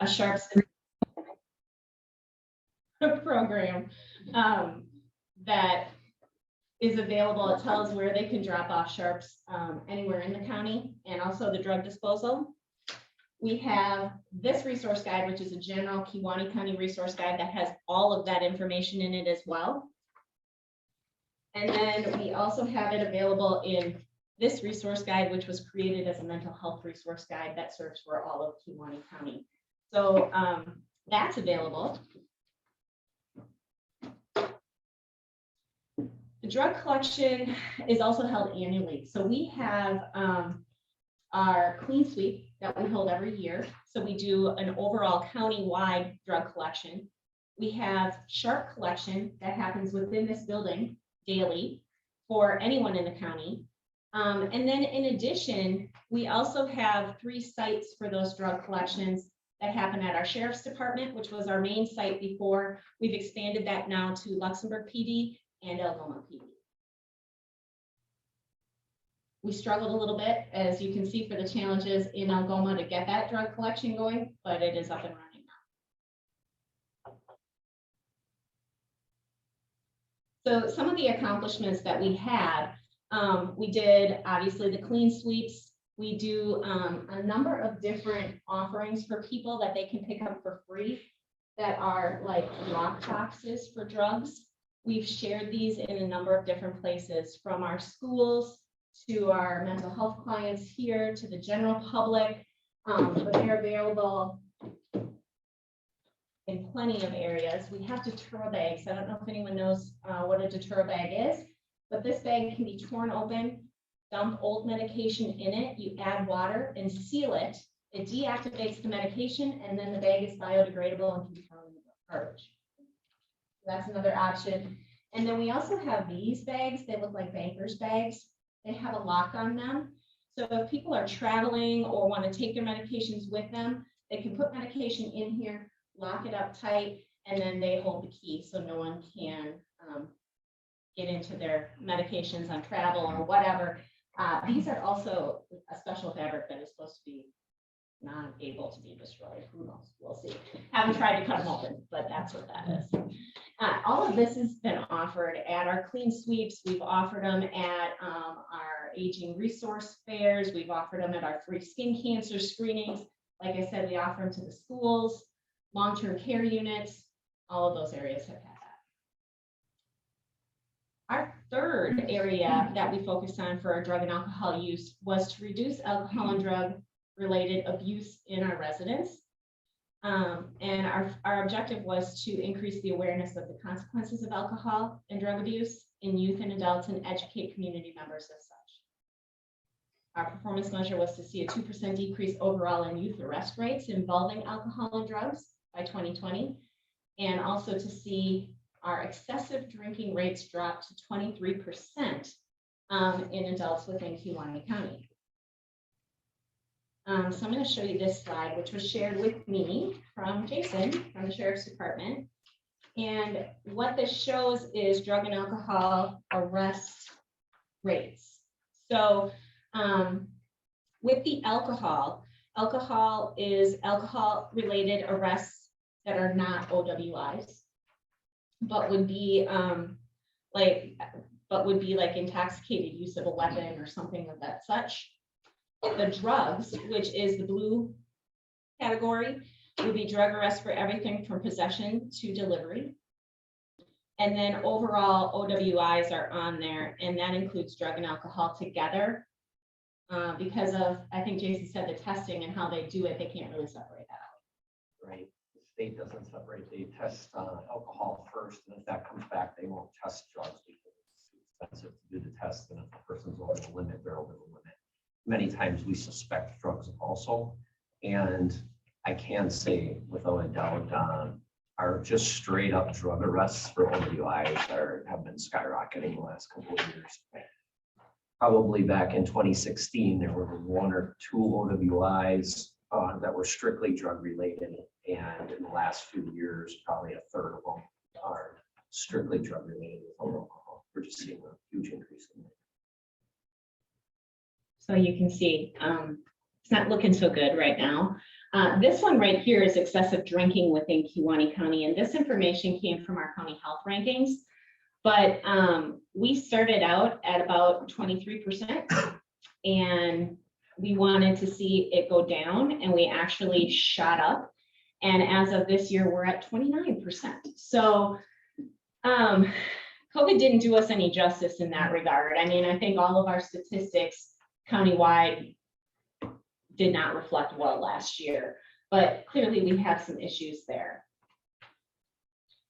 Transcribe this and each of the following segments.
a sharps program that is available. It tells where they can drop off sharps anywhere in the county, and also the drug disposal. We have this resource guide, which is a general Kewaunee County resource guide that has all of that information in it as well. And then we also have it available in this resource guide, which was created as a mental health resource guide that serves for all of Kewaunee County. So that's available. The drug collection is also held annually. So we have our clean sweep that we hold every year. So we do an overall county-wide drug collection. We have sharp collection that happens within this building daily for anyone in the county. And then in addition, we also have 3 sites for those drug collections that happen at our Sheriff's Department, which was our main site before. We've expanded that now to Luxembourg PD and Algoma PD. We struggled a little bit, as you can see, for the challenges in Algoma to get that drug collection going, but it is up and running now. So some of the accomplishments that we had, we did obviously the clean sweeps. We do a number of different offerings for people that they can pick up for free that are like lock boxes for drugs. We've shared these in a number of different places, from our schools to our mental health clients here to the general public, but they're available in plenty of areas. We have Datura bags. I don't know if anyone knows what a Datura bag is, but this bag can be torn open, dump old medication in it, you add water and seal it. It deactivates the medication, and then the bag is biodegradable and can be thrown in the garbage. That's another option. And then we also have these bags. They look like banker's bags. They have a lock on them. So if people are traveling or want to take their medications with them, they can put medication in here, lock it up tight, and then they hold the key so no one can get into their medications on travel or whatever. These are also a special fabric that is supposed to be not able to be destroyed. Who knows? We'll see. Haven't tried to cut them open, but that's what that is. All of this has been offered at our clean sweeps. We've offered them at our aging resource fairs. We've offered them at our free skin cancer screenings. Like I said, we offer them to the schools, long-term care units. All of those areas have had that. Our third area that we focused on for our drug and alcohol use was to reduce alcohol and drug-related abuse in our residents. And our objective was to increase the awareness of the consequences of alcohol and drug abuse in youth and adults and educate community members as such. Our performance measure was to see a 2% decrease overall in youth arrest rates involving alcohol and drugs by 2020, and also to see our excessive drinking rates drop to 23% in adults within Kewaunee County. So I'm going to show you this slide, which was shared with me from Jason from the Sheriff's Department. And what this shows is drug and alcohol arrest rates. So with the alcohol is alcohol-related arrests that are not OWIs, but would be like intoxicated use of a weapon or something of that such. The drugs, which is the blue category, would be drug arrest for everything from possession to delivery. And then overall OWIs are on there, and that includes drug and alcohol together. Because of, I think Jason said, the testing and how they do it, they can't really separate that out. Right. The state doesn't separate. They test alcohol first, and if that comes back, they won't test drugs because it's expensive to do the test. And if the person's over the limit, they're over the limit. Many times we suspect drugs also, and I can say without a doubt, our just straight up drug arrests for OWIs have been skyrocketing the last couple of years. Probably back in 2016, there were 1 or 2 OWIs that were strictly drug related, and in the last few years, probably a third of them are strictly drug related with alcohol. We're just seeing a huge increase in that. So you can see it's not looking so good right now. This one right here is excessive drinking within Kewaunee County, and this information came from our county health rankings. But we started out at about 23%, and we wanted to see it go down, and we actually shot up. And as of this year, we're at 29%. So COVID didn't do us any justice in that regard. I mean, I think all of our statistics countywide did not reflect well last year, but clearly we have some issues there.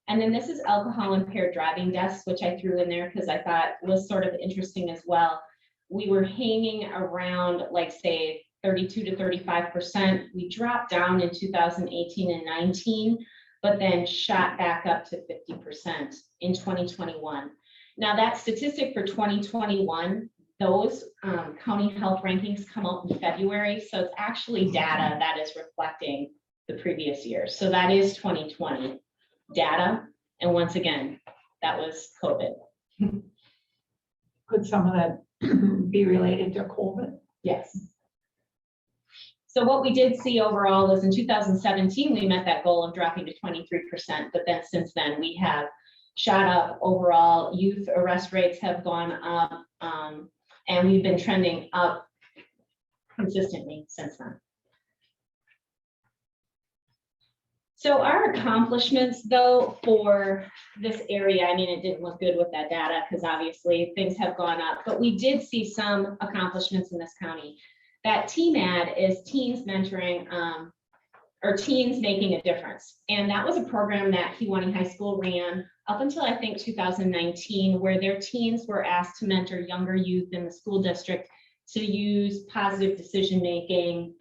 And then this is alcohol impaired driving deaths, which I threw in there because I thought was sort of interesting as well. We were hanging around, like, say, 32 to 35%. We dropped down in 2018 and 19, but then shot back up to 50% in 2021. Now that statistic for 2021, those county health rankings come out in February. So it's actually data that is reflecting the previous year. So that is 2020 data. And once again, that was COVID. Could some of that be related to COVID? Yes. So what we did see overall was in 2017, we met that goal of dropping to 23%, but then since then we have shot up overall. Youth arrest rates have gone up, and we've been trending up consistently since then. So our accomplishments, though, for this area, I mean, it didn't look good with that data because obviously things have gone up, but we did see some accomplishments in this county. That TMAD is Teens Mentoring, or Teens Making a Difference. And that was a program that Kewaunee High School ran up until I think 2019, where their teens were asked to mentor younger youth in the school district to use positive decision-making,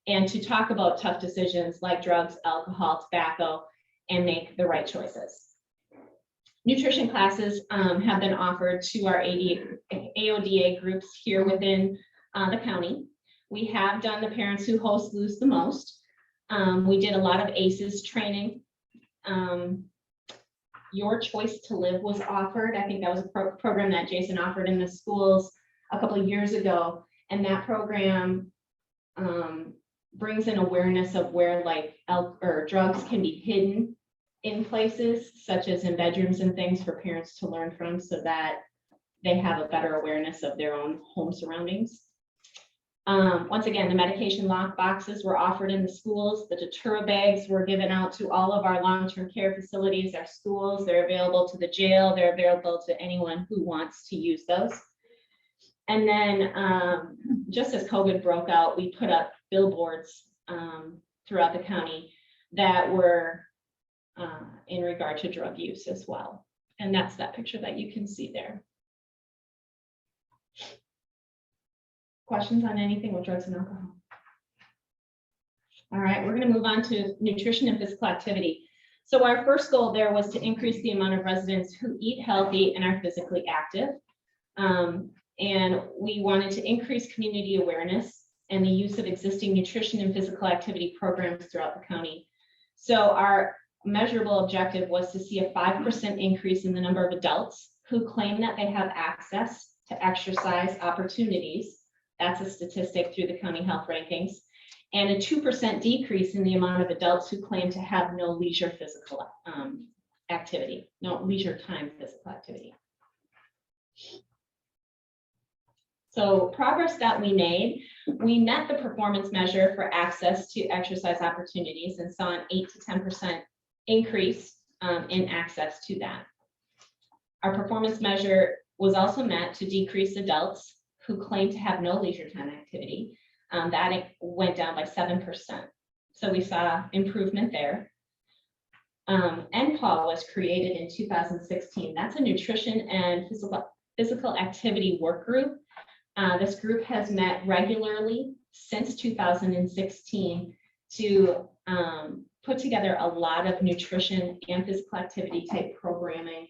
and to talk about tough decisions like drugs, alcohol, tobacco, and make the right choices. Nutrition classes have been offered to our AODA groups here within the county. We have done the Parents Who Host Lose the Most. We did a lot of ACEs training. Your Choice to Live was offered. I think that was a program that Jason offered in the schools a couple of years ago. And that program brings in awareness of where drugs can be hidden in places such as in bedrooms and things for parents to learn from, so that they have a better awareness of their own home surroundings. Once again, the medication lock boxes were offered in the schools. The Datura bags were given out to all of our long-term care facilities, our schools. They're available to the jail. They're available to anyone who wants to use those. And then just as COVID broke out, we put up billboards throughout the county that were in regard to drug use as well. And that's that picture that you can see there. Questions on anything with drugs and alcohol? All right, we're going to move on to nutrition and physical activity. So our first goal there was to increase the amount of residents who eat healthy and are physically active. And we wanted to increase community awareness and the use of existing nutrition and physical activity programs throughout the county. So our measurable objective was to see a 5% increase in the number of adults who claim that they have access to exercise opportunities. That's a statistic through the county health rankings. And a 2% decrease in the amount of adults who claim to have no leisure physical activity, no leisure time physical activity. So progress that we made, we met the performance measure for access to exercise opportunities and saw an 8 to 10% increase in access to that. Our performance measure was also met to decrease adults who claim to have no leisure time activity. That went down by 7%. So we saw improvement there. NPAW was created in 2016. That's a nutrition and physical activity work group. This group has met regularly since 2016 to put together a lot of nutrition and physical activity type programming.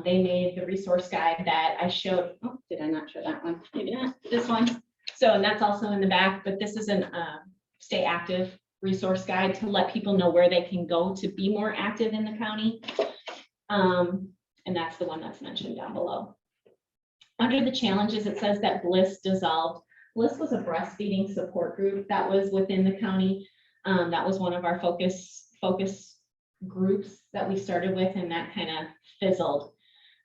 They made the resource guide that I showed. Oh, did I not show that one? Maybe not. This one. So, and that's also in the back, but this is an Stay Active resource guide to let people know where they can go to be more active in the county. And that's the one that's mentioned down below. Under the challenges, it says that Bliss dissolved. Bliss was a breastfeeding support group that was within the county. That was one of our focus groups that we started with, and that kind of fizzled.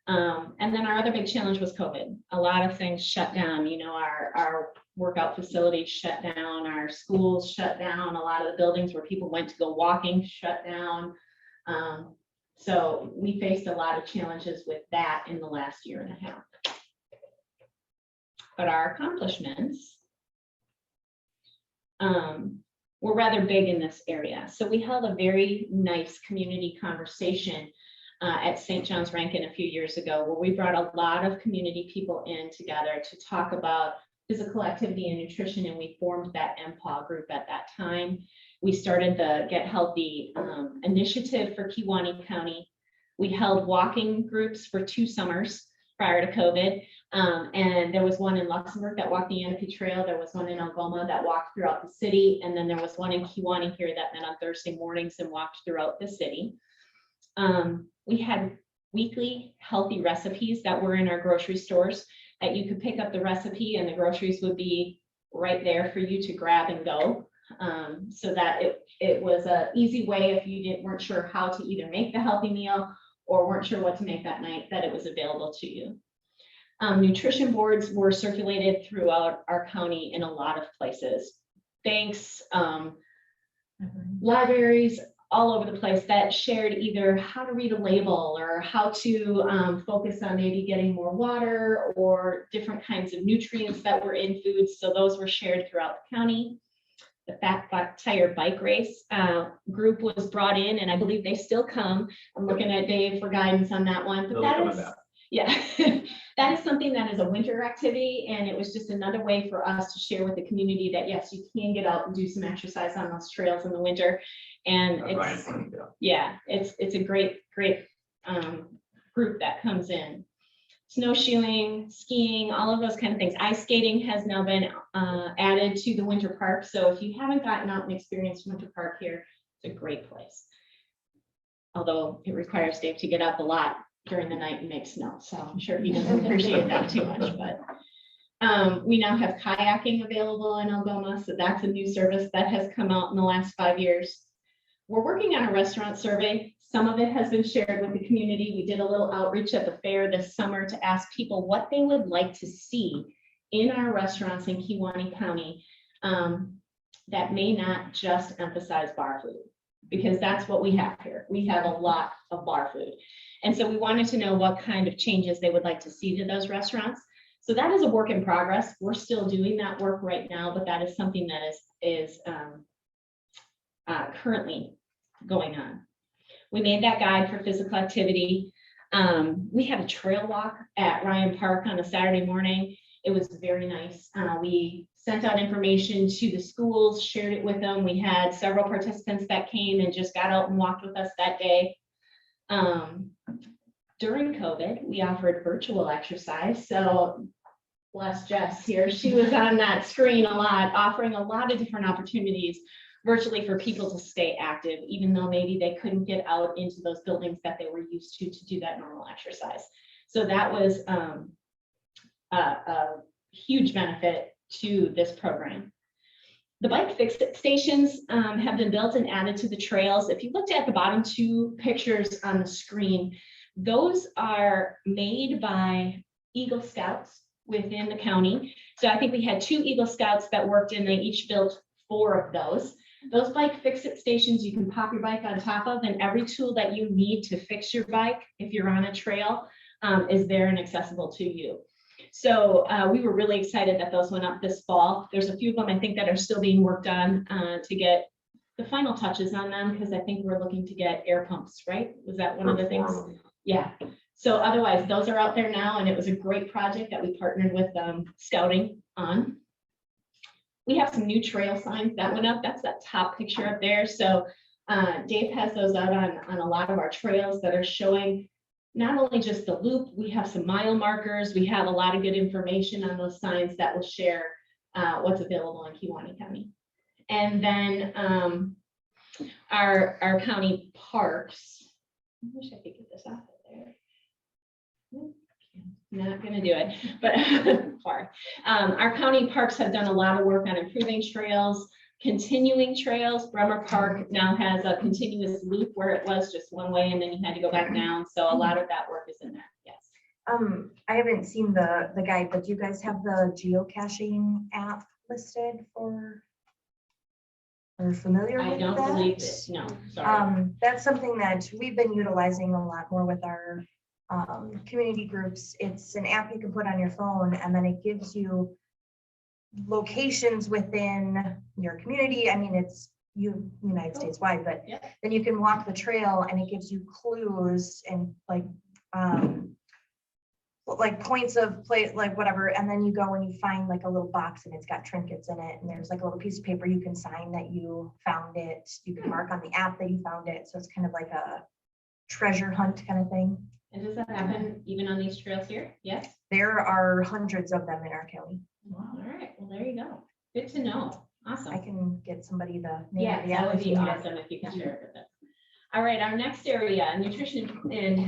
And then our other big challenge was COVID. A lot of things shut down. You know, our workout facilities shut down, our schools shut down, a lot of the buildings where people went to go walking shut down. So we faced a lot of challenges with that in the last year and a half. But our accomplishments were rather big in this area. So we held a very nice community conversation at St. John's Rankin a few years ago, where we brought a lot of community people in together to talk about physical activity and nutrition, and we formed that MPAW group at that time. We started the Get Healthy initiative for Kewaunee County. We held walking groups for 2 summers prior to COVID. And there was one in Luxembourg that walked the Yanape Trail. There was one in Algoma that walked throughout the city. And then there was one in Kewaunee here that met on Thursday mornings and walked throughout the city. We had weekly healthy recipes that were in our grocery stores that you could pick up the recipe and the groceries would be right there for you to grab and go. So that it was an easy way if you weren't sure how to either make the healthy meal or weren't sure what to make that night, that it was available to you. Nutrition boards were circulated throughout our county in a lot of places. Banks, libraries, all over the place that shared either how to read a label or how to focus on maybe getting more water or different kinds of nutrients that were in foods. So those were shared throughout the county. The Fat Tire Bike Race group was brought in, and I believe they still come. I'm looking at Dave for guidance on that one. But that is, yeah, that is something that is a winter activity, and it was just another way for us to share with the community that yes, you can get out and do some exercise on those trails in the winter. And it's a great group that comes in. Snowshoeing, skiing, all of those kind of things. Ice skating has now been added to the winter park. So if you haven't gotten out and experienced winter park here, it's a great place. Although it requires Dave to get up a lot during the night and make snow. So I'm sure he doesn't appreciate that too much. But we now have kayaking available in Algoma. So that's a new service that has come out in the last 5 years. We're working on a restaurant survey. Some of it has been shared with the community. We did a little outreach at the fair this summer to ask people what they would like to see in our restaurants in Kewaunee County that may not just emphasize bar food, because that's what we have here. We have a lot of bar food. And so we wanted to know what kind of changes they would like to see to those restaurants. So that is a work in progress. We're still doing that work right now, but that is something that is currently going on. We made that guide for physical activity. We had a trail walk at Ryan Park on a Saturday morning. It was very nice. We sent out information to the schools, shared it with them. We had several participants that came and just got out and walked with us that day. During COVID, we offered virtual exercise. So bless Jess here. She was on that screen a lot, offering a lot of different opportunities virtually for people to stay active, even though maybe they couldn't get out into those buildings that they were used to do that normal exercise. So that was a huge benefit to this program. The bike fix stations have been built and added to the trails. If you looked at the bottom 2 pictures on the screen, those are made by Eagle Scouts within the county. So I think we had 2 Eagle Scouts that worked and they each built 4 of those. Those bike fix-it stations you can pop your bike on top of, and every tool that you need to fix your bike if you're on a trail is there and accessible to you. So we were really excited that those went up this fall. There's a few of them I think that are still being worked on to get the final touches on them, because I think we're looking to get air pumps, right? Was that one of the things? Yeah. So otherwise, those are out there now, and it was a great project that we partnered with Scouting on. We have some new trail signs that went up. That's that top picture up there. So Dave has those out on a lot of our trails that are showing not only just the loop, we have some mile markers. We have a lot of good information on those signs that will share what's available in Kewaunee County. And then our county parks. I wish I could get this off of there. Not going to do it, but far. Our county parks have done a lot of work on improving trails. continuing trails. Bremer Park now has a continuous loop where it was just one way and then you had to go back down. So a lot of that work is in there. Yes. I haven't seen the guide, but do you guys have the geocaching app listed for? Are you familiar I with don't that? believe it. No, sorry. That's something that we've been utilizing a lot more with our community groups. It's an app you can put on your phone, and then it gives you locations within your community. I mean, it's United States wide, but Yeah. then you can walk the trail and it gives you clues and like points of place, like whatever, and then you go and you find like a little box and it's got trinkets in it, and there's like a little piece of paper you can sign that you found it. You can mark on the app that you found it, so it's kind of like a treasure hunt kind of thing. And does that happen even on these trails here? Yes. There are hundreds of them in our county. Wow. All right. Well, there you go. Good to know. Awesome. I can get somebody the name Yeah, of the that app would if be you need it. awesome if you could share it with us. All right, our next area, nutrition and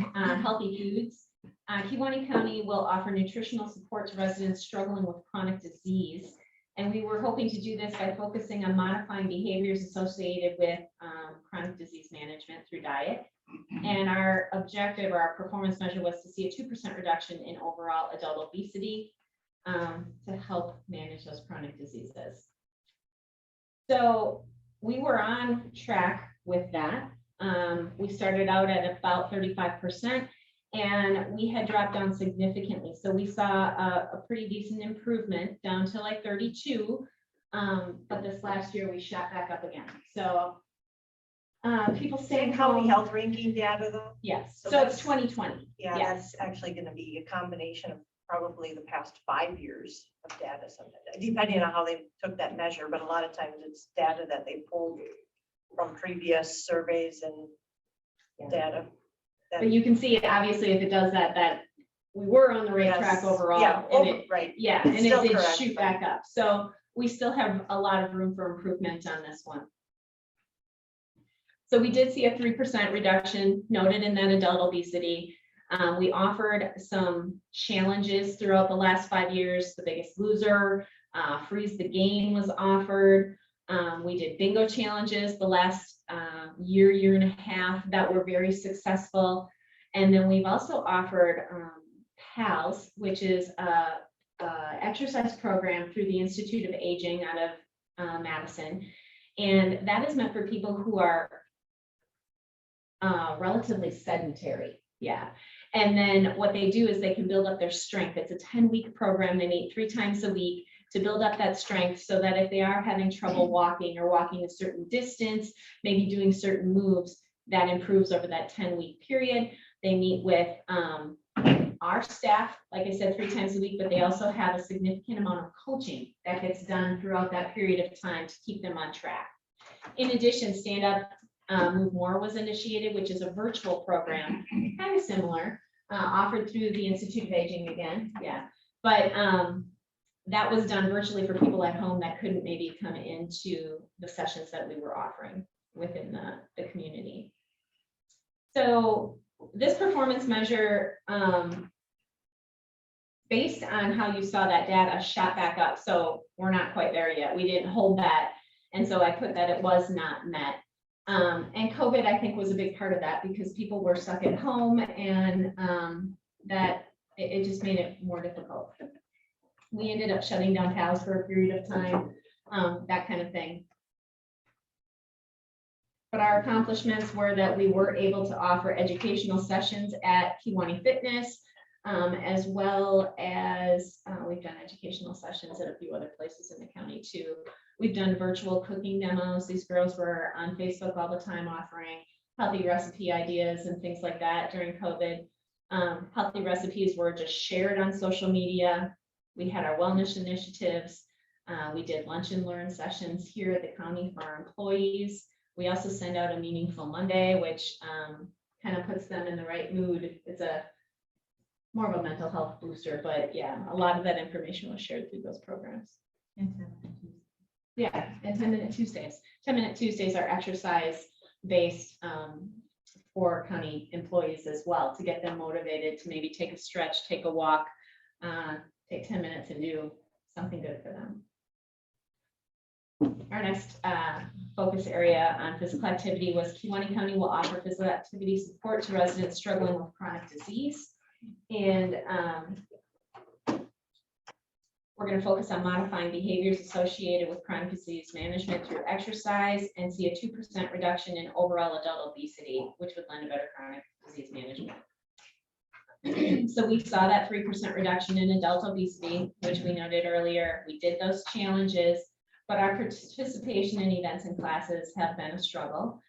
healthy foods. Kewaunee County will offer nutritional support to residents struggling with chronic disease. And we were hoping to do this by focusing on modifying behaviors associated with chronic disease management through diet. And our objective or our performance measure was to see a 2% reduction in overall adult obesity to help manage those chronic diseases. So we were on track with that. We started out at about 35%, and we had dropped down significantly. So we saw a pretty decent improvement down to like 32, but this last year we shot back up again. So people staying County home. health ranking data though? Yes, So so it's that's- 2020. Yeah, Yes. that's actually gonna be a combination of probably the past 5 years of data, depending on how they took that measure, but a lot of times it's data that they pulled from previous surveys and data. But you can see, obviously, if it does that, that we were on the right track Yes. overall. Yeah, and it, right. yeah, and it Still did correct, shoot but- back up. So we still have a lot of room for improvement on this one. So we did see a 3% reduction noted in that adult obesity. We offered some challenges throughout the last 5 years. The Biggest Loser, Freeze the Game was offered. We did bingo challenges the last year and a half that were very successful. And then we've also offered PALS, which is a exercise program through the Institute of Aging out of Madison. And that is meant for people who are relatively sedentary. Yeah. And then what they do is they can build up their strength. It's a 10-week program. They meet 3 times a week to build up that strength so that if they are having trouble walking or walking a certain distance, maybe doing certain moves, that improves over that 10-week period. They meet with our staff, like I said, 3 times a week, but they also have a significant amount of coaching that gets done throughout that period of time to keep them on track. In addition, Stand Up, Move More was initiated, which is a virtual program, kind of similar, offered through the Institute of Aging again. Yeah, but that was done virtually for people at home that couldn't maybe come into the sessions that we were offering within the community. So this performance measure, based on how you saw that data, shot back up. So we're not quite there yet. We didn't hold that. And so I put that it was not met. And COVID, I think, was a big part of that because people were stuck at home, and that it just made it more difficult. We ended up shutting down PALS for a period of time, that kind of thing. But our accomplishments were that we were able to offer educational sessions at Kewaunee Fitness, as well as we've done educational sessions at a few other places in the county too. We've done virtual cooking demos. These girls were on Facebook all the time offering healthy recipe ideas and things like that during COVID. Healthy recipes were just shared on social media. We had our wellness initiatives. We did lunch and learn sessions here at the county for our employees. We also send out a Meaningful Monday, which kind of puts them in the right mood. It's a more of a mental health booster, but yeah, a lot of that information was shared through those programs. Yeah, and 10-minute Tuesdays. 10-minute Tuesdays are exercise-based for county employees as well, to get them motivated to maybe take a stretch, take a walk, take 10 minutes and do something good for them. Our next focus area on physical activity was Kewaunee County will offer physical activity support to residents struggling with chronic disease. And we're going to focus on modifying behaviors associated with chronic disease management through exercise and see a 2% reduction in overall adult obesity, which would lend to better chronic disease management. So we saw that 3% reduction in adult obesity, which we noted earlier. We did those challenges, but our participation in events and classes have been a struggle,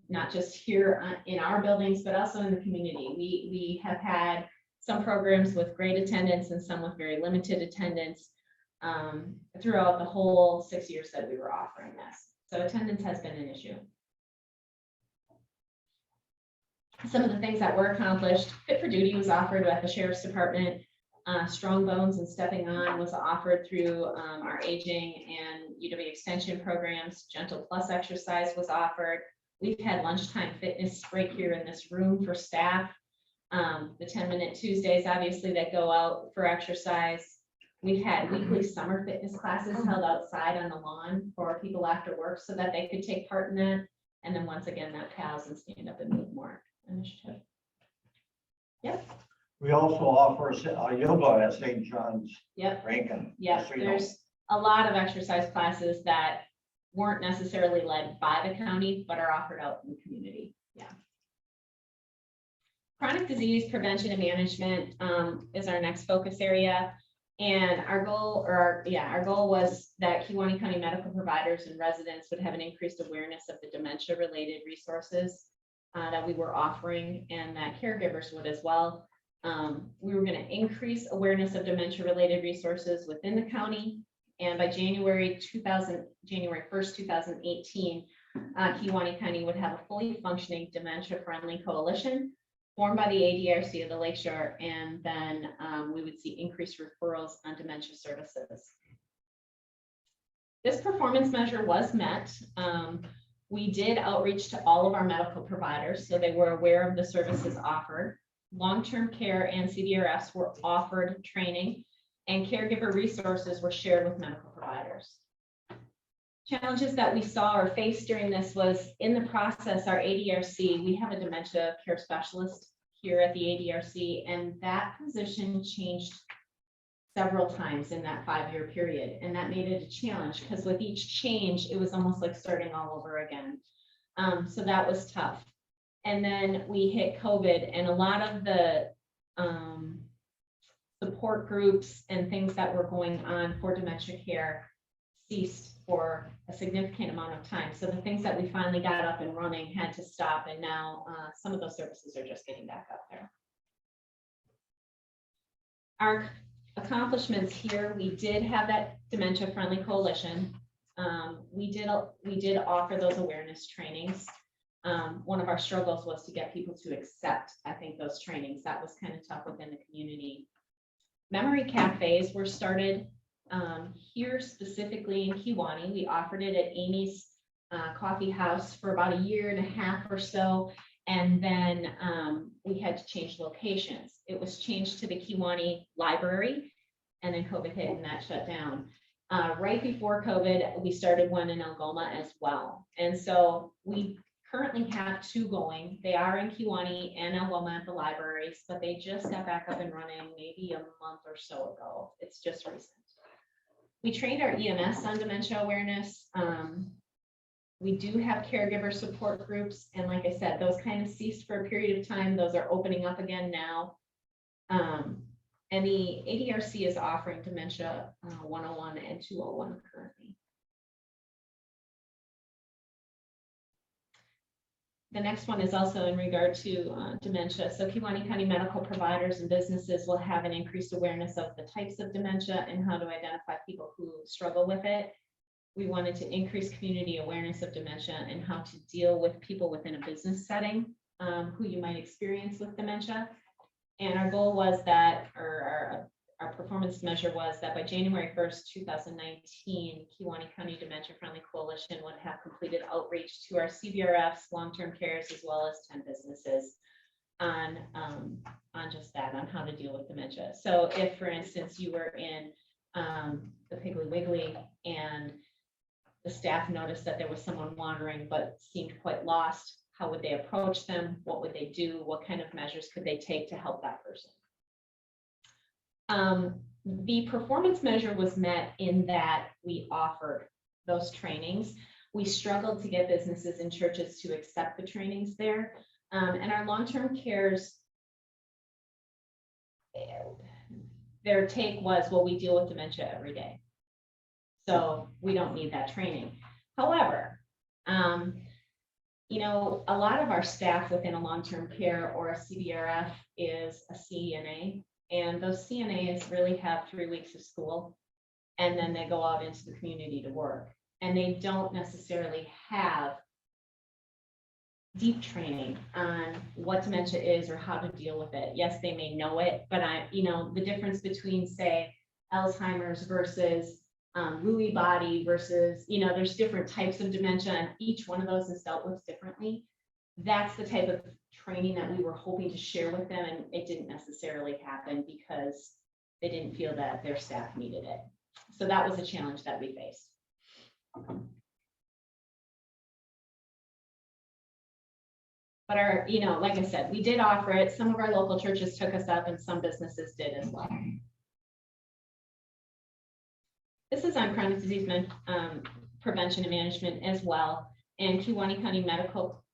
not just here in our buildings, but also in the community. We have had some programs with great attendance and some with very limited attendance throughout the whole 6 years that we were offering this. So attendance has been an issue. Some of the things that were accomplished: Fit for Duty was offered at the Sheriff's Department. Strong Bones and Stepping On was offered through our aging and UW extension programs. Gentle Plus exercise was offered. We've had lunchtime fitness break here in this room for staff. The 10-minute Tuesdays, obviously, that go out for exercise. We've had weekly summer fitness classes held outside on the lawn for people after work so that they could take part in that. And then once again, that PALS and Stand Up and Move More initiative. Yep. We also offer yoga at St. John's Yep. Rankin. Yeah, just so you know. there's a lot of exercise classes that weren't necessarily led by the county, but are offered out in the community. Yeah. Chronic disease prevention and management is our next focus area. And our goal, our goal was that Kewaunee County medical providers and residents would have an increased awareness of the dementia-related resources that we were offering, and that caregivers would as well. We were going to increase awareness of dementia-related resources within the county. And by January 1st, 2018, Kewaunee County would have a fully functioning dementia-friendly coalition formed by the ADRC of the Lakeshore, and then we would see increased referrals on dementia services. This performance measure was met. We did outreach to all of our medical providers, so they were aware of the services offered. Long-term care and CVRFs were offered training, and caregiver resources were shared with medical providers. Challenges that we saw or faced during this was, in the process, our ADRC, we have a dementia care specialist here at the ADRC, and that position changed several times in that 5-year period. And that made it a challenge because with each change, it was almost like starting all over again. So that was tough. And then we hit COVID, and a lot of the support groups and things that were going on for dementia care ceased for a significant amount of time. So the things that we finally got up and running had to stop, and now some of those services are just getting back up there. Our accomplishments here: we did have that dementia-friendly coalition. We did offer those awareness trainings. One of our struggles was to get people to accept, I think, those trainings. That was kind of tough within the community. Memory cafes were started here specifically in Kewaunee. We offered it at Amy's Coffee House for about 1.5 years or so, and then we had to change locations. It was changed to the Kewaunee Library, and then COVID hit and that shut down. Right before COVID, we started one in Algoma as well. And so we currently have 2 going. They are in Kewaunee and Algoma at the libraries, but they just got back up and running maybe a month or so ago. It's just recent. We trained our EMS on dementia awareness. We do have caregiver support groups. And like I said, those kind of ceased for a period of time. Those are opening up again now. And the ADRC is offering Dementia 101 and 201 currently. The next one is also in regard to dementia. So Kewaunee County medical providers and businesses will have an increased awareness of the types of dementia and how to identify people who struggle with it. We wanted to increase community awareness of dementia and how to deal with people within a business setting who you might experience with dementia. And our goal was that, or our performance measure was that by January 1st, 2019, Kewaunee County Dementia Friendly Coalition would have completed outreach to our CVRFs, long-term cares, as well as 10 businesses on just that, on how to deal with dementia. So if, for instance, you were in the Piggly Wiggly and the staff noticed that there was someone wandering but seemed quite lost, how would they approach them? What would they do? What kind of measures could they take to help that person? The performance measure was met in that we offered those trainings. We struggled to get businesses and churches to accept the trainings there. And our long-term cares, their take was, well, we deal with dementia every day, so we don't need that training. However, you know, a lot of our staff within a long-term care or a CBRF is a CNA, and those CNAs really have 3 weeks of school, and then they go out into the community to work, and they don't necessarily have deep training on what dementia is or how to deal with it. Yes, they may know it, but you know, the difference between, say, Alzheimer's versus Lewy body versus, you know, there's different types of dementia, and each one of those is dealt with differently. That's the type of training that we were hoping to share with them, and it didn't necessarily happen because they didn't feel that their staff needed it. So that was a challenge that we faced. But our, you know, like I said, we did offer it. Some of our local churches took us up, and some businesses did as well. This is on chronic disease prevention and management as well. And Kewaunee County medical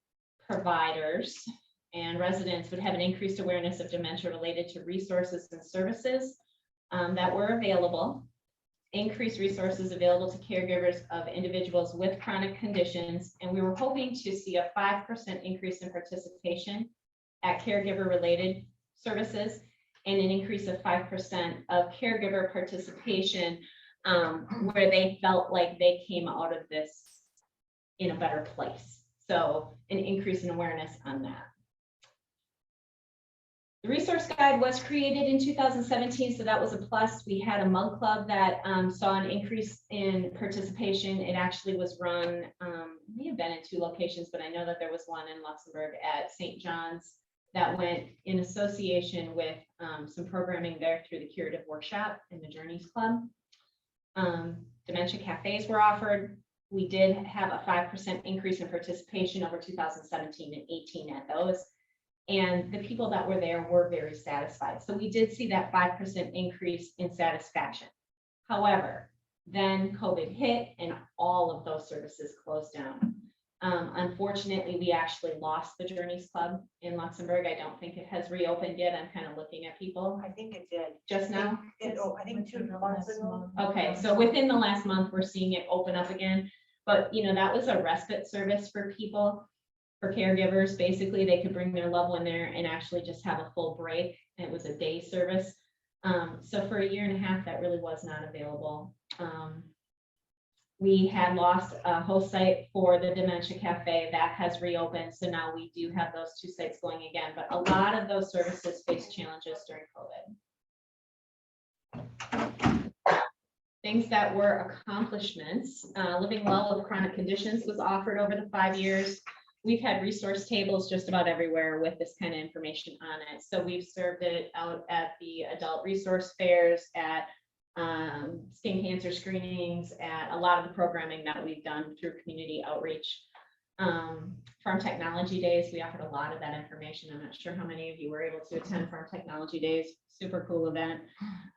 providers and residents would have an increased awareness of dementia related to resources and services that were available. Increased resources available to caregivers of individuals with chronic conditions. And we were hoping to see a 5% increase in participation at caregiver-related services and an increase of 5% of caregiver participation where they felt like they came out of this in a better place. So an increase in awareness on that. The resource guide was created in 2017, so that was a plus. We had a mug club that saw an increase in participation. It actually was run, may have been in 2 locations, but I know that there was one in Luxembourg at St. John's that went in association with some programming there through the Curative Workshop and the Journeys Club. Dementia cafes were offered. We did have a 5% increase in participation over 2017 and 18 at those. And the people that were there were very satisfied. So we did see that 5% increase in satisfaction. However, then COVID hit and all of those services closed down. Unfortunately, we actually lost the Journeys Club in Luxembourg. I don't think it has reopened yet. I'm kind of looking at people I think it did. just now. I think 2 months ago. Okay, so within the last month, we're seeing it open up again. But, you know, that was a respite service for people. For caregivers, basically, they could bring their loved one there and actually just have a full break. It was a day service. So for a year and a half, that really was not available. We had lost a host site for the Dementia Cafe that has reopened. So now we do have those 2 sites going again, but a lot of those services faced challenges during COVID. Things that were accomplishments, living well with chronic conditions was offered over the 5 years. We've had resource tables just about everywhere with this kind of information on it. So we've served it out at the adult resource fairs, at skin cancer screenings, at a lot of the programming that we've done through community outreach. Farm Technology Days, we offered a lot of that information. I'm not sure how many of you were able to attend Farm Technology Days. Super cool event.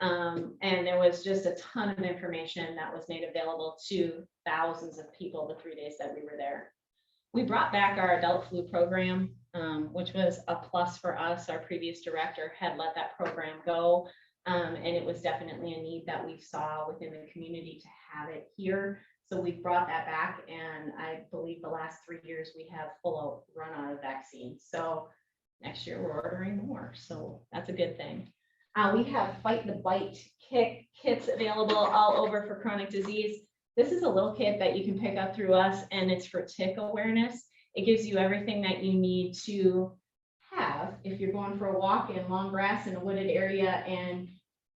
And there was just a ton of information that was made available to thousands of people the 3 days that we were there. We brought back our adult flu program, which was a plus for us. Our previous director had let that program go. And it was definitely a need that we saw within the community to have it here. So we've brought that back, and I believe the last 3 years we have full run out of vaccines. So next year we're ordering more. So that's a good thing. We have Fight the Bite kits available all over for chronic disease. This is a little kit that you can pick up through us, and it's for tick awareness. It gives you everything that you need to have if you're going for a walk in long grass in a wooded area, and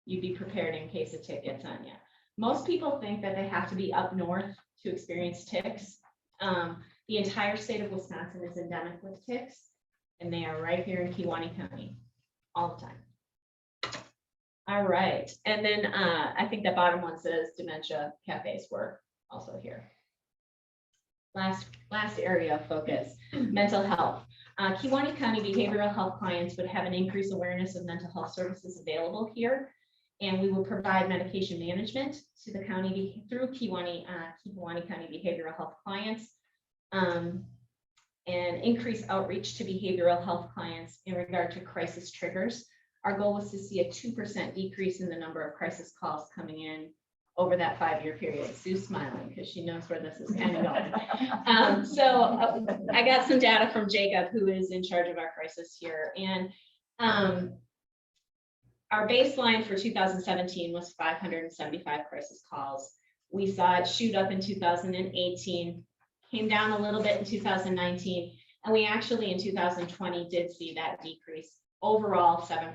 you'd be prepared in case a tick gets on you. Most people think that they have to be up north to experience ticks. The entire state of Wisconsin is endemic with ticks, and they are right here in Kewaunee County all the time. All right, and then I think that bottom one says dementia cafes were also here. last area of focus, mental health. Kewaunee County behavioral health clients would have an increased awareness of mental health services available here. And we will provide medication management to the county through Kewaunee County behavioral health clients. And increase outreach to behavioral health clients in regard to crisis triggers. Our goal was to see a 2% decrease in the number of crisis calls coming in over that 5-year period. Sue's smiling because she knows where this is kind of going. So I got some data from Jacob, who is in charge of our crisis here. And our baseline for 2017 was 575 crisis calls. We saw it shoot up in 2018, came down a little bit in 2019, and we actually in 2020 did see that decrease overall 7%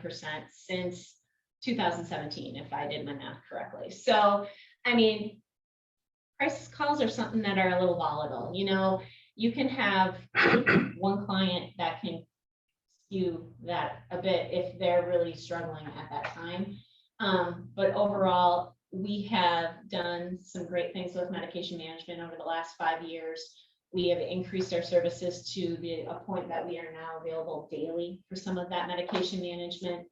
since 2017, if I did my math correctly. So, I mean, crisis calls are something that are a little volatile. You know, you can have one client that can skew that a bit if they're really struggling at that time. But overall, we have done some great things with medication management over the last 5 years. We have increased our services to a point that we are now available daily for some of that medication management.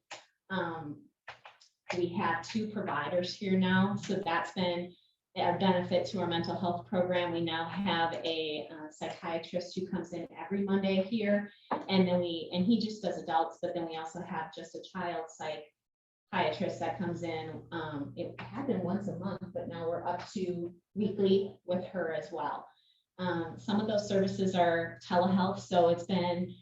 We have 2 providers here now, so that's been a benefit to our mental health program. We now have a psychiatrist who comes in every Monday here, and then he just does adults, but then we also have just a child psychiatrist that comes in. It had been once a month, but now we're up to weekly with her as well. Some of those services are telehealth, so it's been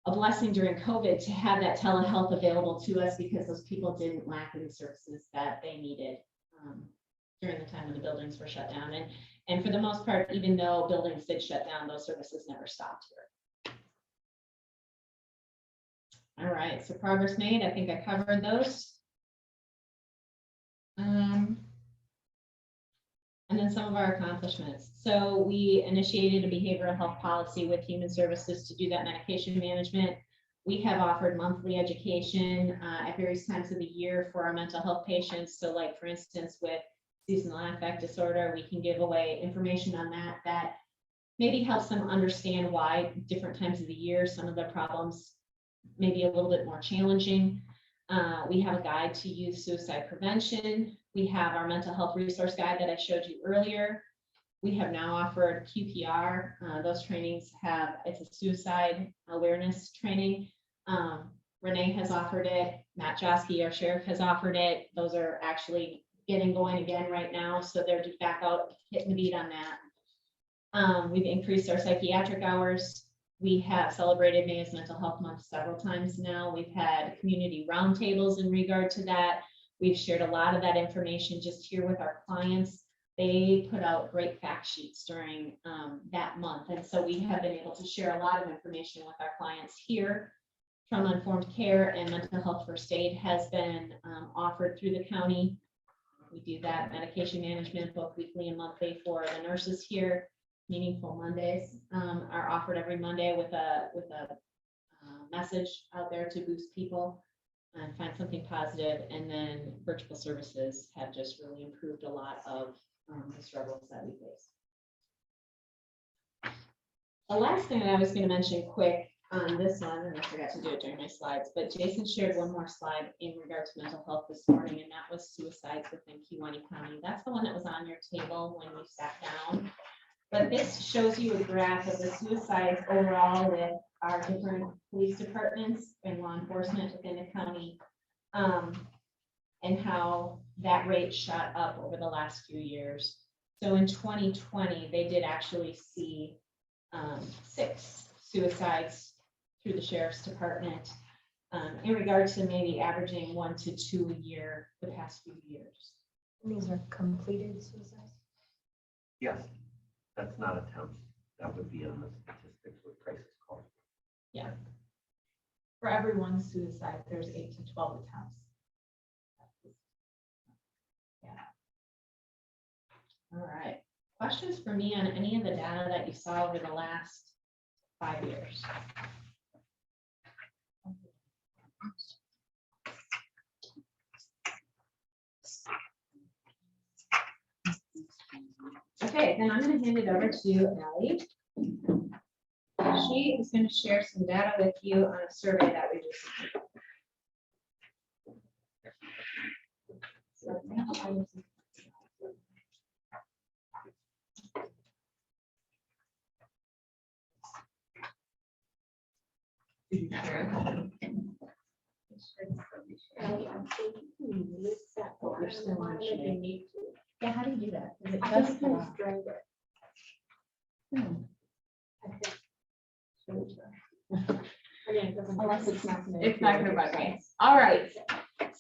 a blessing during COVID to have that telehealth available to us because those people didn't lack any services that they needed during the time when the buildings were shut down. And for the most part, even though buildings did shut down, those services never stopped here. All right, so progress made. I think I covered those. And then some of our accomplishments. So we initiated a behavioral health policy with Human Services to do that medication management. We have offered monthly education at various times of the year for our mental health patients. So like, for instance, with seasonal affect disorder, we can give away information on that maybe helps them understand why different times of the year, some of the problems may be a little bit more challenging. We have a guide to youth suicide prevention. We have our mental health resource guide that I showed you earlier. We have now offered QPR. Those trainings it's a suicide awareness training. Renee has offered it. Matt Josky, our sheriff, has offered it. Those are actually getting going again right now. So they're just back out hitting the beat on that. We've increased our psychiatric hours. We have celebrated May as Mental Health Month several times now. We've had community roundtables in regard to that. We've shared a lot of that information just here with our clients. They put out great fact sheets during that month. And so we have been able to share a lot of information with our clients here. Trauma-informed care and mental health first aid has been offered through the county. We do that medication management both weekly and monthly for the nurses here. Meaningful Mondays are offered every Monday with a message out there to boost people and find something positive. And then virtual services have just really improved a lot of the struggles that we face. The last thing that I was going to mention quick on this one, and I forgot to do it during my slides, but Jason shared one more slide in regard to mental health this morning, and that was suicides within Kewaunee County. That's the one that was on your table when you sat down. But this shows you a graph of the suicides overall with our different police departments and law enforcement within the county, and how that rate shot up over the last few years. So in 2020, they did actually see 6 suicides through the sheriff's department in regard to maybe averaging 1 to 2 a year the past few years. And these are completed suicides. Yes, that's not attempts. That would be in the statistics with crisis calls. Yeah. For every 1 suicide, there's 8 to 12 attempts. Yeah. All right. Questions for me on any of the data that you saw over the last 5 years? Okay. Okay, then I'm gonna hand it over to Ally. She is gonna share some data with you on a survey that we just. Yeah, how do you do that? Is it just unless it's not. It's not gonna bug me. All right.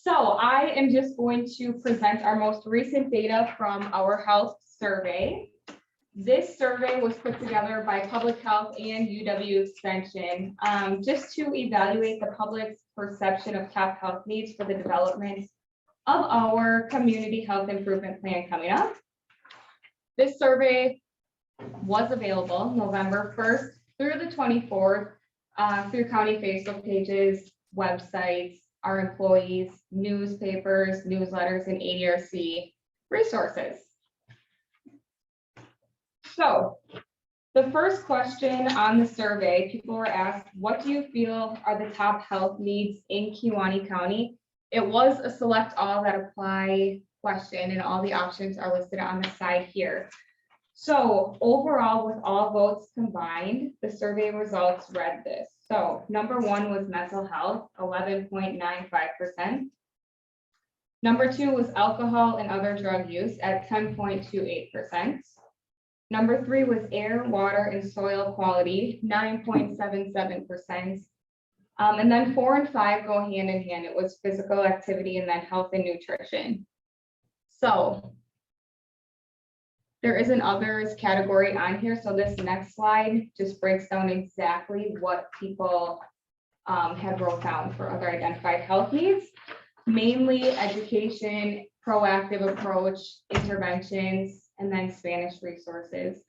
So I am just going to present our most recent data from our health survey. This survey was put together by Public Health and UW Extension, just to evaluate the public's perception of top health needs for the development of our community health improvement plan coming up. This survey was available November 1st through the 24th through county Facebook pages, websites, our employees, newspapers, newsletters, and ADRC resources. So the first question on the survey, people were asked, what do you feel are the top health needs in Kewaunee County? It was a select all that apply question, and all the options are listed on the side here. So overall, with all votes combined, the survey results read this. So number one was mental health, 11.95%. Number two was alcohol and other drug use at 10.28%. Number three was air, water, and soil quality, 9.77%. And then 4 and 5 go hand in hand. It was physical activity and then health and nutrition. So there is an others category on here. So this next slide just breaks down exactly what people have wrote down for other identified health needs, mainly education, proactive approach, interventions, and then Spanish resources,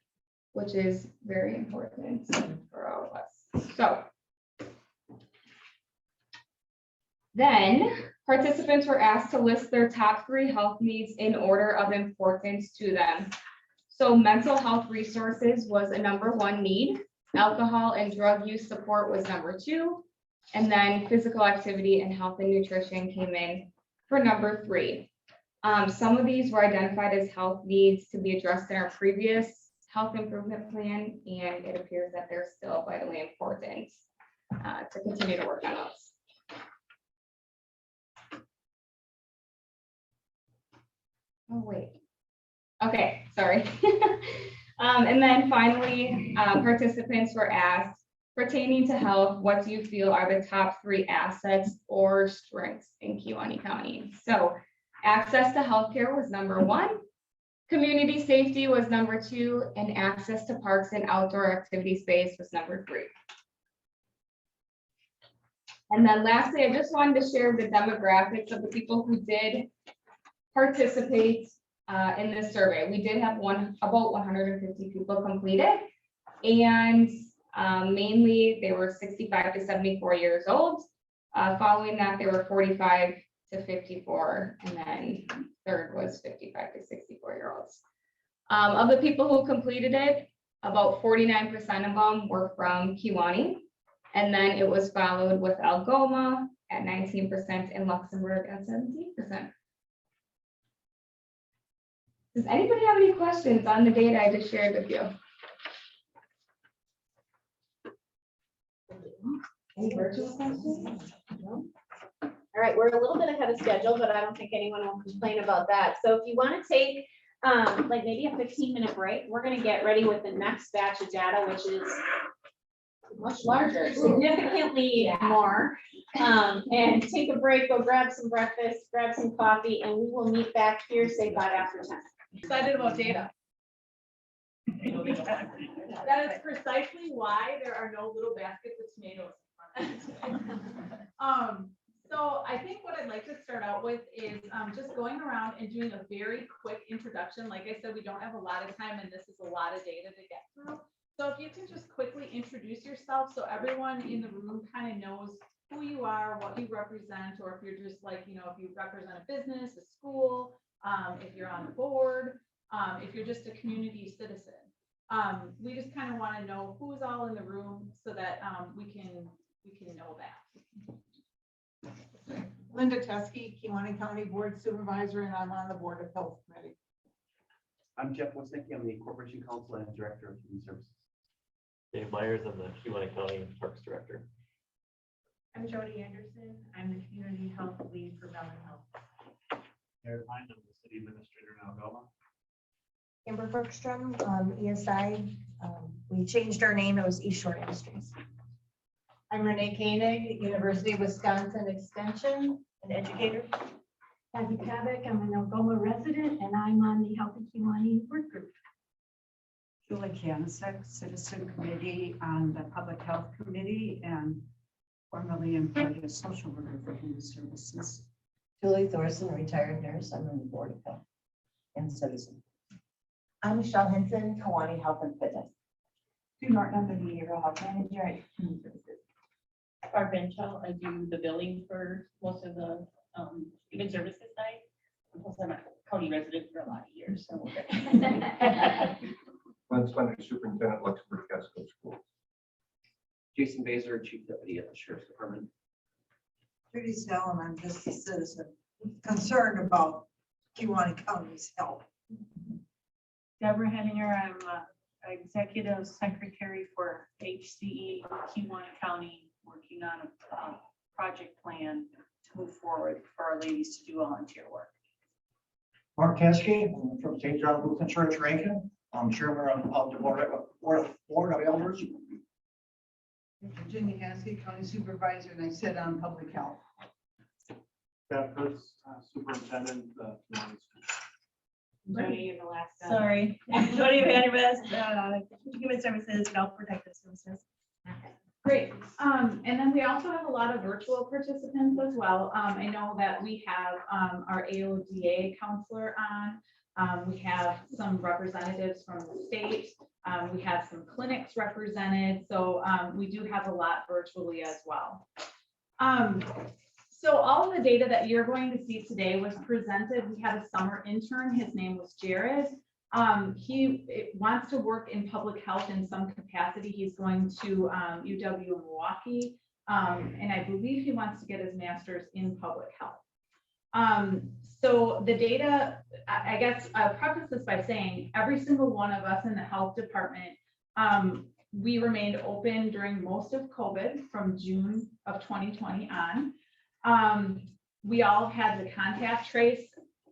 which is very important for all of us. So then participants were asked to list their top 3 health needs in order of importance to them. So mental health resources was a number 1 need. Alcohol and drug use support was number 2. And then physical activity and health and nutrition came in for number 3. Some of these were identified as health needs to be addressed in our previous health improvement plan, and it appears that they're still vitally important to continue to work on those. Oh, wait. Okay, sorry. And then finally, participants were asked, pertaining to health, what do you feel are the top 3 assets or strengths in Kewaunee County? So access to healthcare was number 1, community safety was number 2, and access to parks and outdoor activity space was number 3. And then lastly, I just wanted to share the demographics of the people who did participate in this survey. We did have about 150 people completed, and mainly they were 65 to 74 years old. Following that, they were 45 to 54, and then third was 55 to 64-year-olds. Of the people who completed it, about 49% of them were from Kewaunee, and then it was followed with Algoma at 19% and Luxembourg at 17%. Does anybody have any questions on the data I just shared with you? Any virtual questions? All right, we're a little bit ahead of schedule, but I don't think anyone will complain about that. So if you want to take like maybe a 15-minute break, we're going to get ready with the next batch of data, which is much larger, significantly more. And take a break, go grab some breakfast, grab some coffee, and we will meet back here, say 5 after 10. Excited about data. That is precisely why there are no little baskets of tomatoes. So I think what I'd like to start out with is just going around and doing a very quick introduction. Like I said, we don't have a lot of time and this is a lot of data to get through. So if you can just quickly introduce yourself so everyone in the room kind of knows who you are, what you represent, or if you're just like, you know, if you represent a business, a school, if you're on the board, if you're just a community citizen. We just kind of want to know who's all in the room so that we can know that. Linda Teske, Kewanee County Board Supervisor, and I'm on the Board of Health Committee. I'm Jeff Woznicki. I'm the Corporation Counsel and Director of Human Services. Dave Myers, I'm the Kewanee County Parks Director. I'm Jody Anderson. I'm the Community Health Lead for Valley Health. Eric Pine, I'm the City Administrator in Algoma. Amber Bergstrom, ESI. We changed our name. It was East Shore Industries. I'm Renee Koenig, University of Wisconsin Extension. An educator. Kathy Pavick, I'm an Algoma resident, and I'm on the Healthy Kewanee Work Group. Julie Kanisek, Citizen Committee on the Public Health Committee and formerly employed as social worker for Human Services. Julie Thorson, retired nurse. I'm on the Board of Health and Citizen. I'm Michelle Henson, Kewanee Health and Fitness. Sue Norton, I'm the Behavioral Health Manager at Human Services. Barb Benchel, I do the billing for most of the human services side. Plus, I'm a county resident for a lot of years, so. Glenn Slender, Superintendent, Luxembourg Casco School. Jason Baser, Chief Deputy at the Sheriff's Department. Judy Snell, and I'm just a citizen concerned about Kewanee County's health. Deborah Henninger, I'm Executive Secretary for HCE Kewanee County, working on a project plan to move forward for our ladies to do volunteer work. Mark Teske, I'm from St. John Lutheran Church, Rankin. I'm Chairman of the Board of Elders. Virginia Haskell, County Supervisor, and I sit on Public Health. Jeff Kurtz, Superintendent of Kewanee School. Jody in the last. Sorry. Jody Vandervest, Human Services, Health Protective Services. Great. And then we also have a lot of virtual participants as well. I know that we have our AODA counselor on. We have some representatives from the state. We have some clinics represented. So we do have a lot virtually as well. So all of the data that you're going to see today was presented. We had a summer intern. His name was Jared. He wants to work in public health in some capacity. He's going to UW Milwaukee, and I believe he wants to get his master's in public health. So the data, I guess I'll preface this by saying every single one of us in the health department, we remained open during most of COVID from June of 2020 on. We all had to contact trace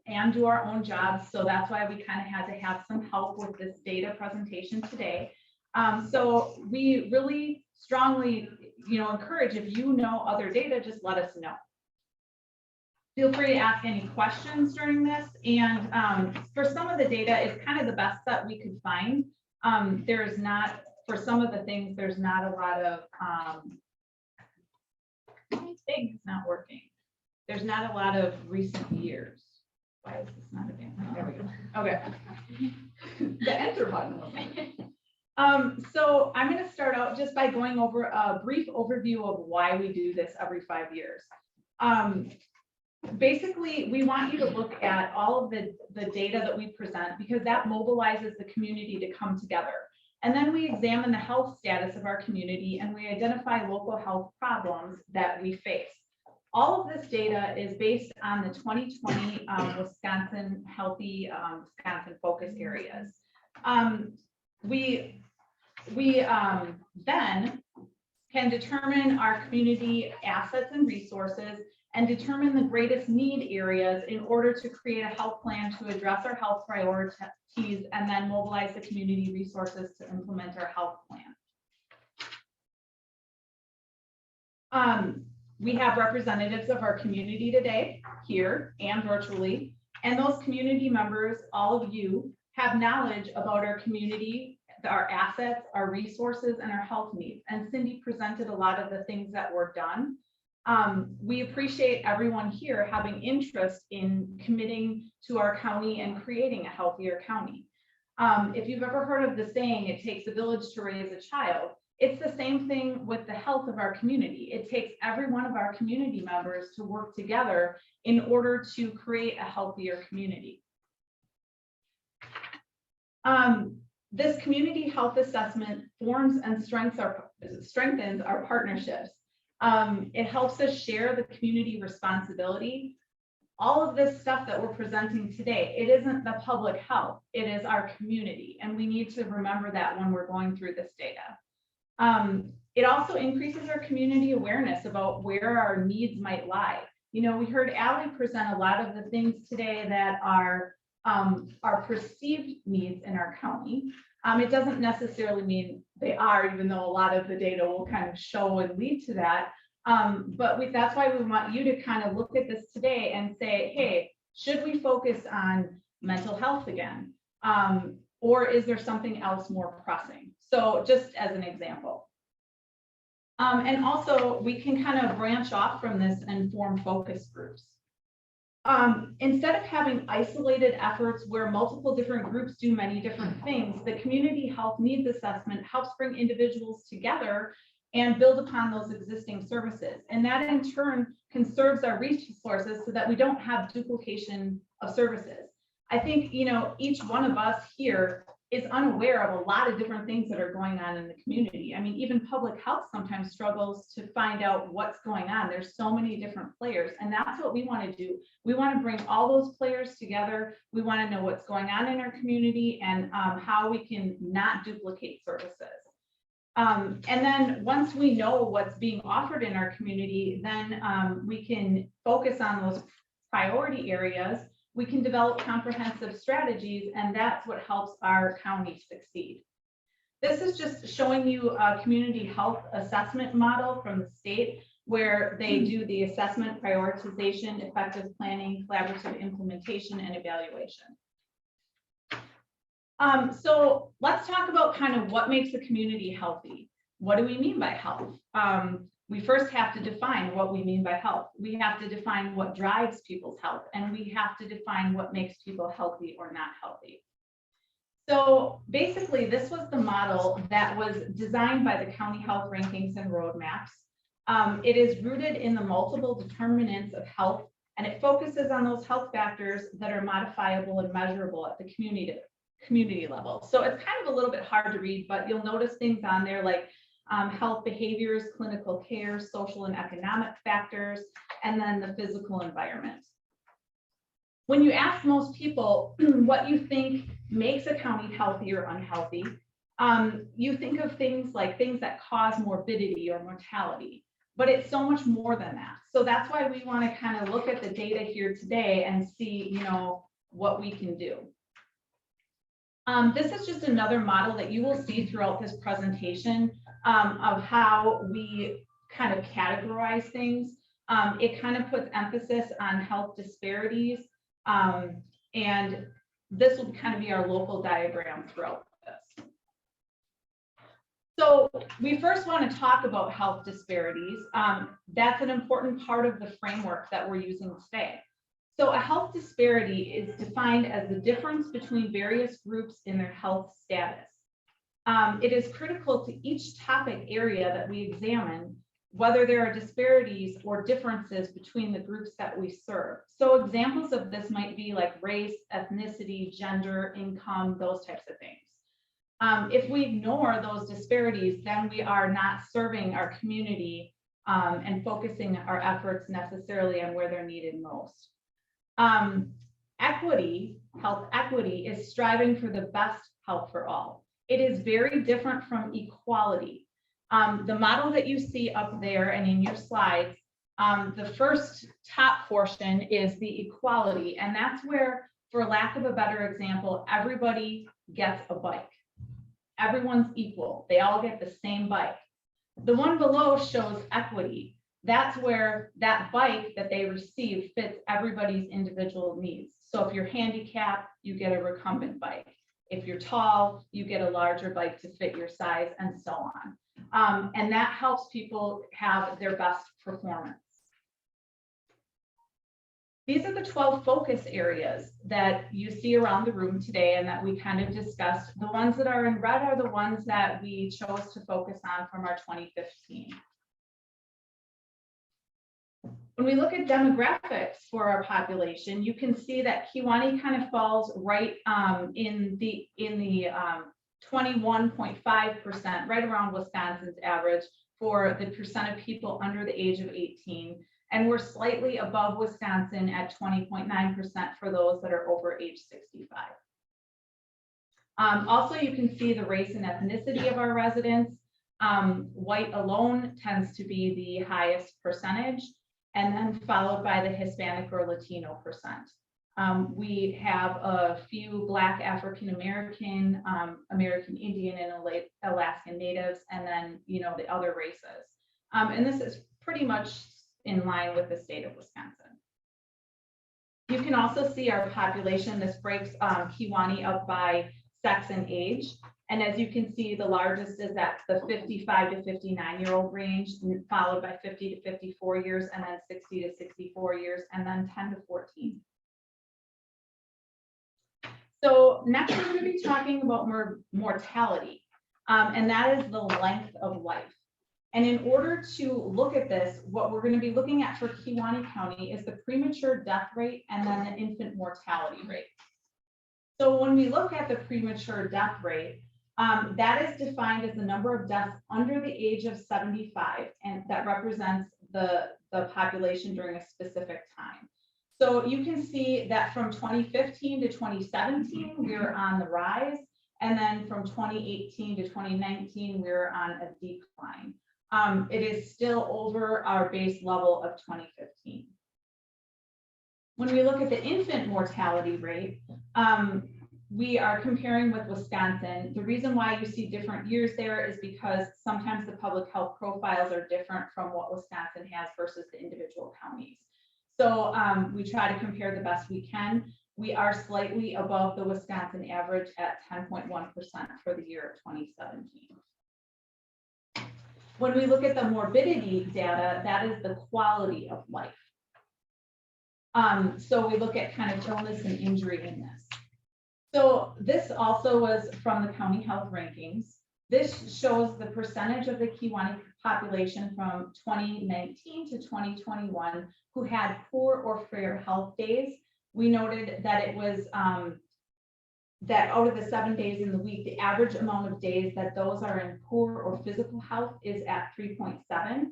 and do our own jobs. So that's why we kind of had to have some help with this data presentation today. So we really strongly, encourage, if you know other data, just let us know. Feel free to ask any questions during this. And for some of the data, it's kind of the best that we could find. There's not, for some of the things, there's not a lot of, things not working. There's not a lot of recent years. Why is this not advancing? There we go. Okay. The enter button. So I'm going to start out just by going over a brief overview of why we do this every 5 years. Basically, we want you to look at all of the data that we present because that mobilizes the community to come together. And then we examine the health status of our community and we identify local health problems that we face. All of this data is based on the 2020 Wisconsin Healthy Wisconsin focus areas. We then can determine our community assets and resources and determine the greatest need areas in order to create a health plan to address our health priorities and then mobilize the community resources to implement our health plan. We have representatives of our community today here and virtually, and those community members, all of you, have knowledge about our community, our assets, our resources, and our health needs. And Cindy presented a lot of the things that were done. We appreciate everyone here having interest in committing to our county and creating a healthier county. If you've ever heard of the saying, it takes a village to raise a child, it's the same thing with the health of our community. It takes every one of our community members to work together in order to create a healthier community. This community health assessment forms and strengthens our partnerships. It helps us share the community responsibility. All of this stuff that we're presenting today, it isn't the public health, it is our community. And we need to remember that when we're going through this data. It also increases our community awareness about where our needs might lie. You know, we heard Allie present a lot of the things today that are perceived needs in our county. It doesn't necessarily mean they are, even though a lot of the data will kind of show and lead to that. That's why we want you to kind of look at this today and say, hey, should we focus on mental health again? Or is there something else more pressing? So just as an example. And also we can kind of branch off from this and form focus groups. Instead of having isolated efforts where multiple different groups do many different things, the community health needs assessment helps bring individuals together and build upon those existing services. And that in turn conserves our resources so that we don't have duplication of services. I think, you know, each one of us here is unaware of a lot of different things that are going on in the community. I mean, even public health sometimes struggles to find out what's going on. There's so many different players, and that's what we want to do. We want to bring all those players together. We want to know what's going on in our community and how we can not duplicate services. And then once we know what's being offered in our community, then we can focus on those priority areas. We can develop comprehensive strategies, and that's what helps our county succeed. This is just showing you a community health assessment model from the state where they do the assessment, prioritization, effective planning, collaborative implementation, and evaluation. So let's talk about kind of what makes a community healthy. What do we mean by health? We first have to define what we mean by health. We have to define what drives people's health, and we have to define what makes people healthy or not healthy. So basically, this was the model that was designed by the county health rankings and roadmaps. It is rooted in the multiple determinants of health, and it focuses on those health factors that are modifiable and measurable at the community level. So it's kind of a little bit hard to read, but you'll notice things on there like health behaviors, clinical care, social and economic factors, and then the physical environment. When you ask most people what you think makes a county healthy or unhealthy, you think of things like things that cause morbidity or mortality, but it's so much more than that. So that's why we want to kind of look at the data here today and see, you know, what we can do. This is just another model that you will see throughout this presentation of how we kind of categorize things. It kind of puts emphasis on health disparities, and this will kind of be our local diagram throughout this. So we first want to talk about health disparities. That's an important part of the framework that we're using today. So a health disparity is defined as the difference between various groups in their health status. It is critical to each topic area that we examine whether there are disparities or differences between the groups that we serve. So examples of this might be like race, ethnicity, gender, income, those types of things. If we ignore those disparities, then we are not serving our community and focusing our efforts necessarily on where they're needed most. Equity, health equity, is striving for the best health for all. It is very different from equality. The model that you see up there and in your slides, the first top portion is the equality, and that's where, for lack of a better example, everybody gets a bike. Everyone's equal. They all get the same bike. The one below shows equity. That's where that bike that they receive fits everybody's individual needs. So if you're handicapped, you get a recumbent bike. If you're tall, you get a larger bike to fit your size, and so on. And that helps people have their best performance. These are the 12 focus areas that you see around the room today and that we kind of discussed. The ones that are in red are the ones that we chose to focus on from our 2015. When we look at demographics for our population, you can see that Kewanee kind of falls right in the 21.5%, right around Wisconsin's average for the percent of people under the age of 18. And we're slightly above Wisconsin at 20.9% for those that are over age 65. Also, you can see the race and ethnicity of our residents. White alone tends to be the highest percentage, and then followed by the Hispanic or Latino percent. We have a few Black, African American, American Indian, and Alaskan Natives, and then, you know, the other races. And this is pretty much in line with the state of Wisconsin. You can also see our population. This breaks Kewanee up by sex and age. And as you can see, the largest is at the 55 to 59-year-old range, followed by 50 to 54 years, and then 60 to 64 years, and then 10 to 14. So next we're going to be talking about mortality, and that is the length of life. And in order to look at this, what we're going to be looking at for Kewanee County is the premature death rate and then the infant mortality rate. So when we look at the premature death rate, that is defined as the number of deaths under the age of 75, and that represents the population during a specific time. So you can see that from 2015 to 2017, we were on the rise, and then from 2018 to 2019, we're on a decline. It is still over our base level of 2015. When we look at the infant mortality rate, we are comparing with Wisconsin. The reason why you see different years there is because sometimes the public health profiles are different from what Wisconsin has versus the individual counties. So we try to compare the best we can. We are slightly above the Wisconsin average at 10.1% for the year of 2017. When we look at the morbidity data, that is the quality of life. So we look at kind of illness and injury in this. So this also was from the county health rankings. This shows the percentage of the Kewanee population from 2019 to 2021 who had poor or fair health days. We noted that it was that out of the 7 days in the week, the average amount of days that those are in poor or physical health is at 3.7.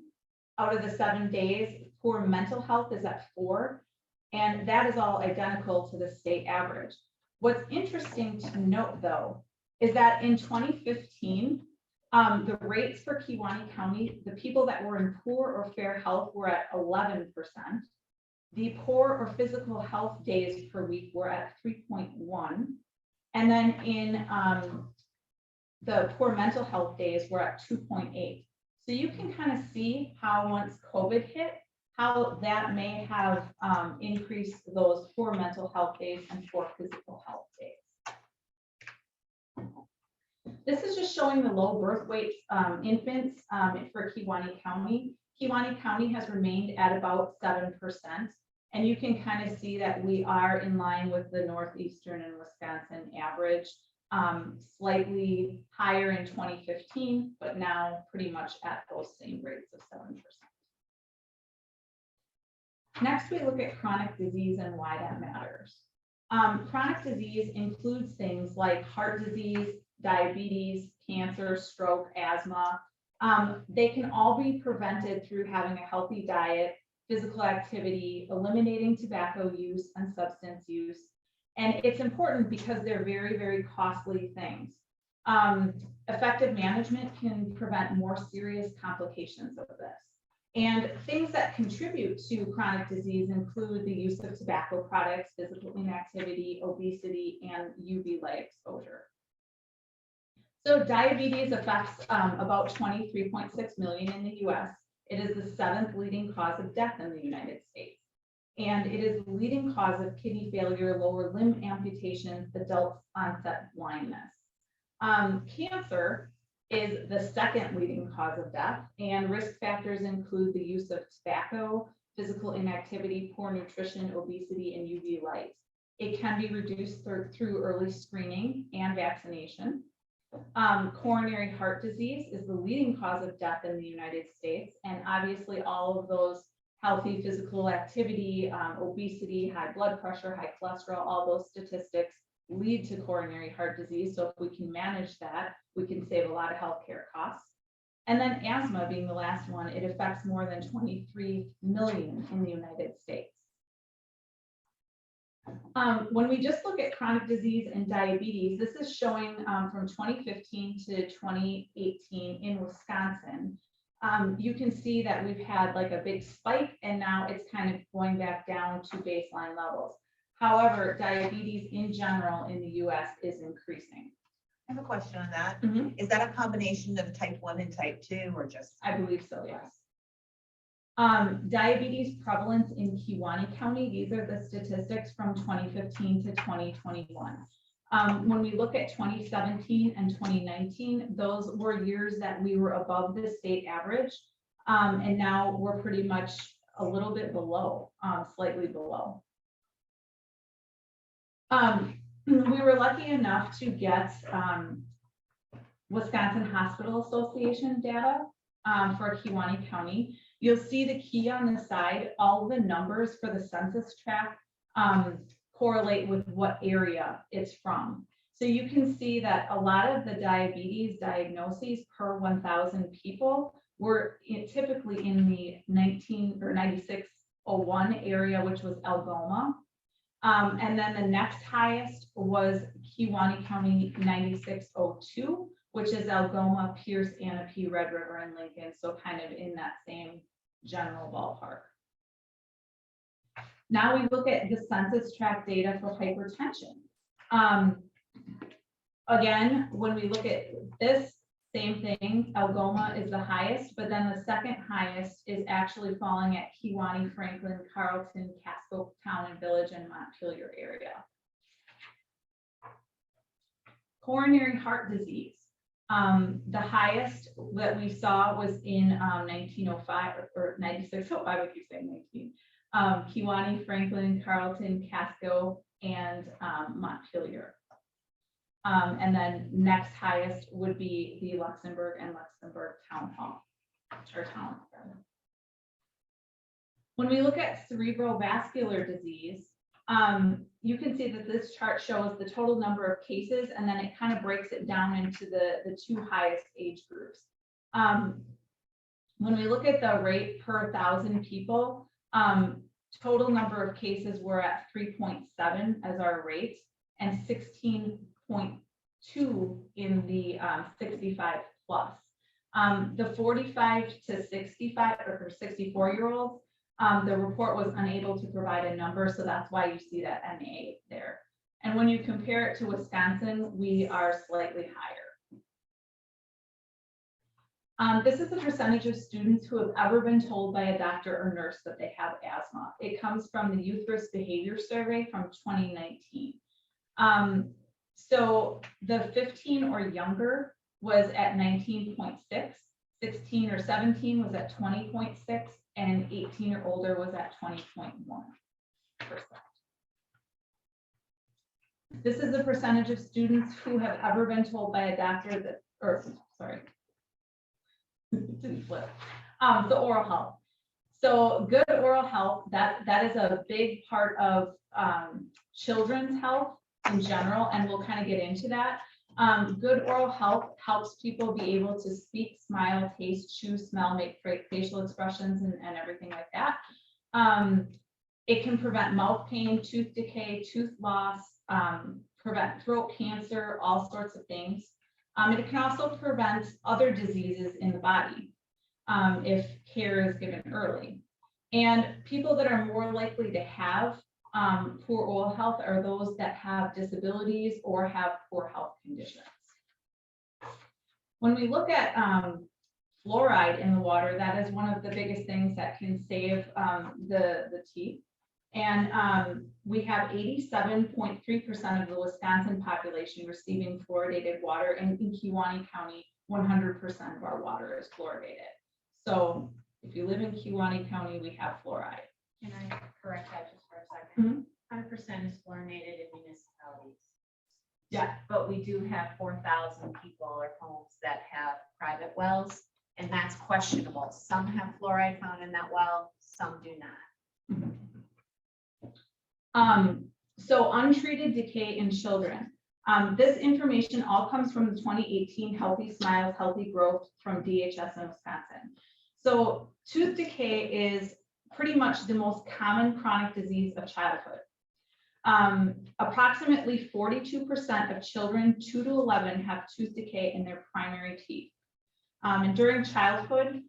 Out of the 7 days, poor mental health is at 4. And that is all identical to the state average. What's interesting to note, though, is that in 2015, the rates for Kewanee County, the people that were in poor or fair health were at 11%. The poor or physical health days per week were at 3.1. And then in the poor mental health days were at 2.8. So you can kind of see how once COVID hit, how that may have increased those poor mental health days and poor physical health days. This is just showing the low birth weight infants for Kewanee County. Kewanee County has remained at about 7%. And you can kind of see that we are in line with the Northeastern and Wisconsin average, slightly higher in 2015, but now pretty much at those same rates of 7%. Next, we look at chronic disease and why that matters. Chronic disease includes things like heart disease, diabetes, cancer, stroke, asthma. They can all be prevented through having a healthy diet, physical activity, eliminating tobacco use and substance use. And it's important because they're very, very costly things. Effective management can prevent more serious complications of this. And things that contribute to chronic disease include the use of tobacco products, physical inactivity, obesity, and UV light exposure. So diabetes affects about 23.6 million in the US. It is the 7th leading cause of death in the United States. And it is the leading cause of kidney failure, lower limb amputations, adult onset blindness. Cancer is the 2nd leading cause of death, and risk factors include the use of tobacco, physical inactivity, poor nutrition, obesity, and UV light. It can be reduced through early screening and vaccination. Coronary heart disease is the leading cause of death in the United States, and obviously all of those healthy physical activity, obesity, high blood pressure, high cholesterol, all those statistics lead to coronary heart disease. So if we can manage that, we can save a lot of healthcare costs. And then asthma being the last one, it affects more than 23 million in the United States. When we just look at chronic disease and diabetes, this is showing from 2015 to 2018 in Wisconsin. You can see that we've had like a big spike and now it's kind of going back down to baseline levels. However, diabetes in general in the US is increasing. I have a question on that. Mhm. Is that a combination of type 1 and type 2 or just? I believe so, yes. Diabetes prevalence in Kewaunee County, these are the statistics from 2015 to 2021. When we look at 2017 and 2019, those were years that we were above the state average. And now we're pretty much a little bit below, slightly below. We were lucky enough to get Wisconsin Hospital Association data for Kewaunee County. You'll see the key on the side, all the numbers for the census tract correlate with what area it's from. So you can see that a lot of the diabetes diagnoses per 1,000 people were typically in the 9601 area, which was Algoma. And then the next highest was Kewaunee County 9602, which is Algoma, Pierce, Anape, Red River, and Lincoln. So kind of in that same general ballpark. Now we look at the census tract data for hypertension. Again, when we look at this, same thing, Algoma is the highest, but then the second highest is actually falling at Kewaunee, Franklin, Carlton, Casco Town and Village, and Montpelier area. Coronary heart disease. The highest that we saw was in 1905 or 9605, I keep saying 19. Kewaunee, Franklin, Carlton, Casco, and Montpelier. And then next highest would be the Luxembourg and Luxembourg Town Hall, or town. When we look at cerebral vascular disease, you can see that this chart shows the total number of cases, and then it kind of breaks it down into the two highest age groups. When we look at the rate per 1,000 people, total number of cases were at 3.7 as our rate, and 16.2 in the 65 plus. The 45 to 65 or 64-year-olds, the report was unable to provide a number, so that's why you see that MA there. And when you compare it to Wisconsin, we are slightly higher. This is the percentage of students who have ever been told by a doctor or nurse that they have asthma. It comes from the Youth Risk Behavior Survey from 2019. So the 15 or younger was at 19.6, 16 or 17 was at 20.6, and 18 or older was at 20.1%. This is the percentage of students who have ever been told by a doctor that, or sorry, didn't flip. The oral health. So good oral health, that is a big part of children's health in general, and we'll kind of get into that. Good oral health helps people be able to speak, smile, taste, chew, smell, make facial expressions, and everything like that. It can prevent mouth pain, tooth decay, tooth loss, prevent throat cancer, all sorts of things. It can also prevent other diseases in the body if care is given early. And people that are more likely to have poor oral health are those that have disabilities or have poor health conditions. When we look at fluoride in the water, that is one of the biggest things that can save the teeth. And we have 87.3% of the Wisconsin population receiving fluoridated water, and in Kewaunee County, 100% of our water is fluoridated. So if you live in Kewaunee County, we have fluoride. Can I correct that just for a second? 100% is fluorinated in municipalities. Yeah. But we do have 4,000 people or homes that have private wells, and that's questionable. Some have fluoride found in that well, some do not. So untreated decay in children. This information all comes from the 2018 Healthy Smiles, Healthy Growth from DHS in Wisconsin. So tooth decay is pretty much the most common chronic disease of childhood. Approximately 42% of children 2 to 11 have tooth decay in their primary teeth. And during childhood,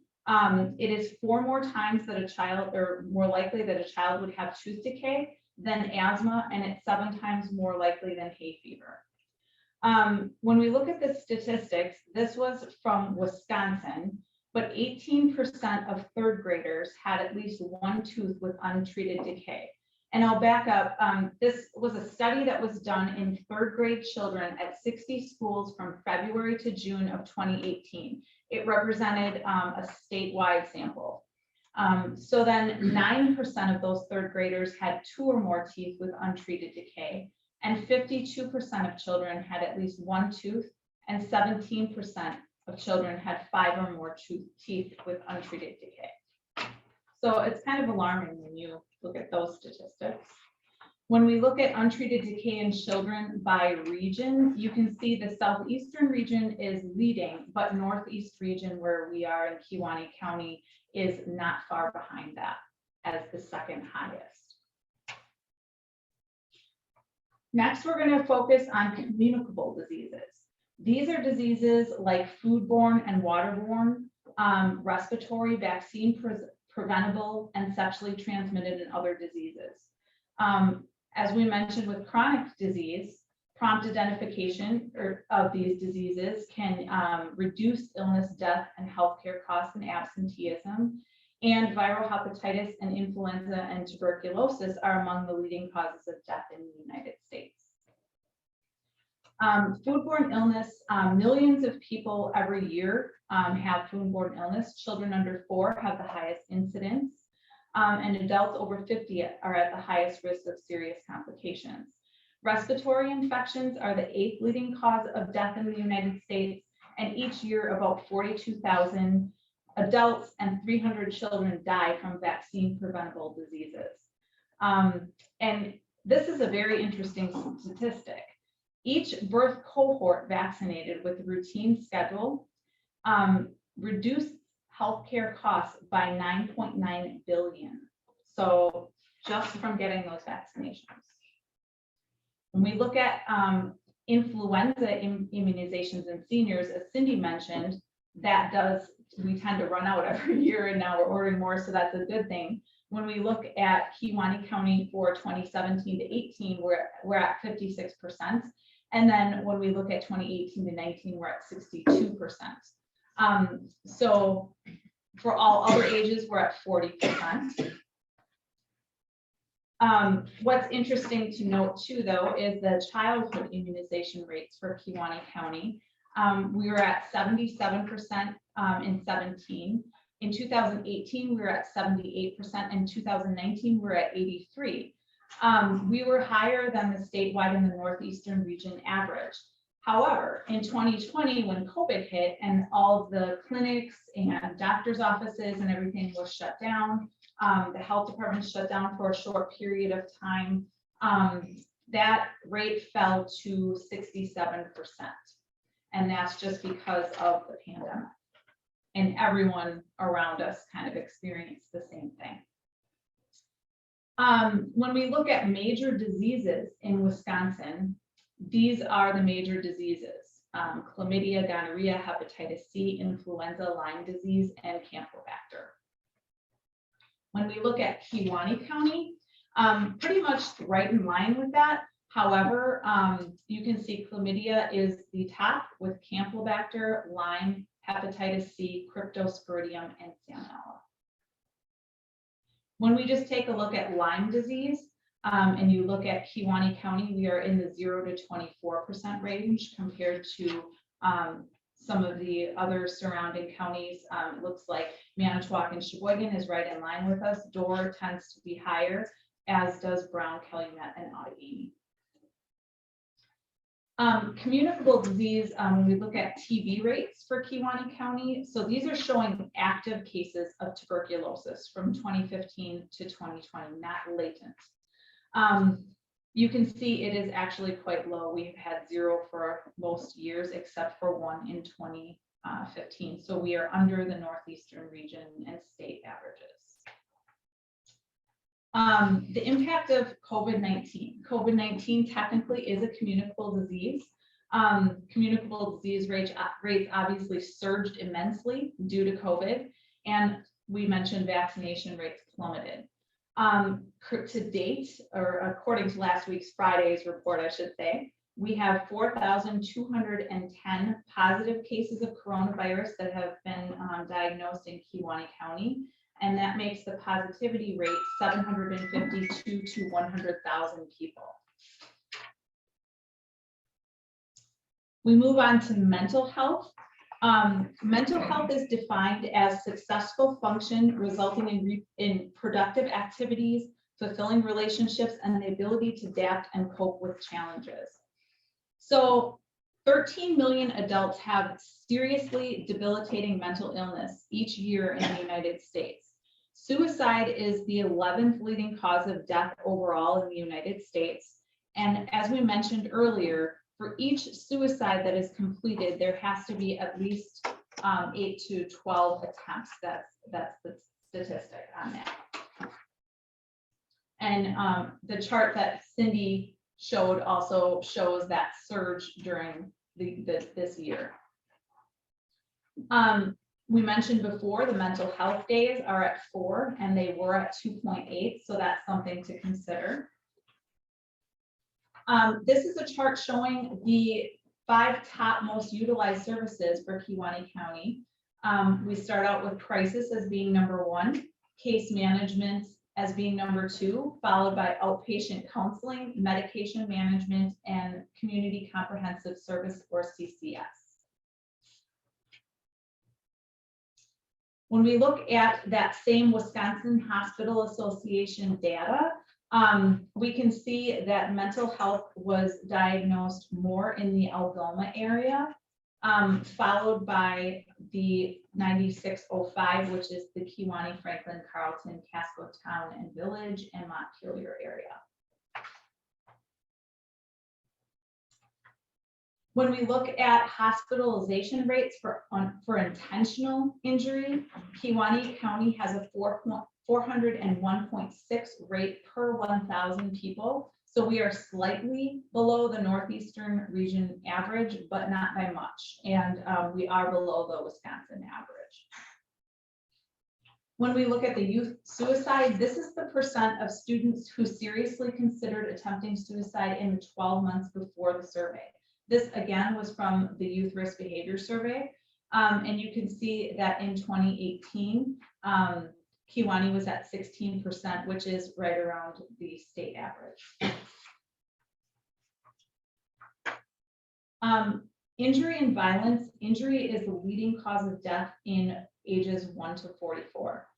it is 4 more times that a child, or more likely that a child would have tooth decay than asthma, and it's 7 times more likely than hay fever. When we look at the statistics, this was from Wisconsin, but 18% of 3rd graders had at least one tooth with untreated decay. And I'll back up. This was a study that was done in 3rd grade children at 60 schools from February to June of 2018. It represented a statewide sample. So then 9% of those 3rd graders had 2 or more teeth with untreated decay, and 52% of children had at least one tooth, and 17% of children had 5 or more teeth with untreated decay. So it's kind of alarming when you look at those statistics. When we look at untreated decay in children by region, you can see the southeastern region is leading, but northeast region, where we are in Kewaunee County, is not far behind that as the 2nd highest. Next, we're going to focus on communicable diseases. These are diseases like foodborne and waterborne, respiratory, vaccine preventable, and sexually transmitted and other diseases. As we mentioned with chronic disease, prompt identification of these diseases can reduce illness, death, and healthcare costs and absenteeism. And viral hepatitis and influenza and tuberculosis are among the leading causes of death in the United States. Foodborne illness, millions of people every year have foodborne illness. Children under 4 have the highest incidence, and adults over 50 are at the highest risk of serious complications. Respiratory infections are the 8th leading cause of death in the United States, and each year about 42,000 adults and 300 children die from vaccine preventable diseases. And this is a very interesting statistic. Each birth cohort vaccinated with a routine schedule reduced healthcare costs by $9.9 billion. So just from getting those vaccinations. When we look at influenza immunizations in seniors, as Cindy mentioned, we tend to run out every year, and now we're ordering more, so that's a good thing. When we look at Kewaunee County for 2017 to 18, we're at 56%. And then when we look at 2018 to 19, we're at 62%. So for all other ages, we're at 40%. What's interesting to note too, though, is the childhood immunization rates for Kewaunee County. We were at 77% in 17. In 2018, we were at 78%. In 2019, we were at 83%. We were higher than the statewide and the northeastern region average. However, in 2020, when COVID hit and all of the clinics and doctors' offices and everything was shut down, the health department shut down for a short period of time, that rate fell to 67%. And that's just because of the pandemic. And everyone around us kind of experienced the same thing. When we look at major diseases in Wisconsin, these are the major diseases: chlamydia, gonorrhea, hepatitis C, influenza, Lyme disease, and Campylobacter. When we look at Kewaunee County, pretty much right in line with that. However, you can see chlamydia is the top with Campylobacter, Lyme, hepatitis C, cryptosporidium, and salmonella. When we just take a look at Lyme disease, and you look at Kewaunee County, we are in the 0 to 24% range compared to some of the other surrounding counties. It looks like Manitowoc and Sheboygan is right in line with us. Dorr tends to be higher, as does Brown, Calumet, and Outagamie. Communicable disease, when we look at TB rates for Kewaunee County, so these are showing active cases of tuberculosis from 2015 to 2020, not latent. You can see it is actually quite low. We've had 0 for most years except for 1 in 2015. So we are under the northeastern region and state averages. The impact of COVID-19. COVID-19 technically is a communicable disease. Communicable disease rates obviously surged immensely due to COVID, and we mentioned vaccination rates plummeted. To date, or according to last week's Friday's report, I should say, we have 4,210 positive cases of coronavirus that have been diagnosed in Kewaunee County. And that makes the positivity rate 752 to 100,000 people. We move on to mental health. Mental health is defined as successful function resulting in productive activities, fulfilling relationships, and the ability to adapt and cope with challenges. So 13 million adults have seriously debilitating mental illness each year in the United States. Suicide is the 11th leading cause of death overall in the United States. And as we mentioned earlier, for each suicide that is completed, there has to be at least 8 to 12 attempts. That's the statistic on that. And the chart that Cindy showed also shows that surge during this year. We mentioned before the mental health days are at 4 and they were at 2.8, so that's something to consider. This is a chart showing the 5 top most utilized services for Kewaunee County. We start out with crisis as being number 1, case management as being number 2, followed by outpatient counseling, medication management, and community comprehensive service, or CCS. When we look at that same Wisconsin Hospital Association data, we can see that mental health was diagnosed more in the Algoma area, followed by the 9605, which is the Kewaunee, Franklin, Carlton, Casco Town and Village, and Montpelier area. When we look at hospitalization rates for intentional injury, Kewaunee County has a 401.6 rate per 1,000 people. So we are slightly below the northeastern region average, but not by much. And we are below the Wisconsin average. When we look at the youth suicide, this is the percent of students who seriously considered attempting suicide in the 12 months before the survey. This again was from the Youth Risk Behavior Survey. And you can see that in 2018, Kewaunee was at 16%, which is right around the state average. Injury and violence. Injury is the leading cause of death in ages 1 to 44.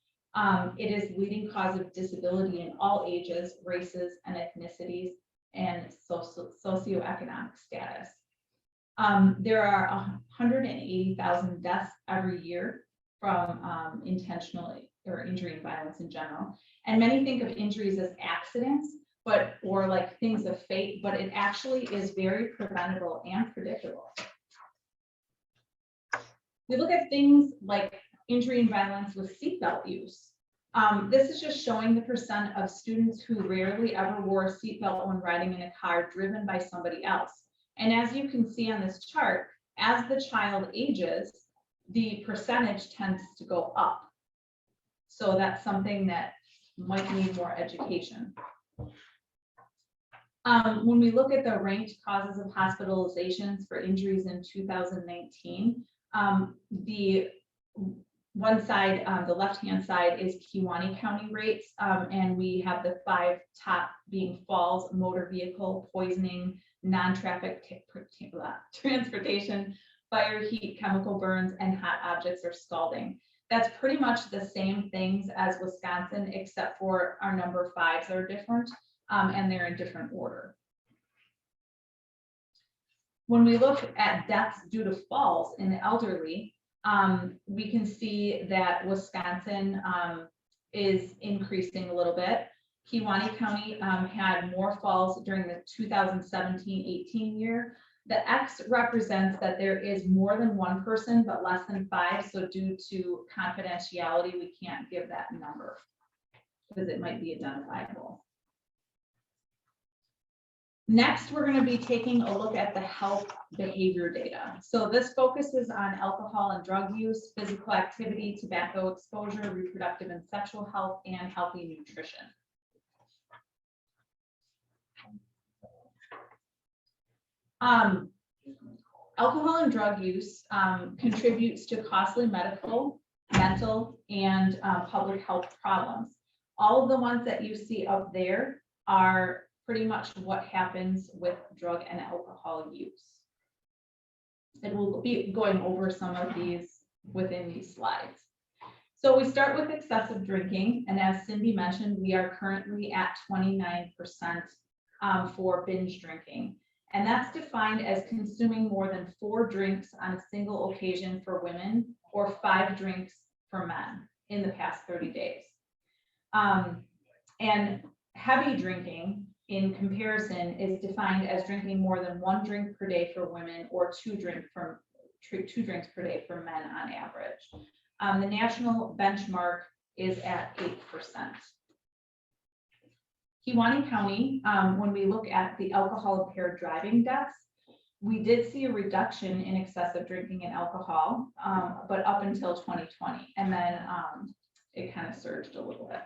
It is the leading cause of disability in all ages, races, and ethnicities, and socioeconomic status. There are 180,000 deaths every year from intentional or injury and violence in general. And many think of injuries as accidents, or like things of fate, but it actually is very preventable and predictable. We look at things like injury and violence with seatbelt use. This is just showing the percent of students who rarely ever wore a seatbelt when riding in a car driven by somebody else. And as you can see on this chart, as the child ages, the percentage tends to go up. So that's something that might need more education. When we look at the ranked causes of hospitalizations for injuries in 2019, the one side, the left-hand side is Kewaunee County rates, and we have the 5 top being falls, motor vehicle, poisoning, non-traffic transportation, fire, heat, chemical burns, and hot objects or scalding. That's pretty much the same things as Wisconsin, except for our number 5s are different, and they're in different order. When we look at deaths due to falls in the elderly, we can see that Wisconsin is increasing a little bit. Kewaunee County had more falls during the 2017-18 year. The X represents that there is more than one person, but less than 5. So due to confidentiality, we can't give that number because it might be identifiable. Next, we're going to be taking a look at the health behavior data. So this focuses on alcohol and drug use, physical activity, tobacco exposure, reproductive and sexual health, and healthy nutrition. Alcohol and drug use contributes to costly medical, mental, and public health problems. All of the ones that you see up there are pretty much what happens with drug and alcohol use. And we'll be going over some of these within these slides. So we start with excessive drinking, and as Cindy mentioned, we are currently at 29% for binge drinking. And that's defined as consuming more than 4 drinks on a single occasion for women or 5 drinks for men in the past 30 days. And heavy drinking in comparison is defined as drinking more than 1 drink per day for women or 2 drinks per day for men on average. The national benchmark is at 8%. Kewaunee County, when we look at the alcohol impaired driving deaths, we did see a reduction in excessive drinking and alcohol, but up until 2020, and then it kind of surged a little bit.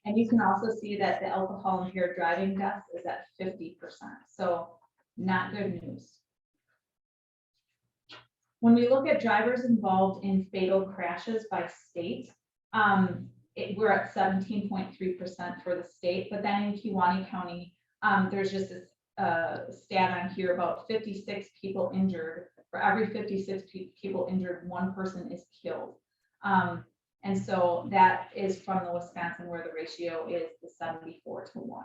And you can also see that the alcohol impaired driving deaths is at 50%, so not good news. When we look at drivers involved in fatal crashes by state, we're at 17.3% for the state, but then in Kewaunee County, there's just this stat on here about 56 people injured. For every 56 people injured, 1 person is killed. And so that is from the Wisconsin, where the ratio is the 74-1.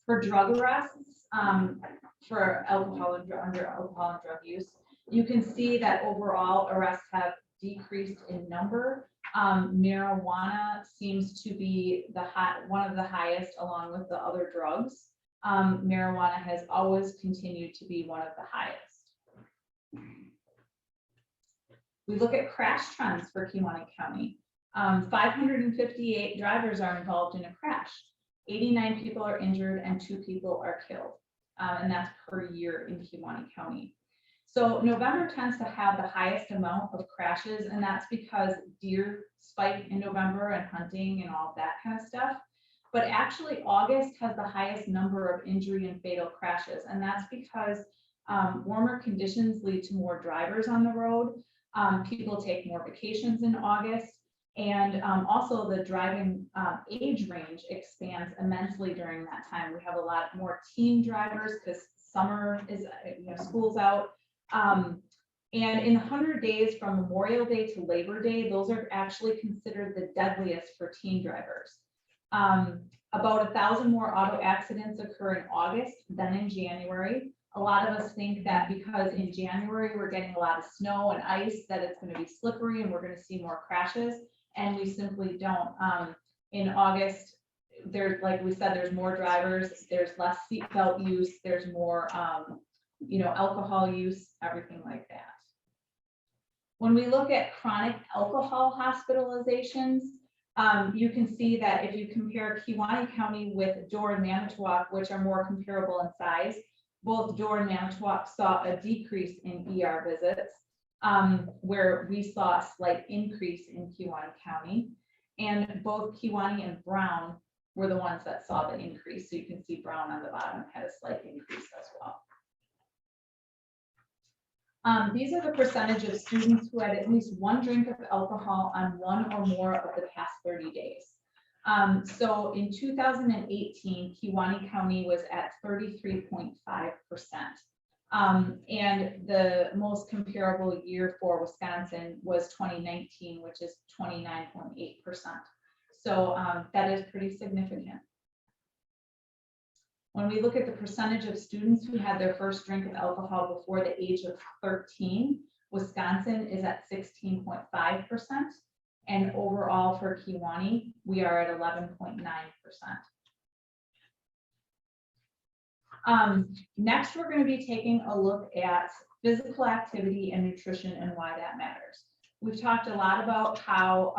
For drug arrests, for alcohol and under alcohol and drug use, you can see that overall arrests have decreased in number. Marijuana seems to be one of the highest, along with the other drugs. Marijuana has always continued to be one of the highest. We look at crash trends for Kewaunee County. 558 drivers are involved in a crash. 89 people are injured and 2 people are killed. And that's per year in Kewaunee County. So November tends to have the highest amount of crashes, and that's because deer spike in November and hunting and all of that kind of stuff. But actually August has the highest number of injury and fatal crashes, and that's because warmer conditions lead to more drivers on the road. People take more vacations in August, and also the driving age range expands immensely during that time. We have a lot more teen drivers because summer is, school's out. And in 100 days from Memorial Day to Labor Day, those are actually considered the deadliest for teen drivers. About 1,000 more auto accidents occur in August than in January. A lot of us think that because in January we're getting a lot of snow and ice, that it's going to be slippery and we're going to see more crashes, and we simply don't. In August, there's, like we said, there's more drivers, there's less seatbelt use, there's more alcohol use, everything like that. When we look at chronic alcohol hospitalizations, you can see that if you compare Kewaunee County with Dorr and Manitowoc, which are more comparable in size, both Dorr and Manitowoc saw a decrease in ER visits, where we saw a slight increase in Kewaunee County, and both Kewaunee and Brown were the ones that saw the increase. So you can see Brown on the bottom had a slight increase as well. These are the percentage of students who had at least 1 drink of alcohol on 1 or more of the past 30 days. So in 2018, Kewaunee County was at 33.5%. And the most comparable year for Wisconsin was 2019, which is 29.8%. So that is pretty significant. When we look at the percentage of students who had their first drink of alcohol before the age of 13, Wisconsin is at 16.5%. And overall for Kewanee, we are at 11.9%. Next, we're going to be taking a look at physical activity and nutrition and why that matters. We've talked a lot about how,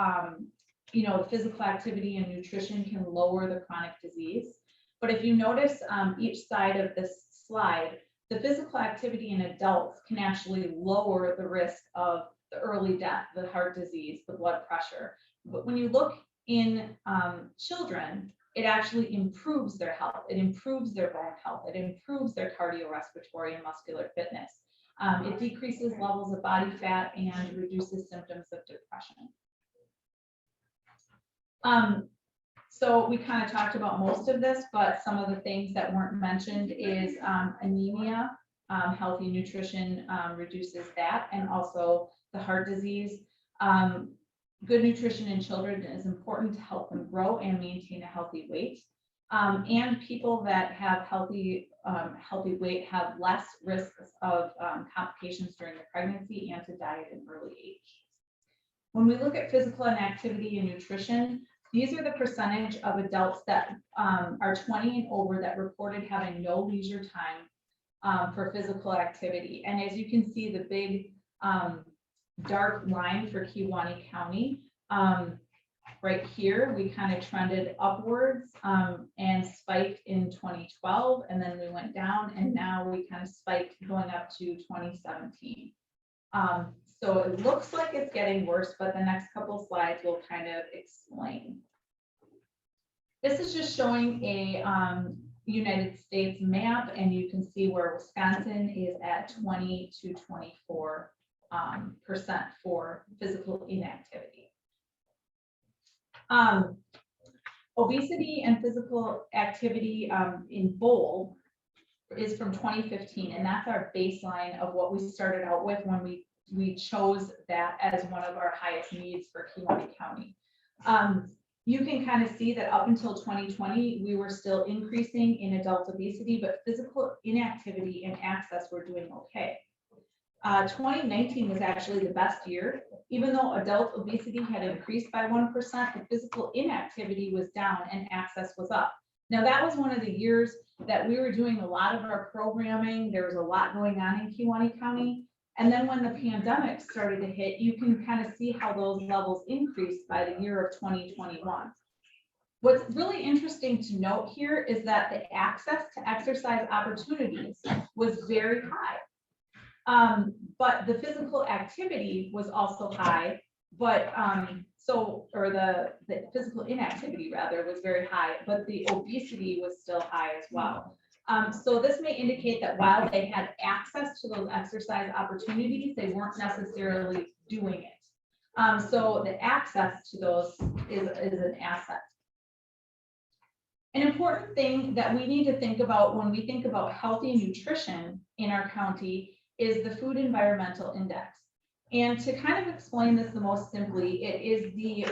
physical activity and nutrition can lower the chronic disease. But if you notice each side of this slide, the physical activity in adults can actually lower the risk of the early death, the heart disease, the blood pressure. But when you look in children, it actually improves their health. It improves their bone health. It improves their cardiorespiratory and muscular fitness. It decreases levels of body fat and reduces symptoms of depression. So we kind of talked about most of this, but some of the things that weren't mentioned is anemia. Healthy nutrition reduces that, and also the heart disease. Good nutrition in children is important to help them grow and maintain a healthy weight. And people that have healthy weight have less risks of complications during the pregnancy and to die at an early age. When we look at physical inactivity and nutrition, these are the percentage of adults that are 20 and over that reported having no leisure time for physical activity. And as you can see, the big dark line for Kewanee County, right here, we kind of trended upwards and spiked in 2012, and then we went down, and now we kind of spiked going up to 2017. So it looks like it's getting worse, but the next couple slides will kind of explain. This is just showing a United States map, and you can see where Wisconsin is at 20 to 24% for physical inactivity. Obesity and physical activity in bold is from 2015, and that's our baseline of what we started out with when we chose that as one of our highest needs for Kewanee County. You can kind of see that up until 2020, we were still increasing in adult obesity, but physical inactivity and access were doing okay. 2019 was actually the best year. Even though adult obesity had increased by 1%, the physical inactivity was down and access was up. Now that was one of the years that we were doing a lot of our programming. There was a lot going on in Kewanee County. And then when the pandemic started to hit, you can kind of see how those levels increased by the year of 2021. What's really interesting to note here is that the access to exercise opportunities was very high. But the physical activity was also high, but the physical inactivity rather was very high, but the obesity was still high as well. So this may indicate that while they had access to those exercise opportunities, they weren't necessarily doing it. So the access to those is an asset. An important thing that we need to think about when we think about healthy nutrition in our county is the Food Environmental Index. And to kind of explain this the most simply, it is the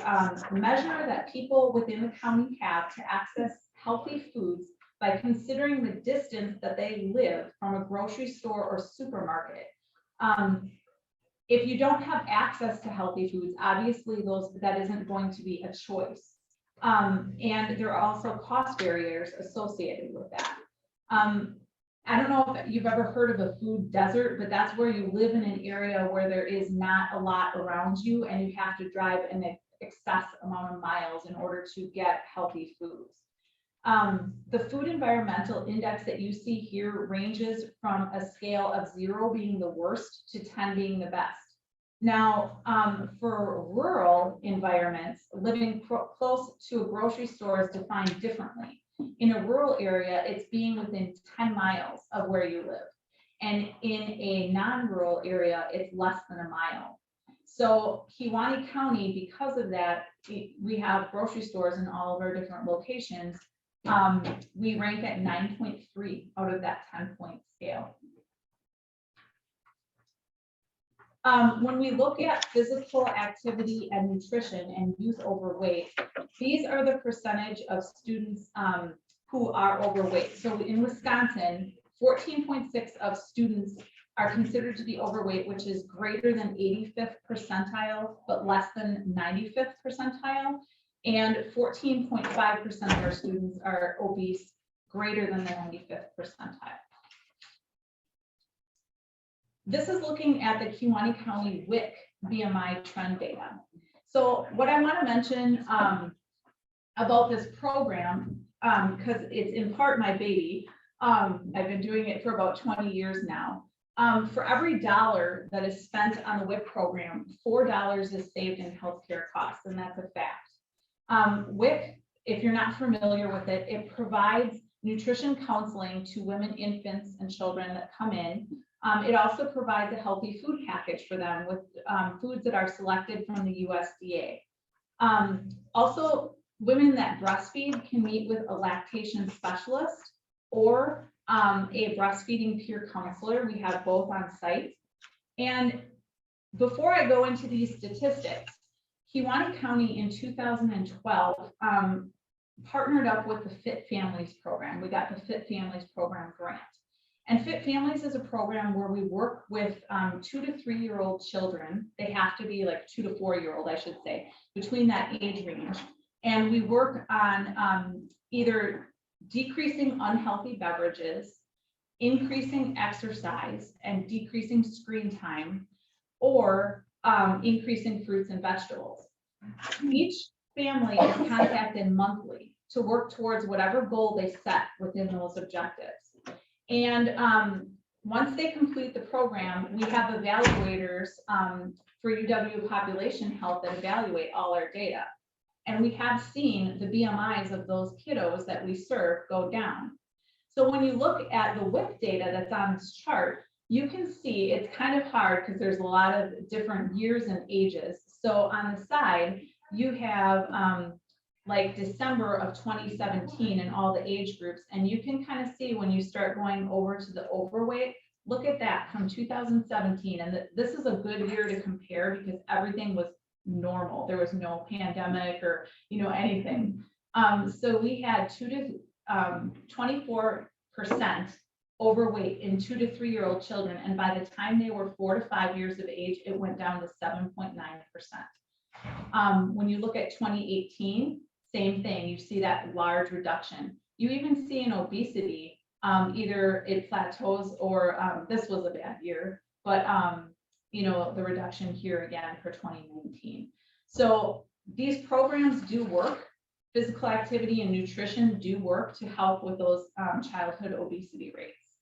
measure that people within the county have to access healthy foods by considering the distance that they live from a grocery store or supermarket. If you don't have access to healthy foods, obviously that isn't going to be a choice. And there are also cost barriers associated with that. I don't know if you've ever heard of a food desert, but that's where you live in an area where there is not a lot around you and you have to drive an excess amount of miles in order to get healthy foods. The Food Environmental Index that you see here ranges from a scale of 0 being the worst to 10 being the best. Now, for rural environments, living close to a grocery store is defined differently. In a rural area, it's being within 10 miles of where you live. And in a non-rural area, it's less than a mile. So Kewanee County, because of that, we have grocery stores in all of our different locations. We rank at 9.3 out of that 10-point scale. When we look at physical activity and nutrition and youth overweight, these are the percentage of students who are overweight. So in Wisconsin, 14.6 of students are considered to be overweight, which is greater than 85th percentile, but less than 95th percentile. And 14.5% of our students are obese, greater than the 95th percentile. This is looking at the Kewaunee County WIC BMI trend data. So what I want to mention about this program, because it's in part my baby, I've been doing it for about 20 years now. For every dollar that is spent on the WIC program, $4 is saved in healthcare costs, and that's a fact. WIC, if you're not familiar with it, it provides nutrition counseling to women, infants, and children that come in. It also provides a healthy food package for them with foods that are selected from the USDA. Also, women that breastfeed can meet with a lactation specialist or a breastfeeding peer counselor. We have both on site. And before I go into these statistics, Kewaunee County in 2012 partnered up with the Fit Families program. We got the Fit Families program grant. And Fit Families is a program where we work with 2 to 3 year old children. They have to be like 2 to 4 year old, I should say, between that age range. And we work on either decreasing unhealthy beverages, increasing exercise and decreasing screen time, or increasing fruits and vegetables. Each family is contacted monthly to work towards whatever goal they set within those objectives. And once they complete the program, we have evaluators for UW Population Health that evaluate all our data. And we have seen the BMIs of those kiddos that we serve go down. So when you look at the WIC data that's on this chart, you can see it's kind of hard because there's a lot of different years and ages. So on the side, you have like December of 2017 and all the age groups. And you can kind of see when you start going over to the overweight, look at that from 2017. And this is a good year to compare because everything was normal. There was no pandemic or, anything. So we had 24% overweight in 2 to 3 year old children. And by the time they were 4 to 5 years of age, it went down to 7.9%. When you look at 2018, same thing, you see that large reduction. You even see in obesity, either it plateaus or this was a bad year, but the reduction here again for 2019. So these programs do work. Physical activity and nutrition do work to help with those childhood obesity rates.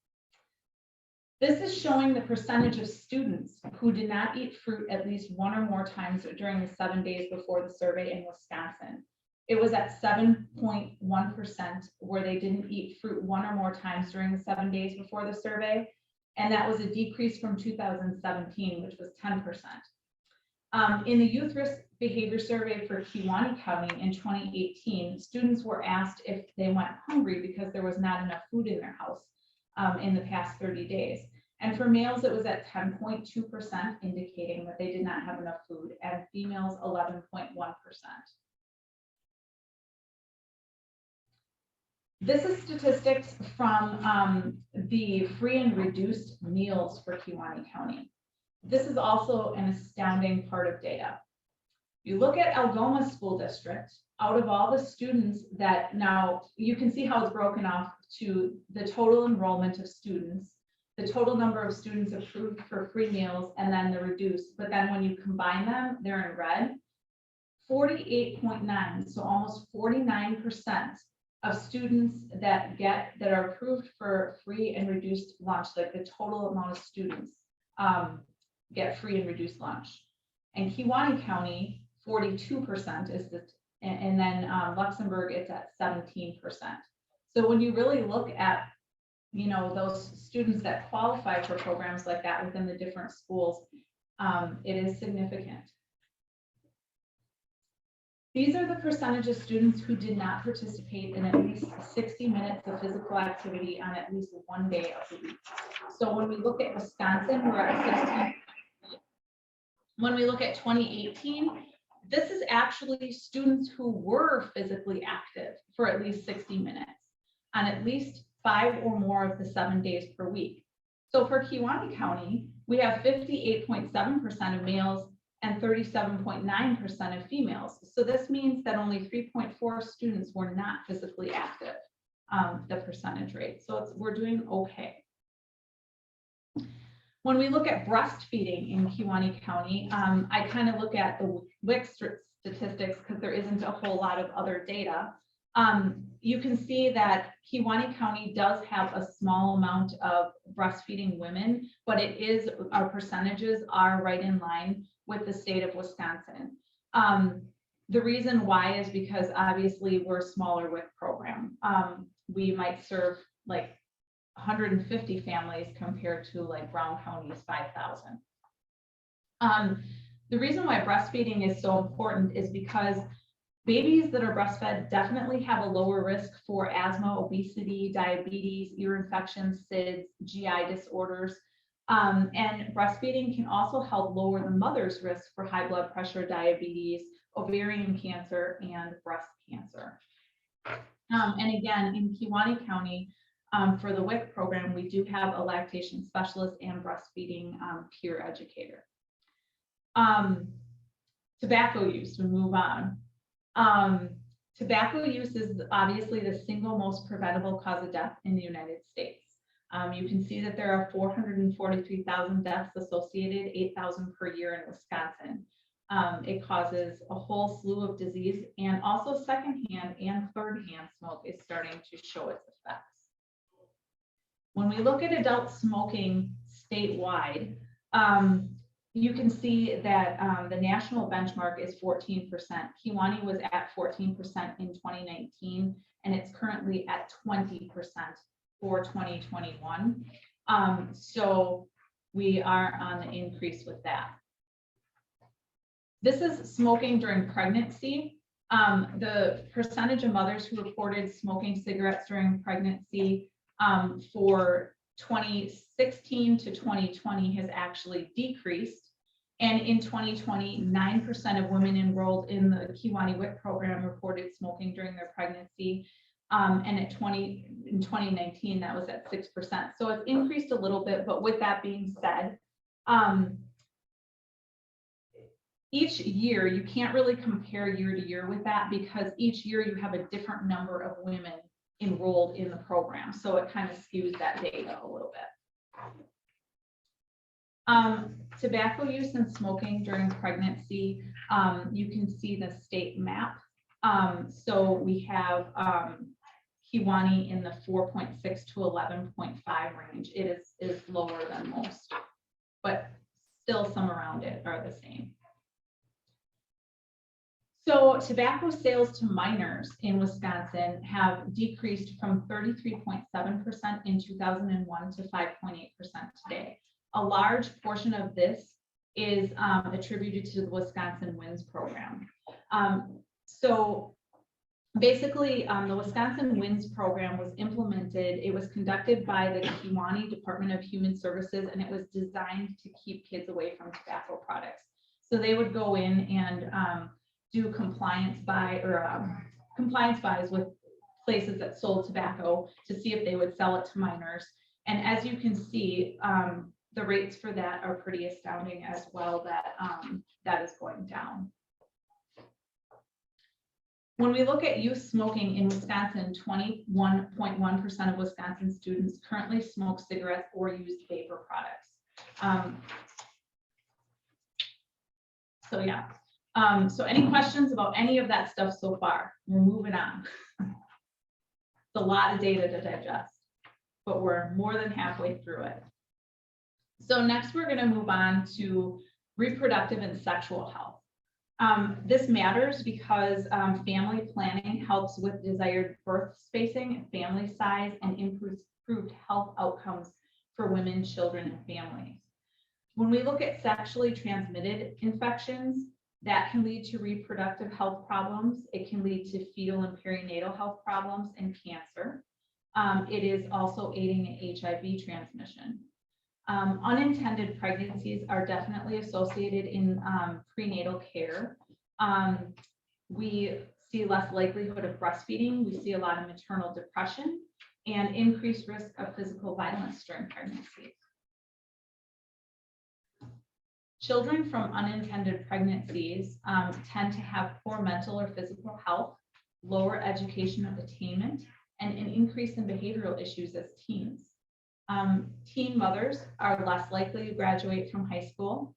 This is showing the percentage of students who did not eat fruit at least 1 or more times during the 7 days before the survey in Wisconsin. It was at 7.1% where they didn't eat fruit 1 or more times during the 7 days before the survey. And that was a decrease from 2017, which was 10%. In the Youth Risk Behavior Survey for Kewaunee County in 2018, students were asked if they went hungry because there was not enough food in their house in the past 30 days. And for males, it was at 10.2%, indicating that they did not have enough food, and females 11.1%. This is statistics from the free and reduced meals for Kewaunee County. This is also an astounding part of data. You look at Algoma School District, out of all the students that now, you can see how it's broken off to the total enrollment of students, the total number of students approved for free meals, and then the reduced. But then when you combine them, they're in red. 48.9, so almost 49% of students that are approved for free and reduced lunch, like the total amount of students get free and reduced lunch. And Kewaunee County, 42% is the, and then Luxembourg, it's at 17%. So when you really look at, those students that qualify for programs like that within the different schools, it is significant. These are the percentage of students who did not participate in at least 60 minutes of physical activity on at least 1 day of the week. So when we look at Wisconsin, we're at 16. When we look at 2018, this is actually students who were physically active for at least 60 minutes. on at least 5 or more of the 7 days per week. So for Kewaunee County, we have 58.7% of males and 37.9% of females. So this means that only 3.4 students were not physically active, the percentage rate. So we're doing okay. When we look at breastfeeding in Kewaunee County, I kind of look at the WIC statistics because there isn't a whole lot of other data. You can see that Kewaunee County does have a small amount of breastfeeding women, but our percentages are right in line with the state of Wisconsin. The reason why is because obviously we're a smaller WIC program. We might serve like 150 families compared to like Brown County's 5,000. The reason why breastfeeding is so important is because babies that are breastfed definitely have a lower risk for asthma, obesity, diabetes, ear infections, SIDS, GI disorders. And breastfeeding can also help lower the mother's risk for high blood pressure, diabetes, ovarian cancer, and breast cancer. And again, in Kewaunee County, for the WIC program, we do have a lactation specialist and breastfeeding peer educator. Tobacco use, we move on. Tobacco use is obviously the single most preventable cause of death in the United States. You can see that there are 443,000 deaths associated, 8,000 per year in Wisconsin. It causes a whole slew of disease, and also secondhand and third-hand smoke is starting to show its effects. When we look at adult smoking statewide, you can see that the national benchmark is 14%. Kewaunee was at 14% in 2019, and it's currently at 20% for 2021. So we are on the increase with that. This is smoking during pregnancy. The percentage of mothers who reported smoking cigarettes during pregnancy for 2016 to 2020 has actually decreased. And in 2020, 9% of women enrolled in the Kewaunee WIC program reported smoking during their pregnancy. And in 2019, that was at 6%. So it's increased a little bit, but with that being said, each year, you can't really compare year to year with that because each year you have a different number of women enrolled in the program. So it kind of skews that data a little bit. Tobacco use and smoking during pregnancy, you can see the state map. So we have Kewaunee in the 4.6 to 11.5 range. It is lower than most, but still some around it are the same. So tobacco sales to minors in Wisconsin have decreased from 33.7% in 2001 to 5.8% today. A large portion of this is attributed to the Wisconsin WINS program. So basically, the Wisconsin WINS program was implemented. It was conducted by the Kewaunee Department of Human Services, and it was designed to keep kids away from tobacco products. So they would go in and do compliance buys with places that sold tobacco to see if they would sell it to minors. And as you can see, the rates for that are pretty astounding as well, that that is going down. When we look at youth smoking in Wisconsin, 21.1% of Wisconsin students currently smoke cigarettes or use vapor products. So yeah. So any questions about any of that stuff so far? We're moving on. It's a lot of data to digest, but we're more than halfway through it. So next we're going to move on to reproductive and sexual health. This matters because family planning helps with desired birth spacing, family size, and improved health outcomes for women, children, and families. When we look at sexually transmitted infections, that can lead to reproductive health problems. It can lead to fetal and perinatal health problems and cancer. It is also aiding in HIV transmission. Unintended pregnancies are definitely associated in prenatal care. We see less likelihood of breastfeeding. We see a lot of maternal depression and increased risk of physical violence during pregnancy. Children from unintended pregnancies tend to have poor mental or physical health, lower educational attainment, and an increase in behavioral issues as teens. Teen mothers are less likely to graduate from high school.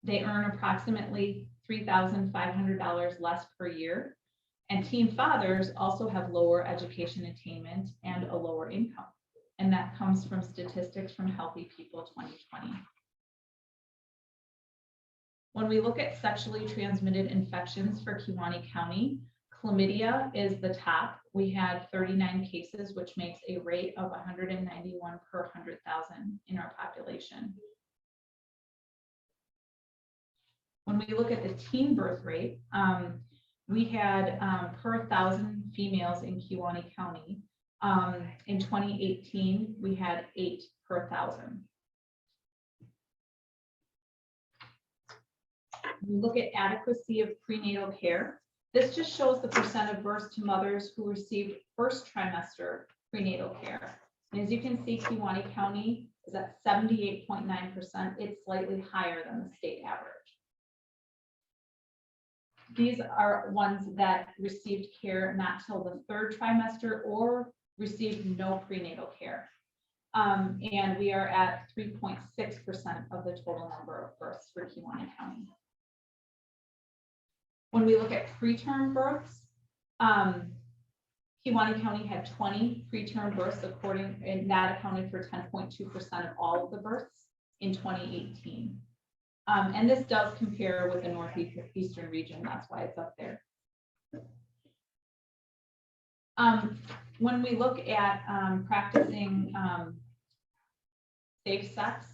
They earn approximately $3,500 less per year. And teen fathers also have lower education attainment and a lower income. And that comes from statistics from Healthy People 2020. When we look at sexually transmitted infections for Kewaunee County, chlamydia is the top. We had 39 cases, which makes a rate of 191 per 100,000 in our population. When we look at the teen birth rate, we had per 1,000 females in Kewaunee County. In 2018, we had 8 per 1,000. We look at adequacy of prenatal care. This just shows the percent of births to mothers who received first trimester prenatal care. And as you can see, Kewaunee County is at 78.9%. It's slightly higher than the state average. These are ones that received care not till the third trimester or received no prenatal care. And we are at 3.6% of the total number of births for Kewaunee County. When we look at preterm births, Kewaunee County had 20 preterm births, and that accounted for 10.2% of all of the births in 2018. And this does compare with the northeastern region. That's why it's up there. When we look at practicing safe sex,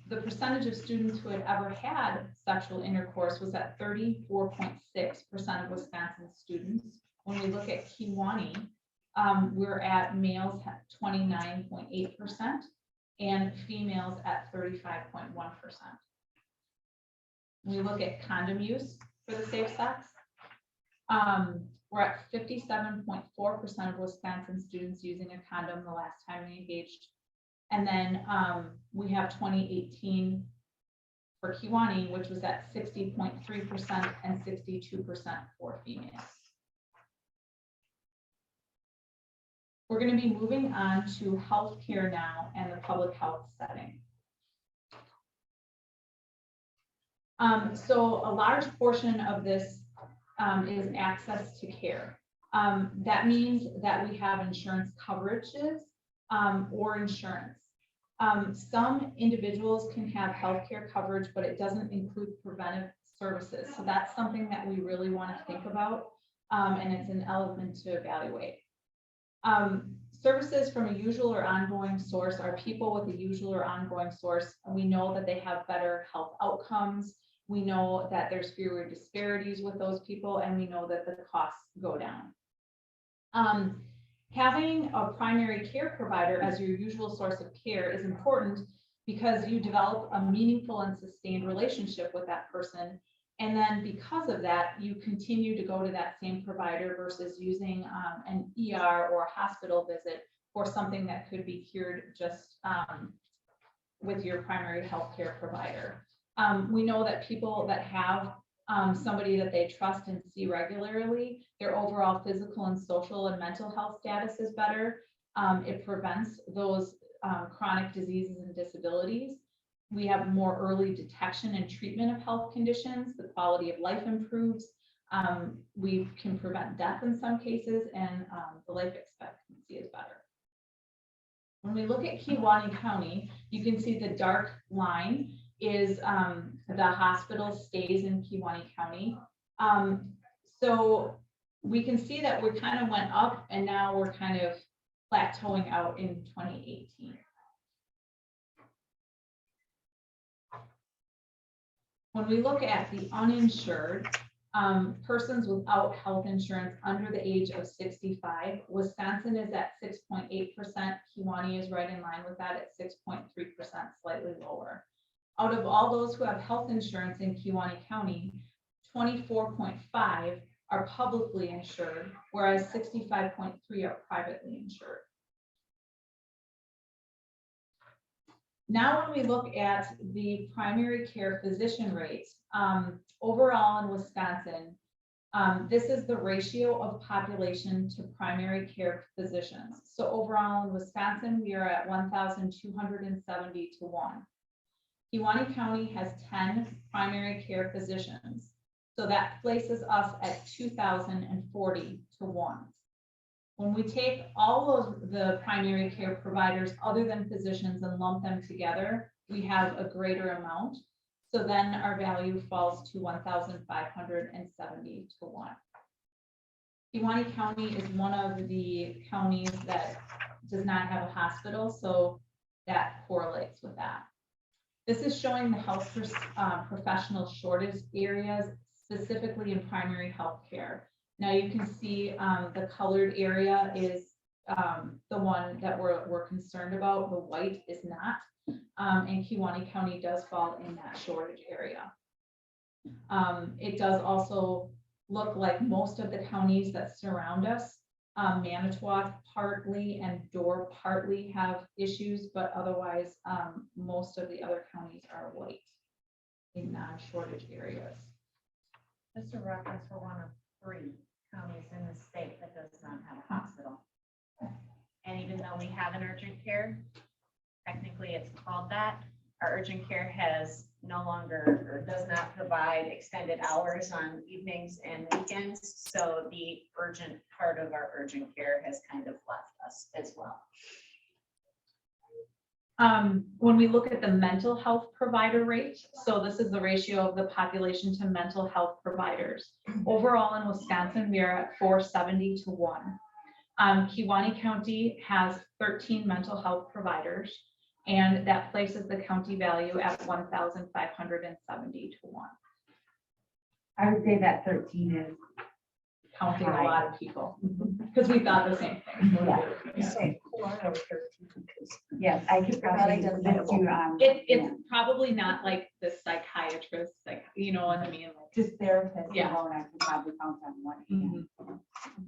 the percentage of students who had ever had sexual intercourse was at 34.6% of Wisconsin students. When we look at Kewaunee, we're at males at 29.8% and females at 35.1%. When we look at condom use for the safe sex, we're at 57.4% of Wisconsin students using a condom the last time they engaged. And then we have 2018 for Kewaunee, which was at 60.3% and 62% for females. We're going to be moving on to healthcare now and the public health setting. So a large portion of this is access to care. That means that we have insurance coverages or insurance. Some individuals can have healthcare coverage, but it doesn't include preventive services. So that's something that we really want to think about, and it's an element to evaluate. Services from a usual or ongoing source are people with a usual or ongoing source, and we know that they have better health outcomes. We know that there's fewer disparities with those people, and we know that the costs go down. Having a primary care provider as your usual source of care is important because you develop a meaningful and sustained relationship with that person. And then because of that, you continue to go to that same provider versus using an ER or a hospital visit for something that could be cured just with your primary healthcare provider. We know that people that have somebody that they trust and see regularly, their overall physical and social and mental health status is better. It prevents those chronic diseases and disabilities. We have more early detection and treatment of health conditions. The quality of life improves. We can prevent death in some cases, and the life expectancy is better. When we look at Kewaunee County, you can see the dark line is the hospital stays in Kewaunee County. So we can see that we kind of went up and now we're kind of plateauing out in 2018. When we look at the uninsured, persons without health insurance under the age of 65, Wisconsin is at 6.8%. Kewaunee is right in line with that at 6.3%, slightly lower. Out of all those who have health insurance in Kewaunee County, 24.5 are publicly insured, whereas 65.3 are privately insured. Now, when we look at the primary care physician rates, overall in Wisconsin, this is the ratio of population to primary care physicians. So overall in Wisconsin, we are at 1,270 to 1. Kewaunee County has 10 primary care physicians. So that places us at 2,040 to 1. When we take all of the primary care providers other than physicians and lump them together, we have a greater amount. So then our value falls to 1,570 to 1. Kewaunee County is one of the counties that does not have a hospital, so that correlates with that. This is showing the health professional shortage areas, specifically in primary health care. Now you can see the colored area is the one that we're concerned about. The white is not. And Kewaunee County does fall in that shortage area. It does also look like most of the counties that surround us, Manitowoc partly and Dorr partly have issues, but otherwise most of the other counties are white in non-shortage areas. Just a reference for one of 3 counties in the state that does not have a hospital. And even though we have an urgent care, technically it's called that, our urgent care has no longer or does not provide extended hours on evenings and weekends. So the urgent part of our urgent care has kind of left us as well. When we look at the mental health provider rate, so this is the ratio of the population to mental health providers. Overall in Wisconsin, we are at 470 to 1. Kewaunee County has 13 mental health providers, and that places the county value at 1,570 to 1. I would say that 13 is Counting a lot of people, because we thought the same thing. Yeah. Say, hold on, I was 13 because Yes, I could probably identifiable. list you, It's probably not like the psychiatrist, like, you know what I mean? Like, just therapists Yeah. alone, I could probably count on one hand.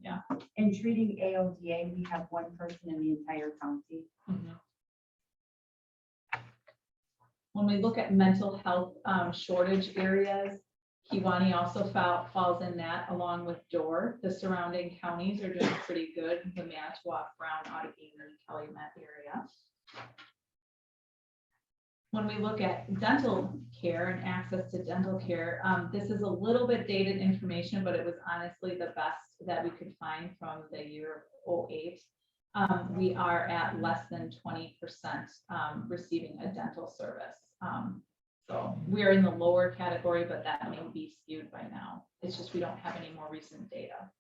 Yeah. In treating AODA, we have 1 person in the entire county. When we look at mental health shortage areas, Kewaunee also falls in that along with Dorr. The surrounding counties are doing pretty good. The Manitowoc, Brown, Outagamie, and Calumet area. When we look at dental care and access to dental care, this is a little bit dated information, but it was honestly the best that we could find from the year 2008. We are at less than 20% receiving a dental service. So we are in the lower category, but that may be skewed by now. It's just we don't have any more recent data.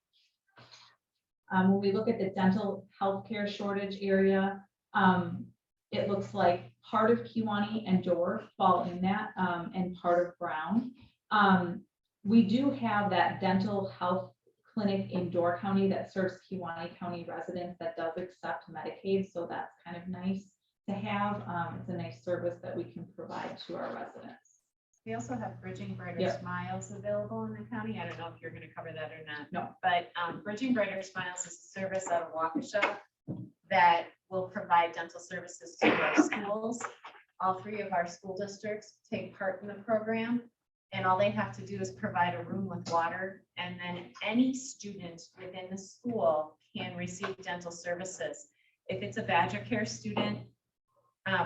When we look at the dental healthcare shortage area, it looks like part of Kewaunee and Dorr fall in that, and part of Brown. We do have that dental health clinic in Dorr County that serves Kewaunee County residents that does accept Medicaid, so that's kind of nice to have. It's a nice service that we can provide to our residents. We also have Bridging Brighter Yep. Smiles available in the county. I don't know if you're going to cover that or not. No. But Bridging Brighter Smiles is a service out of Waukesha that will provide dental services to our schools. All 3 of our school districts take part in the program, and all they have to do is provide a room with water, and then any student within the school can receive dental services. If it's a Badger Care student,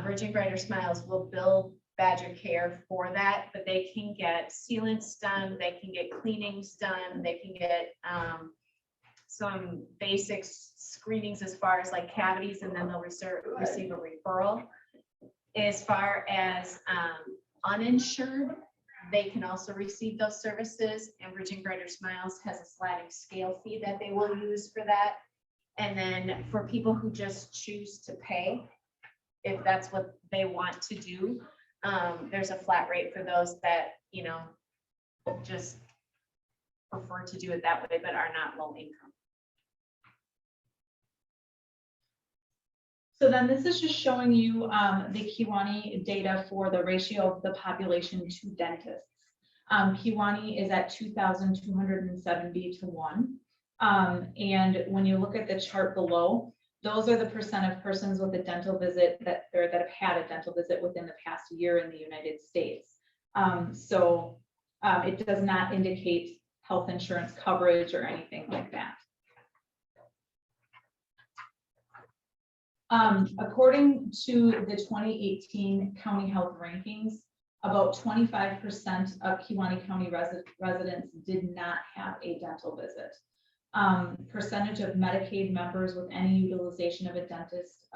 Bridging Brighter Smiles will bill Badger Care for that, but they can get sealants done, they can get cleanings done, they can get some basic screenings as far as like cavities, and then they'll receive a referral. As far as uninsured, they can also receive those services, and Bridging Brighter Smiles has a sliding scale fee that they will use for that. And then for people who just choose to pay, if that's what they want to do, there's a flat rate for those that, you know, just prefer to do it that way, but are not low income. So then this is just showing you the Kewaunee data for the ratio of the population to dentists. Kiwanee is at 2,270 to 1. And when you look at the chart below, those are the percent of persons with a dental visit that have had a dental visit within the past year in the United States. It does not indicate health insurance coverage or anything like that. According to the 2018 county health rankings, about 25% of Kewaunee County residents did not have a dental visit. Percentage of Medicaid members with any utilization of a dentist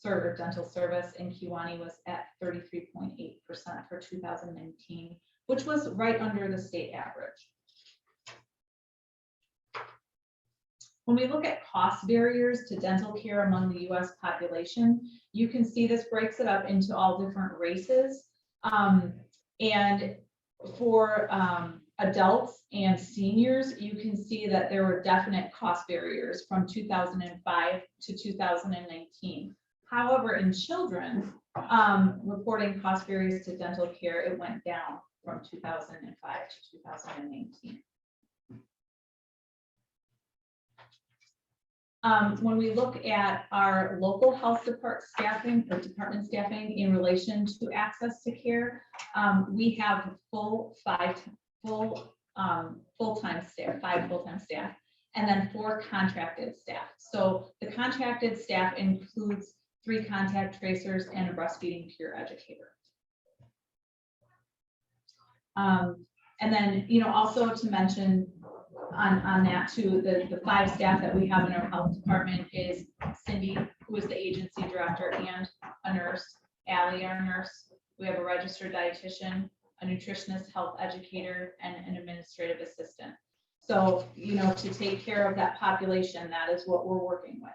or dental service in Kewaunee was at 33.8% for 2019, which was right under the state average. When we look at cost barriers to dental care among the US population, you can see this breaks it up into all different races. And for adults and seniors, you can see that there were definite cost barriers from 2005 to 2019. However, in children, reporting cost barriers to dental care, it went down from 2005 to 2019. When we look at our local health department staffing in relation to access to care, we have five full-time staff, and then 4 contracted staff. So the contracted staff includes 3 contact tracers and a breastfeeding peer educator. And then, also to mention on that too, the 5 staff that we have in our health department is Cindy, who is the agency director, and a nurse, Allie, our nurse. We have a registered dietitian, a nutritionist, health educator, and an administrative assistant. So, to take care of that population, that is what we're working with.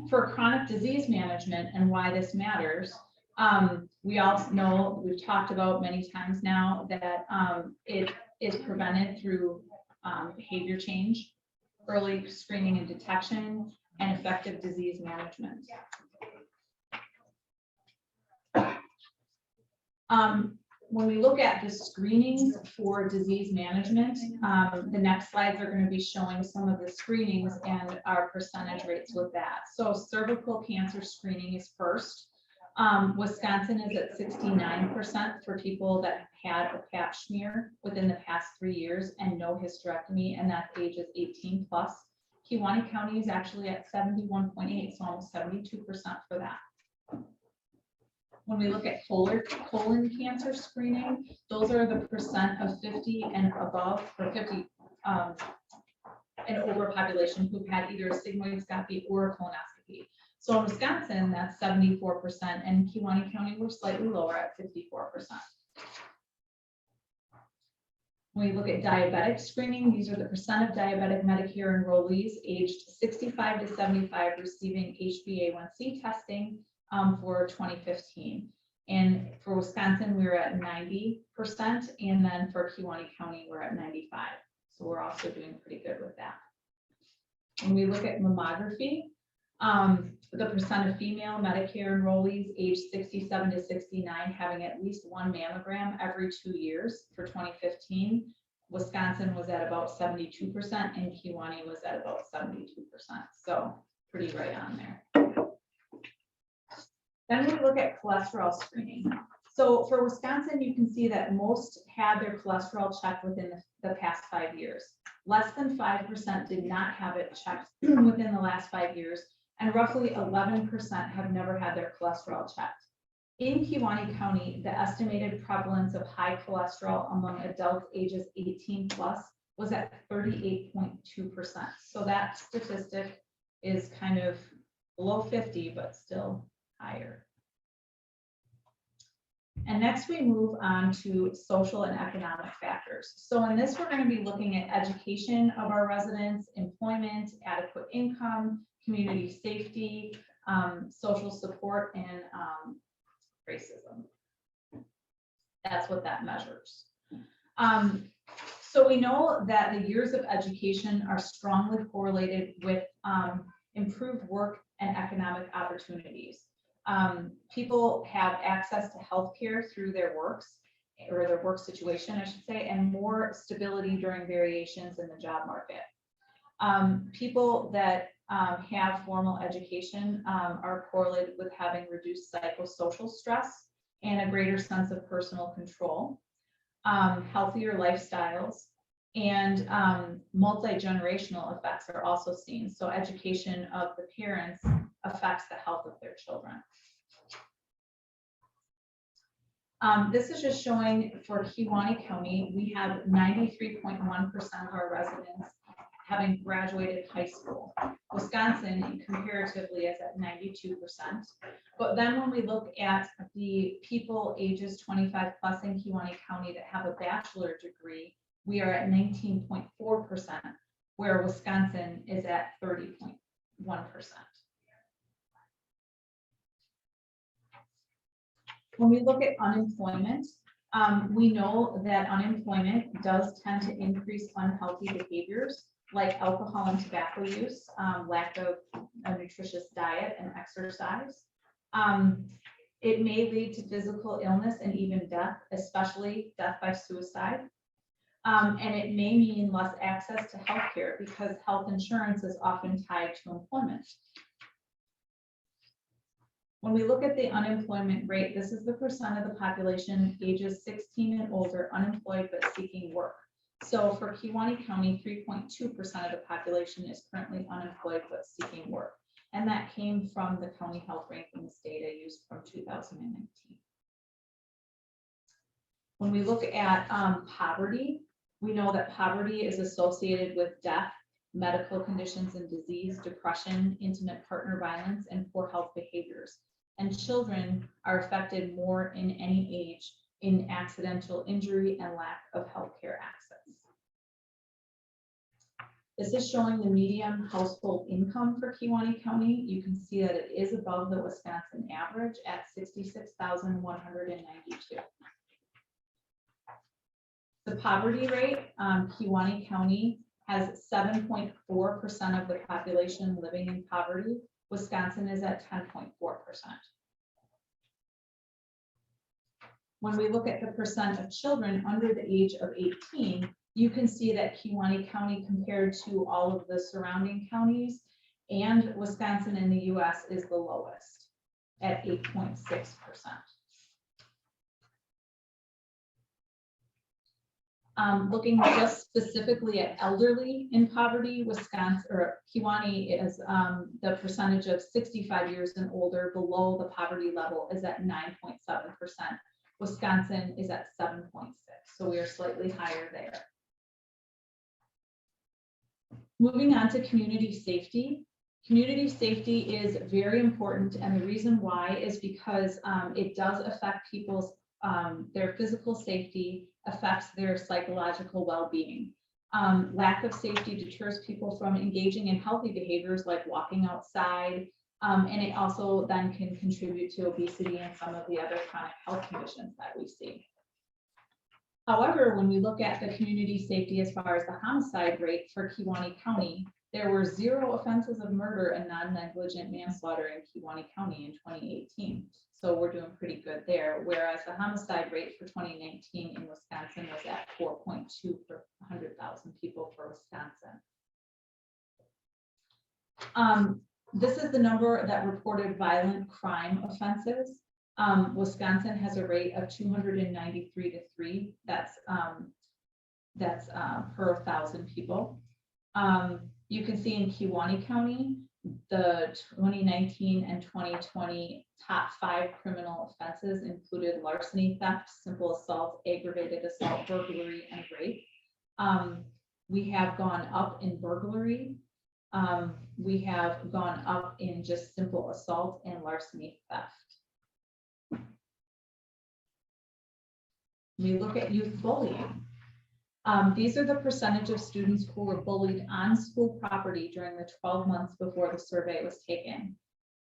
For chronic disease management and why this matters, we all know, we've talked about many times now, that it is prevented through behavior change, early screening and detection, and effective disease management. When we look at the screenings for disease management, the next slides are going to be showing some of the screenings and our percentage rates with that. So cervical cancer screening is first. Wisconsin is at 69% for people that had a pap smear within the past 3 years and no hysterectomy, and that age is 18 plus. Kewaunee County is actually at 71.8, so almost 72% for that. When we look at colon cancer screening, those are the percent of 50 and above, or 50 and over population who've had either a sigmoidoscopy or a colonoscopy. So in Wisconsin, that's 74%, and Kewaunee County, we're slightly lower at 54%. When we look at diabetic screening, these are the percent of diabetic Medicare enrollees aged 65 to 75 receiving HbA1c testing for 2015. And for Wisconsin, we're at 90%, and then for Kewaunee County, we're at 95%. So we're also doing pretty good with that. When we look at mammography, the percent of female Medicare enrollees aged 67 to 69 having at least 1 mammogram every 2 years for 2015. Wisconsin was at about 72%, and Kewaunee was at about 72%. So pretty right on there. Then we look at cholesterol screening. So for Wisconsin, you can see that most had their cholesterol checked within the past 5 years. Less than 5% did not have it checked within the last 5 years, and roughly 11% have never had their cholesterol checked. In Kewaunee County, the estimated prevalence of high cholesterol among adults ages 18 plus was at 38.2%. So that statistic is kind of below 50, but still higher. And next we move on to social and economic factors. So in this, we're going to be looking at education of our residents, employment, adequate income, community safety, social support, and racism. That's what that measures. So we know that the years of education are strongly correlated with improved work and economic opportunities. People have access to healthcare through their works, or their work situation, I should say, and more stability during variations in the job market. People that have formal education are correlated with having reduced psychosocial stress and a greater sense of personal control, healthier lifestyles, and multi-generational effects are also seen. So education of the parents affects the health of their children. This is just showing for Kewaunee County, we have 93.1% of our residents having graduated high school. Wisconsin comparatively is at 92%. But then when we look at the people ages 25 plus in Kewaunee County that have a bachelor degree, we are at 19.4%, where Wisconsin is at 30.1%. When we look at unemployment, we know that unemployment does tend to increase unhealthy behaviors like alcohol and tobacco use, lack of a nutritious diet and exercise. It may lead to physical illness and even death, especially death by suicide. And it may mean less access to healthcare because health insurance is often tied to employment. When we look at the unemployment rate, this is the percent of the population ages 16 and older unemployed but seeking work. So for Kewaunee County, 3.2% of the population is currently unemployed but seeking work. And that came from the county health rankings data used from 2019. When we look at poverty, we know that poverty is associated with death, medical conditions and disease, depression, intimate partner violence, and poor health behaviors. And children are affected more in any age in accidental injury and lack of healthcare access. This is showing the median household income for Kewaunee County. You can see that it is above the Wisconsin average at $66,192. The poverty rate, Kewaunee County has 7.4% of the population living in poverty. Wisconsin is at 10.4%. When we look at the percent of children under the age of 18, you can see that Kewaunee County compared to all of the surrounding counties and Wisconsin in the US is the lowest at 8.6%. Looking just specifically at elderly in poverty, Wisconsin or Kewaunee is the percentage of 65 years and older below the poverty level is at 9.7%. Wisconsin is at 7.6%, so we are slightly higher there. Moving on to community safety. Community safety is very important, and the reason why is because it does affect people's their physical safety, affects their psychological well-being. Lack of safety deters people from engaging in healthy behaviors like walking outside, and it also then can contribute to obesity and some of the other chronic health conditions that we see. However, when we look at the community safety as far as the homicide rate for Kewaunee County, there were 0 offenses of murder and non-negligent manslaughter in Kewaunee County in 2018. So we're doing pretty good there, whereas the homicide rate for 2019 in Wisconsin was at 4.2 per 100,000 people for Wisconsin. This is the number that reported violent crime offenses. Wisconsin has a rate of 293 to 3. That's per 1,000 people. You can see in Kewaunee County, the 2019 and 2020 top 5 criminal offenses included larceny, theft, simple assault, aggravated assault, burglary, and rape. We have gone up in burglary. We have gone up in just simple assault and larceny theft. We look at youth bullying. These are the percentage of students who were bullied on school property during the 12 months before the survey was taken.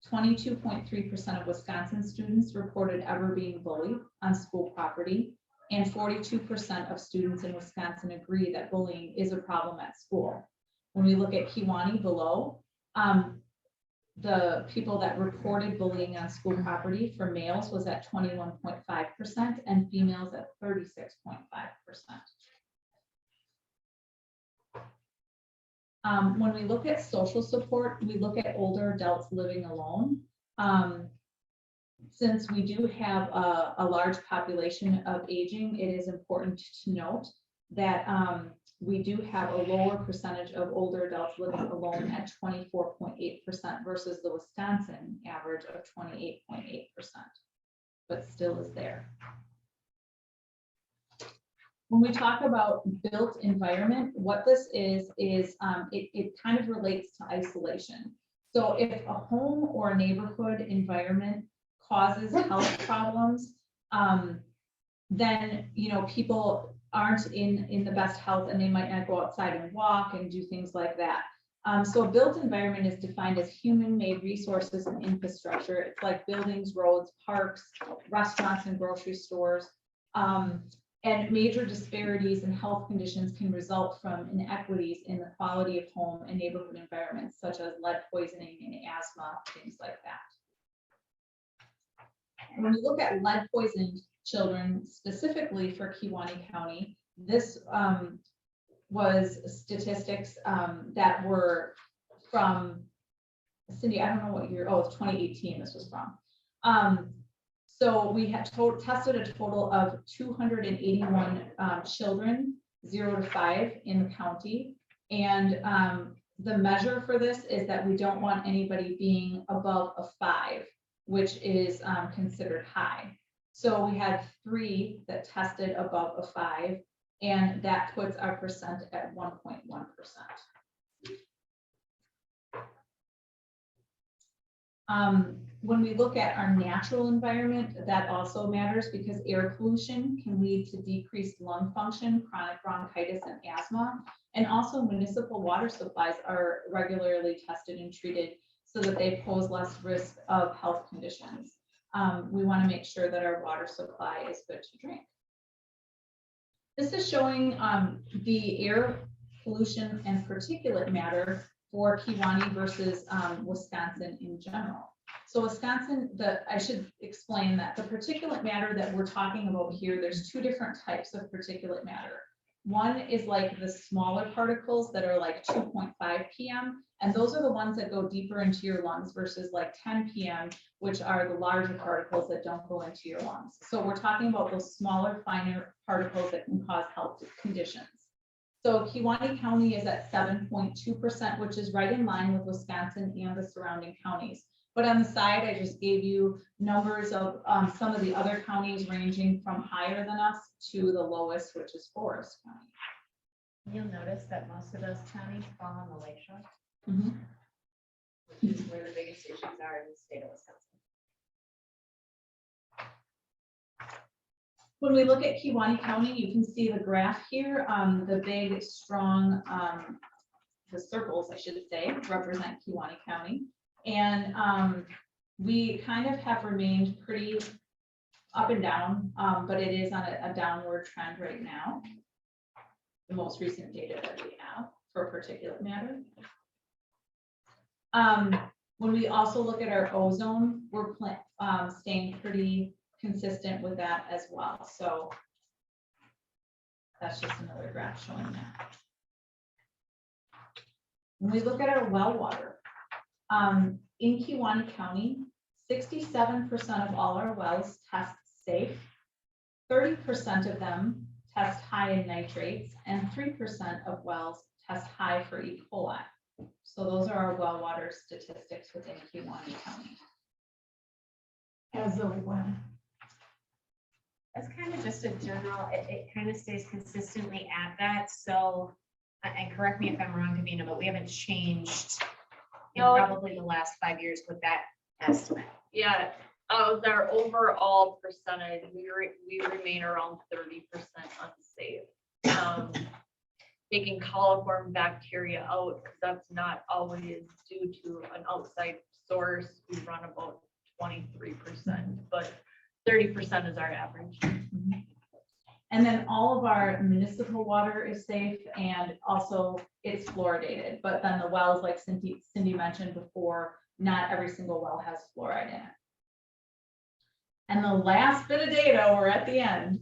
22.3% of Wisconsin students reported ever being bullied on school property, and 42% of students in Wisconsin agree that bullying is a problem at school. When we look at Kewaunee below, the people that reported bullying on school property for males was at 21.5% and females at 36.5%. When we look at social support, we look at older adults living alone. Since we do have a large population of aging, it is important to note that we do have a lower percentage of older adults living alone at 24.8% versus the Wisconsin average of 28.8%, but still is there. When we talk about built environment, what this is it kind of relates to isolation. So if a home or a neighborhood environment causes health problems, then, you know, people aren't in the best health and they might not go outside and walk and do things like that. So a built environment is defined as human-made resources and infrastructure. It's like buildings, roads, parks, restaurants, and grocery stores. And major disparities in health conditions can result from inequities in the quality of home and neighborhood environments, such as lead poisoning and asthma, things like that. When we look at lead poisoned children, specifically for Kewaunee County, this was statistics that were from, Cindy, I don't know what year, oh, it's 2018 this was from. So we had tested a total of 281 children, 0 to 5 in the county. And the measure for this is that we don't want anybody being above a 5, which is considered high. So we had 3 that tested above a 5, and that puts our percent at 1.1%. When we look at our natural environment, that also matters because air pollution can lead to decreased lung function, chronic bronchitis, and asthma. And also municipal water supplies are regularly tested and treated so that they pose less risk of health conditions. We want to make sure that our water supply is good to drink. This is showing the air pollution and particulate matter for Kewaunee versus Wisconsin in general. So Wisconsin, I should explain that the particulate matter that we're talking about here, there's 2 different types of particulate matter. One is like the smaller particles that are like 2.5 ppm, and those are the ones that go deeper into your lungs versus like 10 ppm, which are the larger particles that don't go into your lungs. So we're talking about those smaller, finer particles that can cause health conditions. So Kewaunee County is at 7.2%, which is right in line with Wisconsin and the surrounding counties. But on the side, I just gave you numbers of some of the other counties ranging from higher than us to the lowest, which is Forest County. You'll notice that most of those counties fall on the lakeshore, Mm-hmm. which is where the biggest issues are in the state of Wisconsin. When we look at Kewaunee County, you can see the graph here. The big, strong, the circles, I should say, represent Kewaunee County. And we kind of have remained pretty up and down, but it is on a downward trend right now. The most recent data that we have for particulate matter. When we also look at our ozone, we're staying pretty consistent with that as well. So that's just another graph showing that. When we look at our well water, in Kewaunee County, 67% of all our wells test safe, 30% of them test high in nitrates, and 3% of wells test high for E. coli. So those are our well water statistics within Kewaunee County. As Zoe went. That's kind of just a general, it kind of stays consistently at that. So, and correct me if I'm wrong, Davina, but we haven't changed in No. probably the last 5 years with that estimate. Yeah, of their overall percentage, we remain around 30% unsafe. Taking coliform bacteria out, because that's not always due to an outside source, we run about 23%, but 30% is our average. And then all of our municipal water is safe and also it's fluoridated. But then the wells, like Cindy mentioned before, not every single well has fluoride in it. And the last bit of data, we're at the end,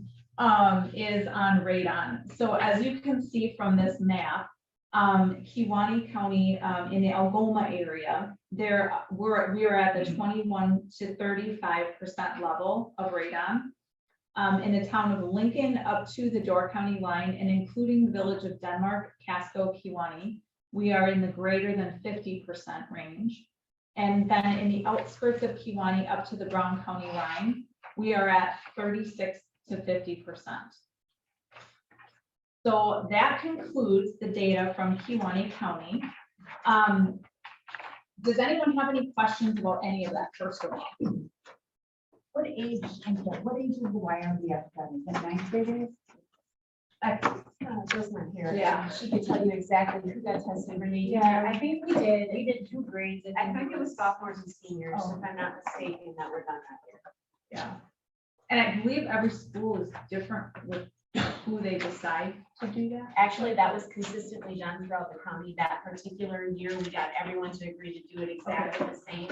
is on radon. So as you can see from this map, Kewaunee County, in the Algoma area, we are at the 21 to 35% level of radon. In the town of Lincoln up to the Door County line and including the village of Denmark, Casco, Kewaunee, we are in the greater than 50% range. And then in the outskirts of Kewaunee up to the Brown County line, we are at 36 to 50%. So that concludes the data from Kewaunee County. Does anyone have any questions about any of that first of all? What age is the YRBF done? Is that 9th graders? Joe's not here. Yeah. She could tell you exactly who got tested, Renee. Yeah, I think we did. We did 2 grades. I think it was sophomores and seniors, if I'm not mistaken, that were done that year. Yeah. And I believe every school is different with who they decide to do that. Actually, that was consistently done throughout the county. That particular year, we got everyone to agree to do it exactly the same.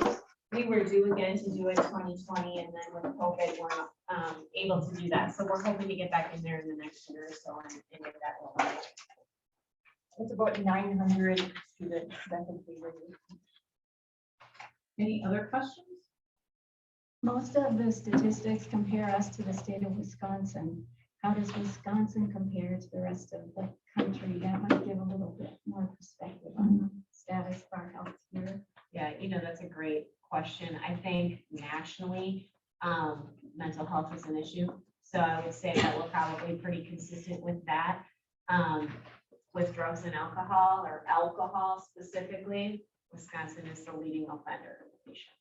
We were due again to do it 2020, and then with COVID, we're not able to do that. So we're hoping to get back in there in the next year or so and get that rolling. It's about 900 students. That would be really. Any other questions? Most of the statistics compare us to the state of Wisconsin. How does Wisconsin compare to the rest of the country? That might give a little bit more perspective on the status of our health here. Yeah, that's a great question. I think nationally, mental health is an issue. So I would say that we're probably pretty consistent with that. With drugs and alcohol, or alcohol specifically, Wisconsin is the leading offender in the nation.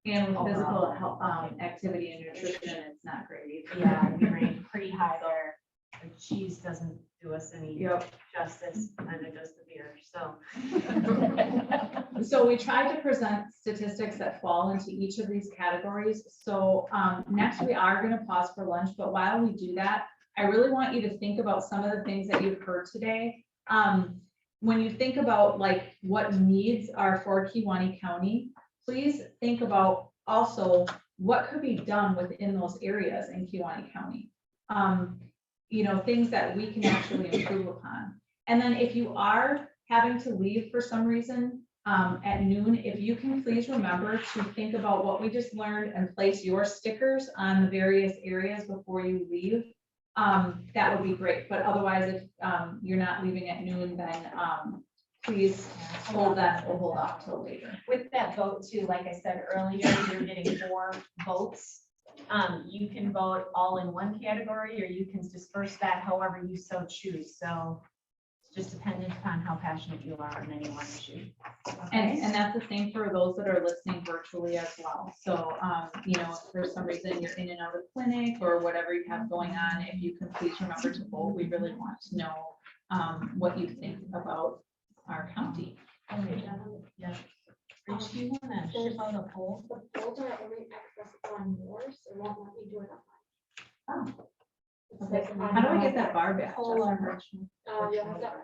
And with physical Overall. health, activity and nutrition, it's not great either. Yeah, we rank pretty high there. The cheese doesn't do us any Yep. justice, neither does the beer, so. So we tried to present statistics that fall into each of these categories. So next we are going to pause for lunch, but while we do that, I really want you to think about some of the things that you've heard today. When you think about like what needs are for Kewaunee County, please think about also what could be done within those areas in Kewaunee County. Things that we can actually improve upon. And then if you are having to leave for some reason at noon, if you can please remember to think about what we just learned and place your stickers on the various areas before you leave. That would be great. But otherwise, if you're not leaving at noon, then please hold off till later. With that vote too, like I said earlier, you're getting 4 votes. You can vote all in one category, or you can disperse that however you so choose. So it's just dependent upon how passionate you are on any one issue. And that's the same for those that are listening virtually as well. So, if for some reason you're in and out of clinic or whatever you have going on, if you can please remember to vote. We really want to know what you think about our county. Yeah. Rich, do you want to ship out a poll? The polls are only accessible on yours, it won't let me do it on mine. Okay. How do I get that bar back? You'll have that.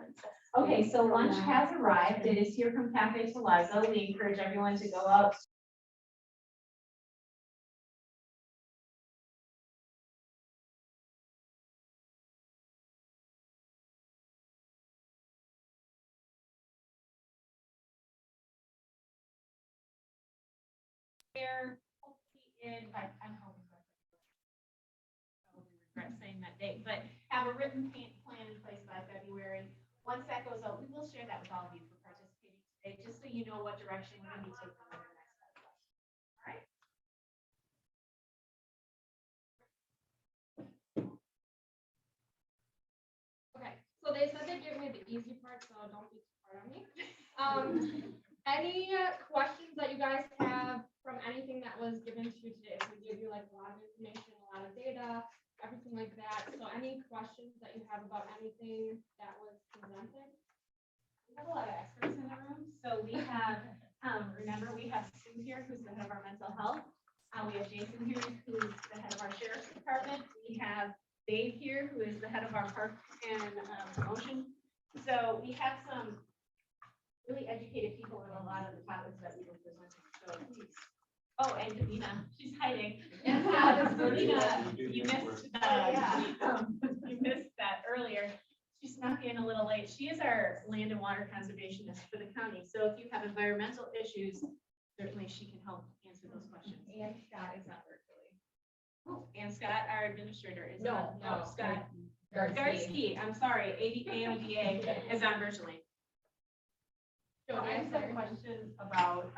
Okay, so lunch has arrived. It is here from Cafe Palazzo. We encourage everyone to go out. There, hopefully I'm hoping. Probably regret saying that date, but have a written plan in place by February. Once that goes out, we will share that with all of you for participating today, just so you know what direction we're going to be taking in the next step. All right. Okay, so they said they'd give me the easy part, so don't be too hard on me. Any questions that you guys have from anything that was given to you today? So we gave you like a lot of information, a lot of data, everything like that. So any questions that you have about anything that was presented? We have a lot of experts in the room. So we have, remember, we have Sue here, who's the head of our mental health. We have Jason here, who's the head of our sheriff's department. We have Dave here, who is the head of our park and promotion. So we have really educated people on a lot of the topics that we were presenting. So please. Oh, and Davina, she's hiding. And Davina, you missed that. You missed that earlier. She snuck in a little late. She is our land and water conservationist for the county. So if you have environmental issues, certainly she can help answer those questions. And Scott is not virtually. Oh, and Scott, our administrator, is not. No, Scott. Guardsky. Guardsky, I'm sorry, AODA is on virtually. So I just have a question about,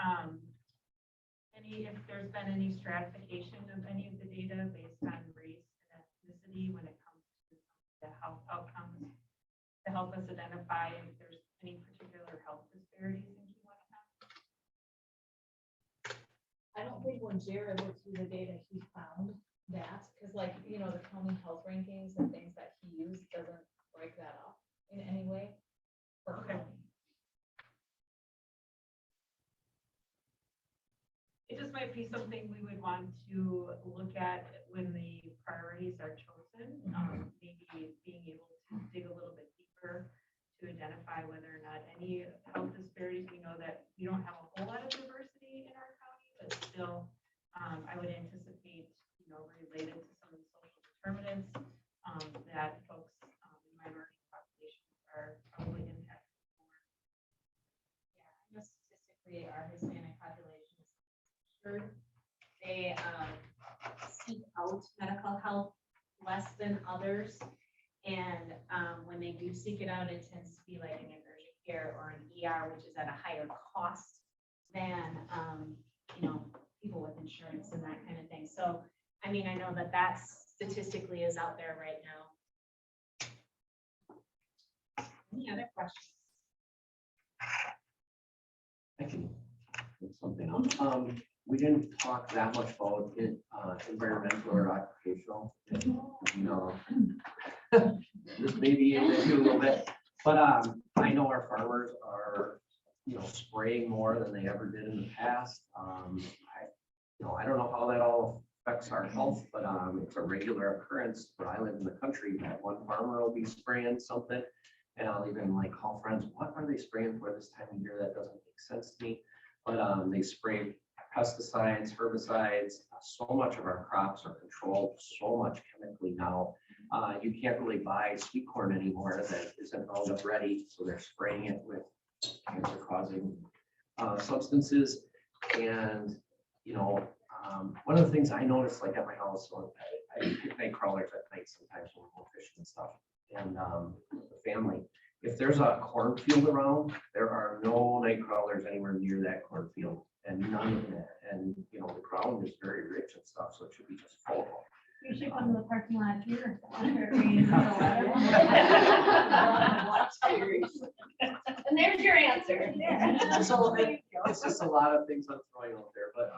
if there's been any stratification of any of the data based on race and ethnicity when it comes to the health outcomes to help us identify if there's any particular health disparities in Kewanee County? I don't think when Jared looked through the data, he found that, because like, you know, the county health rankings and things that he used doesn't break that up in any way. For Okay. county. It just might be something we would want to look at when the priorities are chosen. Maybe being able to dig a little bit deeper to identify whether or not any health disparities. We know that we don't have a whole lot of diversity in our county, but still, I would anticipate, you know, related to some of the social determinants that folks in minority populations are probably impacted more. Yeah, I know statistically our Hispanic population is sure they seek out medical help less than others. And when they do seek it out, it tends to be like an urgent care or an ER, which is at a higher cost than, you know, people with insurance and that kind of thing. So, I mean, I know that that's statistically is out there right now. Any other questions? I can put something up. We didn't talk that much about it, environmental or occupational. No. This maybe a little bit, but I know our farmers are, you know, spraying more than they ever did in the past. I don't know how that all affects our health, but it's a regular occurrence. Where I live in the country, that one farmer will be spraying something, and I'll even like call friends, what are they spraying for this time of year? That doesn't make sense to me. But they spray pesticides, herbicides. So much of our crops are controlled so much chemically now. You can't really buy sweet corn anymore that isn't Roundup ready, so they're spraying it with cancer-causing substances. And you know, one of the things I noticed, like at my house, so I pick night crawlers at night sometimes when we're fishing and stuff, and the family. If there's a cornfield around, there are no night crawlers anywhere near that cornfield, and none of that. And you know, the ground is very rich and stuff, so it should be just full. You should come to the parking lot here. And there's your answer. So it's just a lot of things I'm throwing out there, but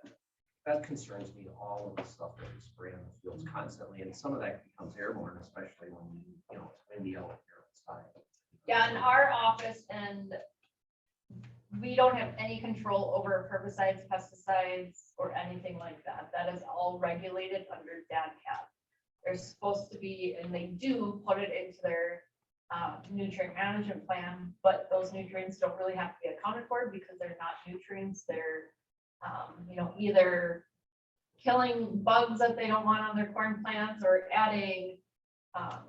you know, that concerns me, all of the stuff that we spray on the fields constantly, and some of that becomes airborne, especially when, you know, it's windy out here outside. Yeah, in our office, and we don't have any control over herbicides, pesticides, or anything like that. That is all regulated under DADCAP. They're supposed to be, and they do put it into their nutrient management plan, but those nutrients don't really have to be accounted for because they're not nutrients. They're, you know, either killing bugs that they don't want on their corn plants or adding,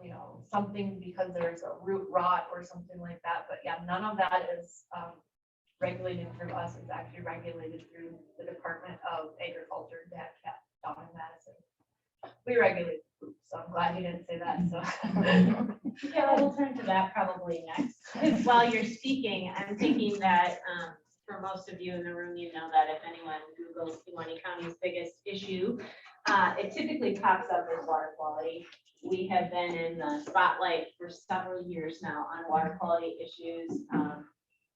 you know, something because there's a root rot or something like that. But yeah, none of that is regulated through us. It's actually regulated through the Department of Agriculture, DADCAP, down in Madison. We regulate food, so I'm glad you didn't say that. So Yeah, we'll turn to that probably next. While you're speaking, I'm thinking that for most of you in the room, you know that if anyone Googles Kewanee County's biggest issue, it typically pops up as water quality. We have been in the spotlight for several years now on water quality issues,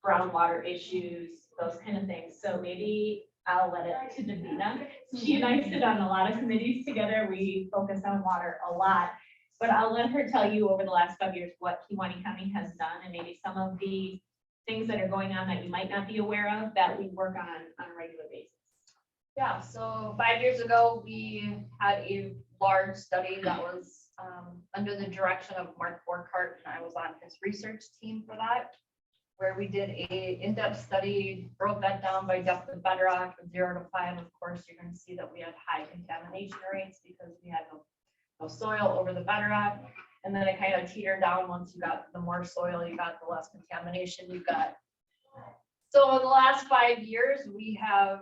groundwater issues, those kind of things. So maybe I'll let it to Davina. She and I sit on a lot of committees together. We focus on water a lot, but I'll let her tell you over the last 5 years what Kewanee County has done and maybe some of the things that are going on that you might not be aware of that we work on a regular basis. yeah, so 5 years ago, we had a large study that was under the direction of Mark Borkart, and I was on his research team for that, where we did a in-depth study, broke that down by depth of bedrock, from 0 to 5. Of course, you're gonna see that we had high contamination rates because we had no soil over the bedrock. And then it kind of teetered down once you got the more soil, you got the less contamination you got. So in the last 5 years, we're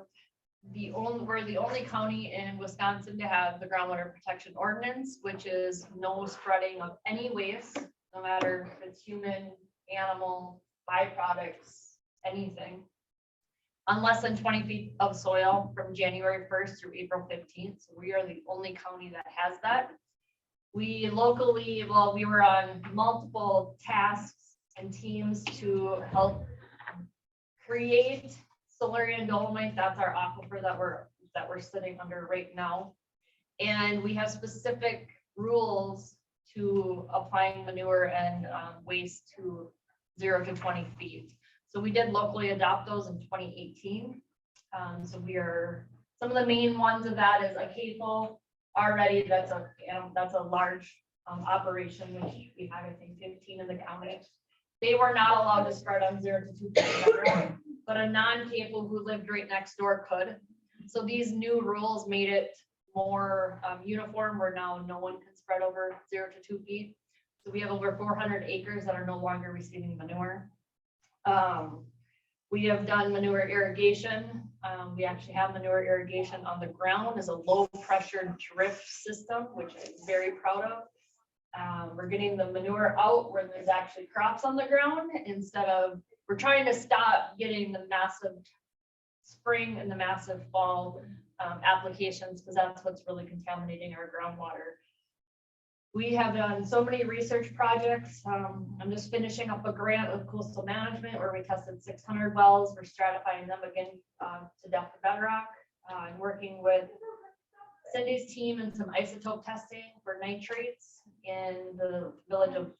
the only county in Wisconsin to have the groundwater protection ordinance, which is no spreading of any waste, no matter if it's human, animal, byproducts, anything, on less than 20 feet of soil from January 1st through April 15th. So we are the only county that has that. We locally, we were on multiple tasks and teams to help create Silurian dolomite. That's our aquifer that we're sitting under right now. And we have specific rules to applying manure and waste to 0 to 20 feet. So we did locally adopt those in 2018. So some of the main ones of that is a CAFO already. That's a large operation, which we have, I think, 15 in the county. They were not allowed to spread on 0 to 2 feet, but a non-CAFO who lived right next door could. So these new rules made it more uniform, where now no one can spread over 0 to 2 feet. So we have over 400 acres that are no longer receiving manure. We have done manure irrigation. We actually have manure irrigation on the ground as a low pressure drip system, which I'm very proud of. We're getting the manure out where there's actually crops on the ground, instead of, we're trying to stop getting the massive spring and the massive fall applications, because that's what's really contaminating our groundwater. We have done so many research projects. I'm just finishing up a grant with coastal management where we tested 600 wells. We're stratifying them again to depth of bedrock. I'm working with Cindy's team and some isotope testing for nitrates in the village of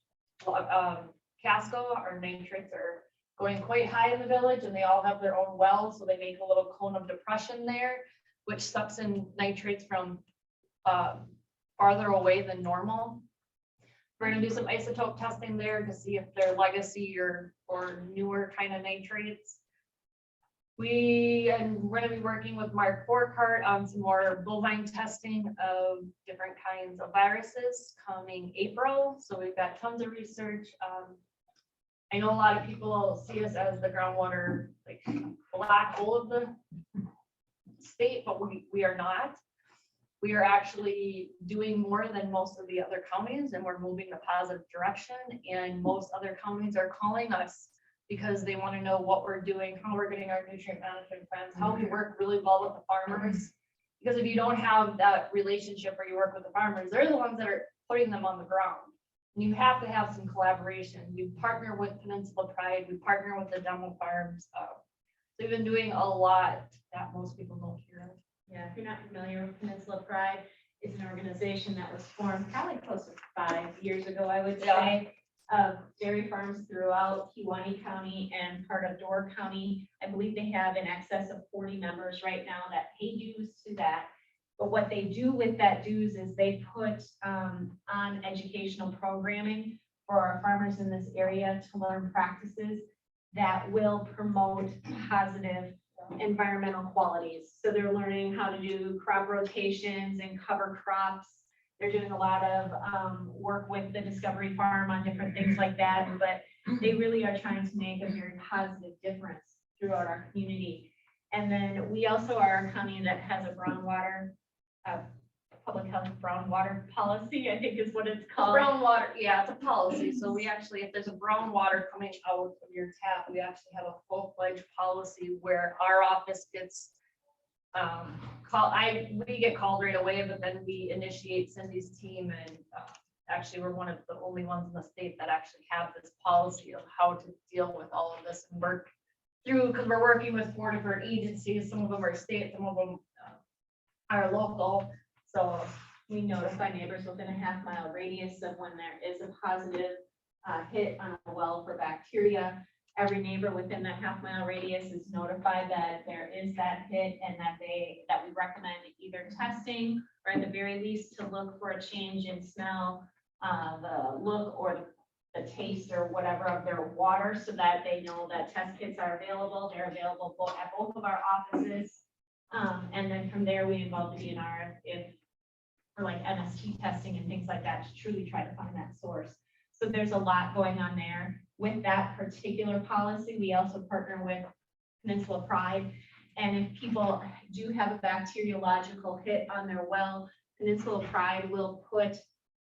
Casco. Our nitrates are going quite high in the village, and they all have their own wells. So they make a little cone of depression there, which sucks in nitrates from farther away than normal. We're gonna do some isotope testing there to see if they're legacy or newer kind of nitrates. We're gonna be working with Mark Borkart on some more bovine testing of different kinds of viruses coming April. So we've got tons of research. I know a lot of people see us as the groundwater, like, black hole of the state, but we are not. We are actually doing more than most of the other counties, and we're moving in a positive direction. And most other counties are calling us because they want to know what we're doing, how we're getting our nutrient management plans, how we work really well with the farmers. Because if you don't have that relationship where you work with the farmers, they're the ones that are putting them on the ground. And you have to have some collaboration. We partner with Peninsula Pride, we partner with the demo farms. So we've been doing a lot that most people don't hear of. Yeah, if you're not familiar with Peninsula Pride, it's an organization that was formed probably close to 5 years ago, I would say, of dairy farms throughout Kewaunee County and part of Door County. I believe they have in excess of 40 members right now that pay dues to that. But what they do with that dues is they put on educational programming for our farmers in this area to learn practices that will promote positive environmental qualities. So they're learning how to do crop rotations and cover crops. They're doing a lot of work with the Discovery Farm on different things like that, but they really are trying to make a very positive difference throughout our community. And then we also are a county that has a groundwater, public health groundwater policy, I think is what it's called. Brown water, yeah, it's a policy. So we actually, if there's a brown water coming out of your tap, we actually have a full-fledged policy where our office gets we get called right away, but then we initiate Cindy's team, and actually we're one of the only ones in the state that actually have this policy of how to deal with all of this and work through, because we're working with 4 different agencies. Some of them are state, some of them are local. So we notify neighbors within a half-mile radius of when there is a positive hit on a well for bacteria. Every neighbor within that half-mile radius is notified that there is that hit, and that we recommend either testing, or at the very least to look for a change in smell, the look or the taste or whatever of their water so that they know that test kits are available. They're available at both of our offices. And then from there, we involve the DNR if for like MST testing and things like that to truly try to find that source. So there's a lot going on there. With that particular policy, we also partner with Peninsula Pride. And if people do have a bacteriological hit on their well, Peninsula Pride will put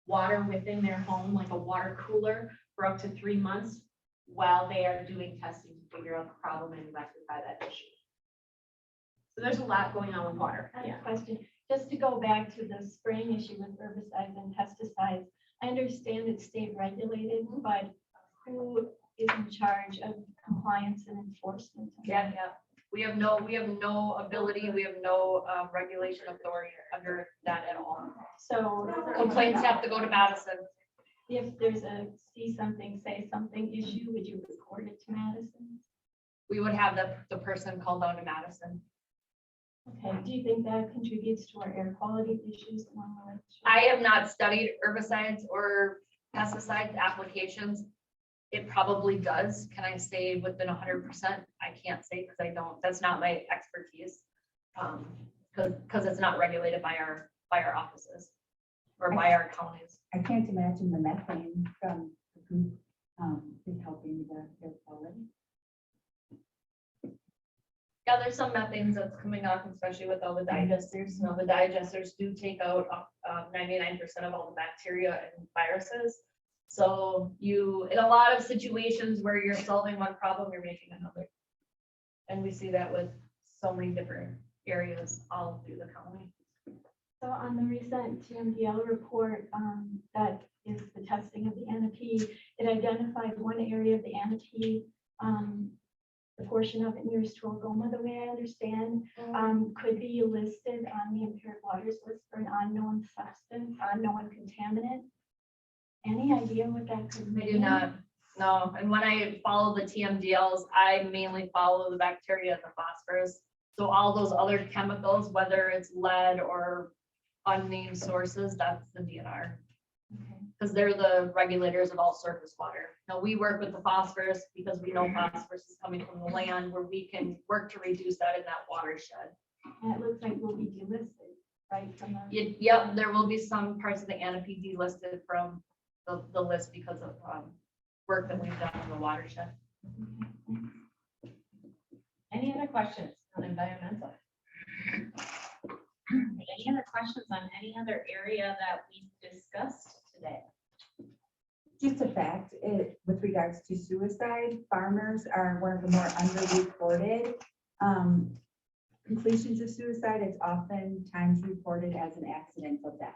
water within their home, like a water cooler, for up to 3 months while they are doing testing to figure out the problem and rectify that issue. So there's a lot going on with water. I have a question, just to go back to the spraying issue with herbicides and pesticides. I understand it's state regulated, but who is in charge of compliance and enforcement? Yeah. We have no ability, we have no regulation authority under that at all. So Complaints have to go to Madison. if there's a see something, say something issue, would you report it to Madison? We would have the person called down to Madison. Okay, do you think that contributes to our air quality issues along the way? I have not studied herbicides or pesticides applications. It probably does. Can I say within 100%? I can't say because I don't, that's not my expertise. Because it's not regulated by our offices or by our counties. I can't imagine the methane from the group is helping the air quality. Yeah, there's some methanes that's coming off, especially with all the digesters. You know, the digesters do take out 99% of all the bacteria and viruses. So in a lot of situations where you're solving one problem, you're making another. And we see that with so many different areas all through the county. So on the recent TMDL report, that is the testing of the NP, it identified one area of the NP, the portion of it nearest to Algoma, the way I understand, could be listed on the impaired waters list for an unknown substance, unknown contaminant. Any idea what that could mean? I do not know. And when I follow the TMDLs, I mainly follow the bacteria and the phosphorus. So all those other chemicals, whether it's lead or unnamed sources, that's the DNR. Because they're the regulators of all surface water. Now, we work with the phosphorus because we know phosphorus is coming from the land where we can work to reduce that in that watershed. And it looks like we'll be delisted, right? From the, Yep, there will be some parts of the NP delisted from the list because of work that we've done in the watershed. Any other questions on environmental? Any other questions on any other area that we discussed today? Just a fact, with regards to suicide, farmers are one of the more underreported completions of suicide. It's oftentimes reported as an accidental death.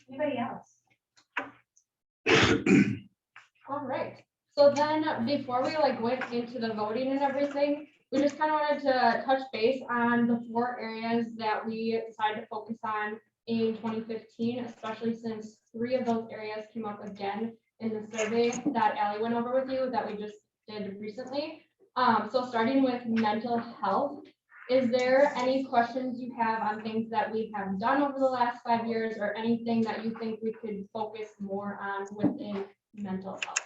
Anybody else? All right, so then before we went into the voting and everything, we just kind of wanted to touch base on the 4 areas that we decided to focus on in 2015, especially since 3 of those areas came up again in the survey that Allie went over with you that we just did recently. So starting with mental health, is there any questions you have on things that we have done over the last 5 years or anything that you think we could focus more on within mental health?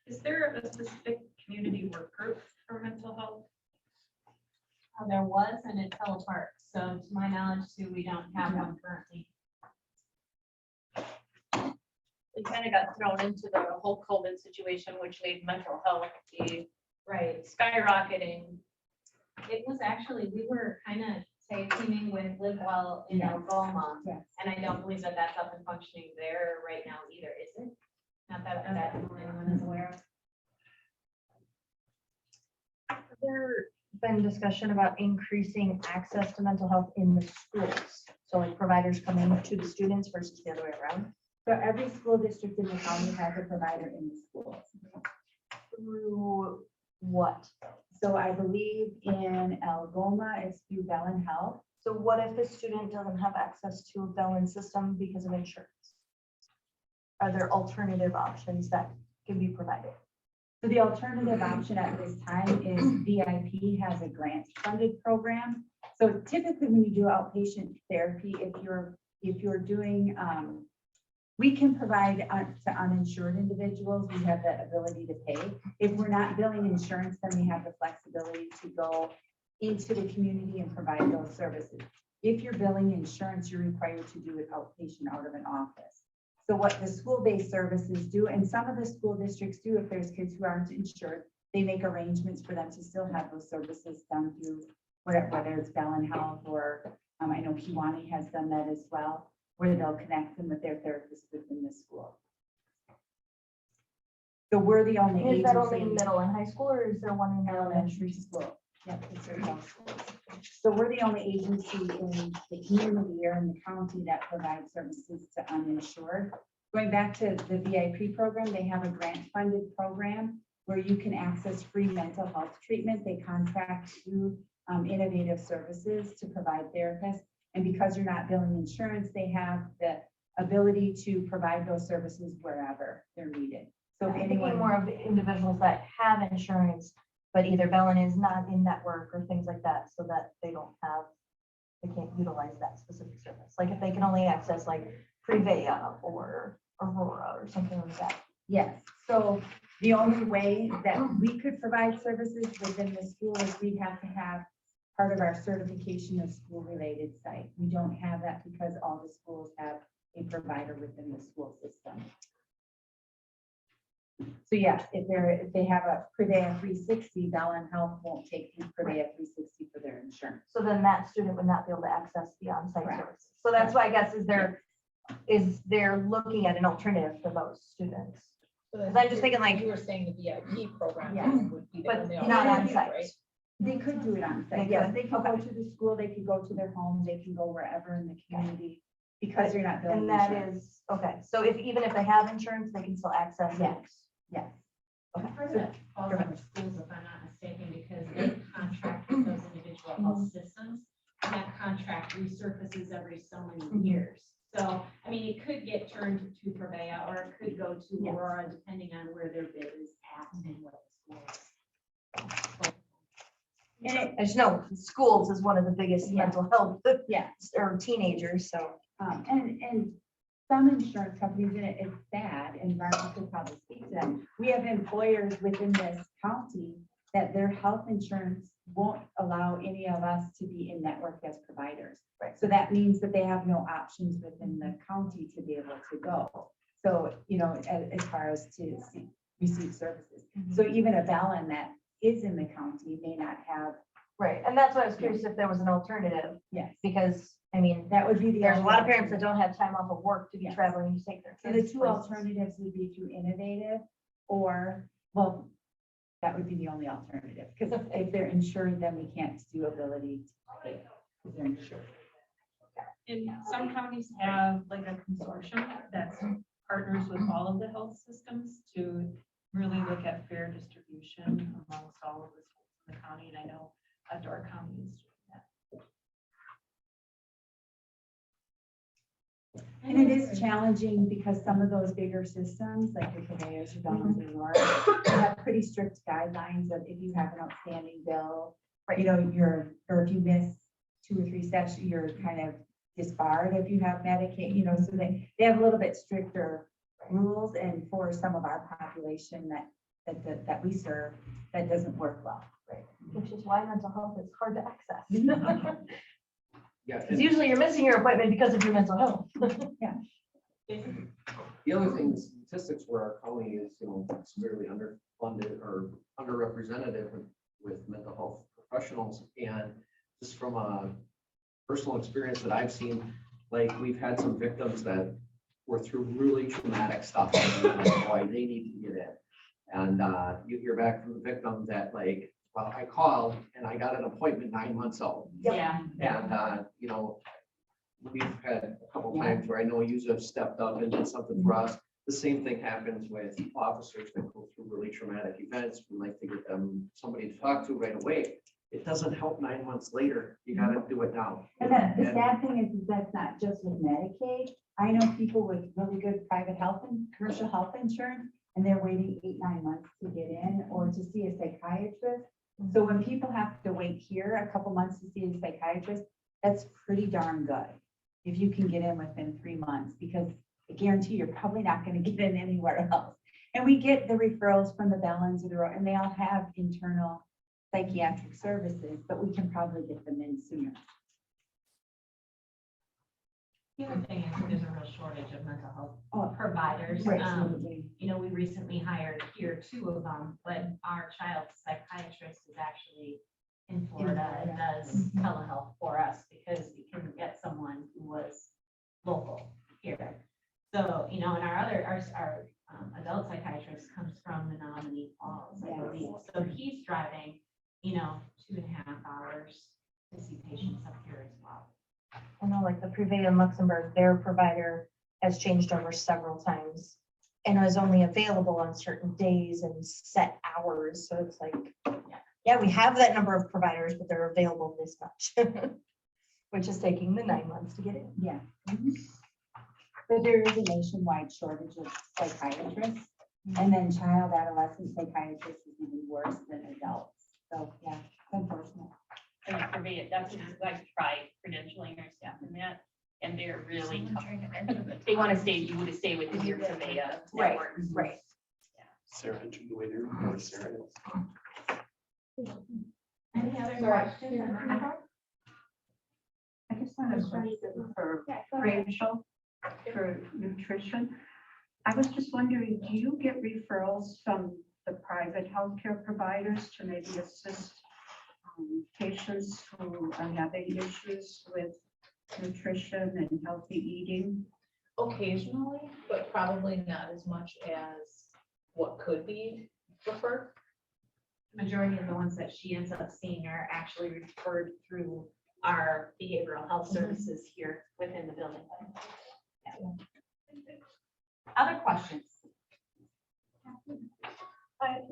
Is there a specific community work group for mental health? There was, and it fell apart. So to my knowledge too, we don't have one currently. We kind of got thrown into the whole COVID situation, which made mental health be Right. skyrocketing. It was actually, we were kind of say teaming with Live Well in Algoma. Yes. And I don't believe that that's up and functioning there right now either, is it? Not that anyone is aware of. Has there been discussion about increasing access to mental health in the schools? So like providers coming to the students versus the other way around? So every school district in the county has a provider in the schools. Through what? So I believe in Algoma, it's through Bellin Health. So what if the student doesn't have access to a Bellin system because of insurance? Are there alternative options that can be provided? So the alternative option at this time is VIP has a grant funded program. So typically when you do outpatient therapy, if you're doing, we can provide to uninsured individuals, we have that ability to pay. If we're not billing insurance, then we have the flexibility to go into the community and provide those services. If you're billing insurance, you're required to do it outpatient out of an office. So what the school-based services do, and some of the school districts do, if there's kids who aren't insured, they make arrangements for them to still have those services done through whether it's Bellin Health or I know Kiwani has done that as well, where they'll connect them with their therapist within the school. So we're the only Is that only agency. middle and high school, or is there one in Elementary school. Yep, it's in all schools. So we're the only agency in the community or in the county that provides services to uninsured. Going back to the VIP program, they have a grant funded program where you can access free mental health treatment. They contract through Innovative Services to provide therapists. And because you're not billing insurance, they have the ability to provide those services wherever they're needed. So if I'm thinking anyone more of the individuals that have insurance, but either Bellin is not in network or things like that, so that they can't utilize that specific service. Like if they can only access like Prevea or Aurora or something like that. Yes, so the only way that we could provide services within the school is we'd have to have part of our certification of school-related site. We don't have that because all the schools have a provider within the school system. So yeah, if they have a Prevea 360, Bellin Health won't take the Prevea 360 for their insurance. So then that student would not be able to access the on-site Correct. services. So that's why I guess is they're looking at an alternative for those students. Because I'm just thinking like, You were saying the VIP program. Yeah. Would be the but only not alternative, on-site. right? They could do it on They site. Yes, could? they could go to the school, they could go to their home, they can go wherever in the community because you're not billing And that insurance. is, okay, so even if they have insurance, they can still access it. Yes, yes. Part of that falls on the schools, if I'm not mistaken, because they contract with those individual health systems. And that contract resurfaces every so many years. So, I mean, it could get turned to Prevea or it could go to Yes. Aurora, depending on where their bid is at and what the school is. And it, I just know schools is one of the biggest Yeah. mental health yeah. or teenagers, so. And some insurance companies, and it's sad, and Martha could probably speak to them. We have employers within this county that their health insurance won't allow any of us to be in network as providers. Right. So that means that they have no options within the county to be able to go. So, as far as to receive services. So even a Bellin that is in the county may not have. Right, and that's why I was curious if there was an alternative, Yes, because, I mean, that would be the. there's a lot of only parents that don't have time off of work to be Yes. traveling to take their So kids. the two places. alternatives would be through Innovative or, well, that would be the only alternative, because if they're insured, then we can't do ability to pay, because they're insured. And some counties have like a consortium that partners with all of the health systems to really look at fair distribution amongst all of the schools in the county. And I know Door County is doing that. And it is challenging because some of those bigger systems, like the Conveyors, or Bellins, or Aurora, they have pretty strict guidelines of if you have an outstanding bill, or or if you miss 2 or 3 sessions, you're kind of disbarred if you have Medicaid, so they have a little bit stricter rules, and for some of our population that we serve, that doesn't work well. Right, which is why mental health is hard to access. Yeah, Because usually you're missing your appointment because of your mental health. the other thing, the statistics where our county is, severely underfunded or underrepresented with mental health professionals. And just from a personal experience that I've seen, like we've had some victims that were through really traumatic stuff. And boy, they need to get in. And you hear back from the victim that like, well, I called and I got an appointment 9 months out. Yeah. And, we've had a couple times where I know you have stepped up and did something for us. The same thing happens with officers that go through really traumatic events. We like to get them somebody to talk to right away. It doesn't help 9 months later. You got to do it now. And the sad thing is that's not just with Medicaid. I know people with really good private health and commercial health insurance and they're waiting 8, 9 months to get in or to see a psychiatrist. So when people have to wait here a couple months to see a psychiatrist, that's pretty darn good. If you can get in within 3 months, because I guarantee you're probably not going to get in anywhere else. And we get the referrals from the Bellins and they all have internal psychiatric services, but we can probably get them in sooner. The other thing is there's a real shortage of mental health Oh, providers. absolutely. You know, we recently hired here 2 of them, but our child psychiatrist is actually in Florida and does telehealth for us because we couldn't get someone who was local here. So, you know, and our adult psychiatrist comes from Menominee Falls, I believe. So he's driving, you know, 2.5 hours to see patients up here as well. I know, like the Privé in Luxembourg, their provider has changed over several times and was only available on certain days and set hours. So it's like, yeah, we have that number of providers, but they're available this much, which is taking the 9 months to get in. Yeah. But there is a nationwide shortage of psychiatrists, and then child adolescent psychiatrists is even worse than adults. So, yeah, unfortunate. And for me, that's like try credentialing our staff in that, and they're really tough. They want to stay, you would stay within your Convea network. Right. Sarah entered the waiting room, or Sarah is. Any other questions? I just want a question for Rachel for nutrition. I was just wondering, do you get referrals from the private healthcare providers to maybe assist patients who are having issues with nutrition and healthy eating? Occasionally, but probably not as much as what could be preferred. Majority of the ones that she ends up seeing are actually referred through our behavioral health services here within the building. Yeah. Other questions?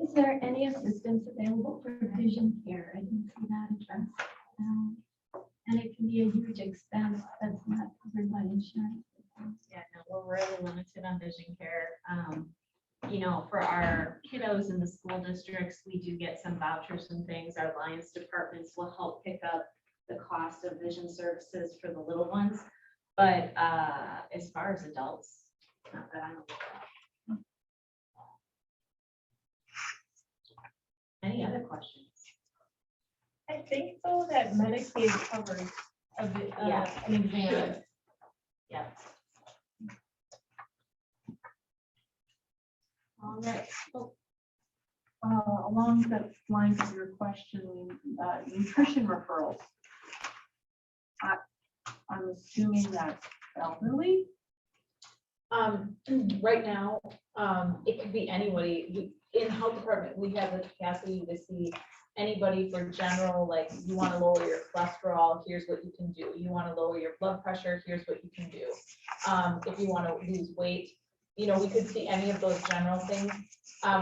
Is there any assistance available for vision care? I didn't see that addressed. And it can be a huge expense that's not covered by insurance. Yeah, no, we're really limited on vision care. You know, for our kiddos in the school districts, we do get some vouchers and things. Our Alliance departments will help pick up the cost of vision services for the little ones. But as far as adults, not that I know of. Any other questions? I think though that Medicaid covers a bit, an exam. Yeah. All right. So, along the lines of your question, nutrition referrals. I'm assuming that's elderly. Right now, it could be anybody. In the health department, we have the capacity to see anybody for general, like you want to lower your cholesterol, here's what you can do. You want to lower your blood pressure, here's what you can do. If you want to lose weight, you know, we could see any of those general things.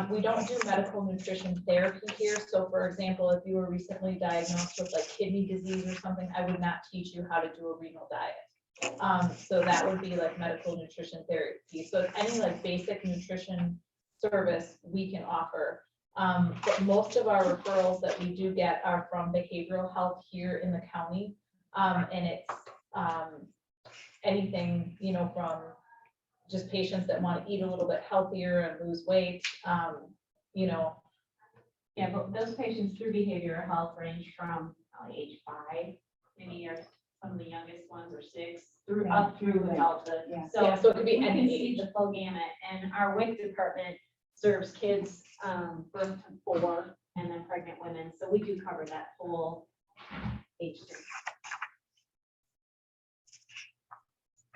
We don't do medical nutrition therapy here. So for example, if you were recently diagnosed with like kidney disease or something, I would not teach you how to do a renal diet. So that would be like medical nutrition therapy. So any like basic nutrition service we can offer. But most of our referrals that we do get are from behavioral health here in the county. And it's anything, you know, from just patients that want to eat a little bit healthier and lose weight, you know. Yeah, but those patients through behavioral health range from age 5, maybe are some of the youngest ones are 6, through up through adulthood. Yeah. So, So it could be we can any see age. the full gamut, and our WIC department serves kids birth to 4 and then pregnant women. So we do cover that whole age group.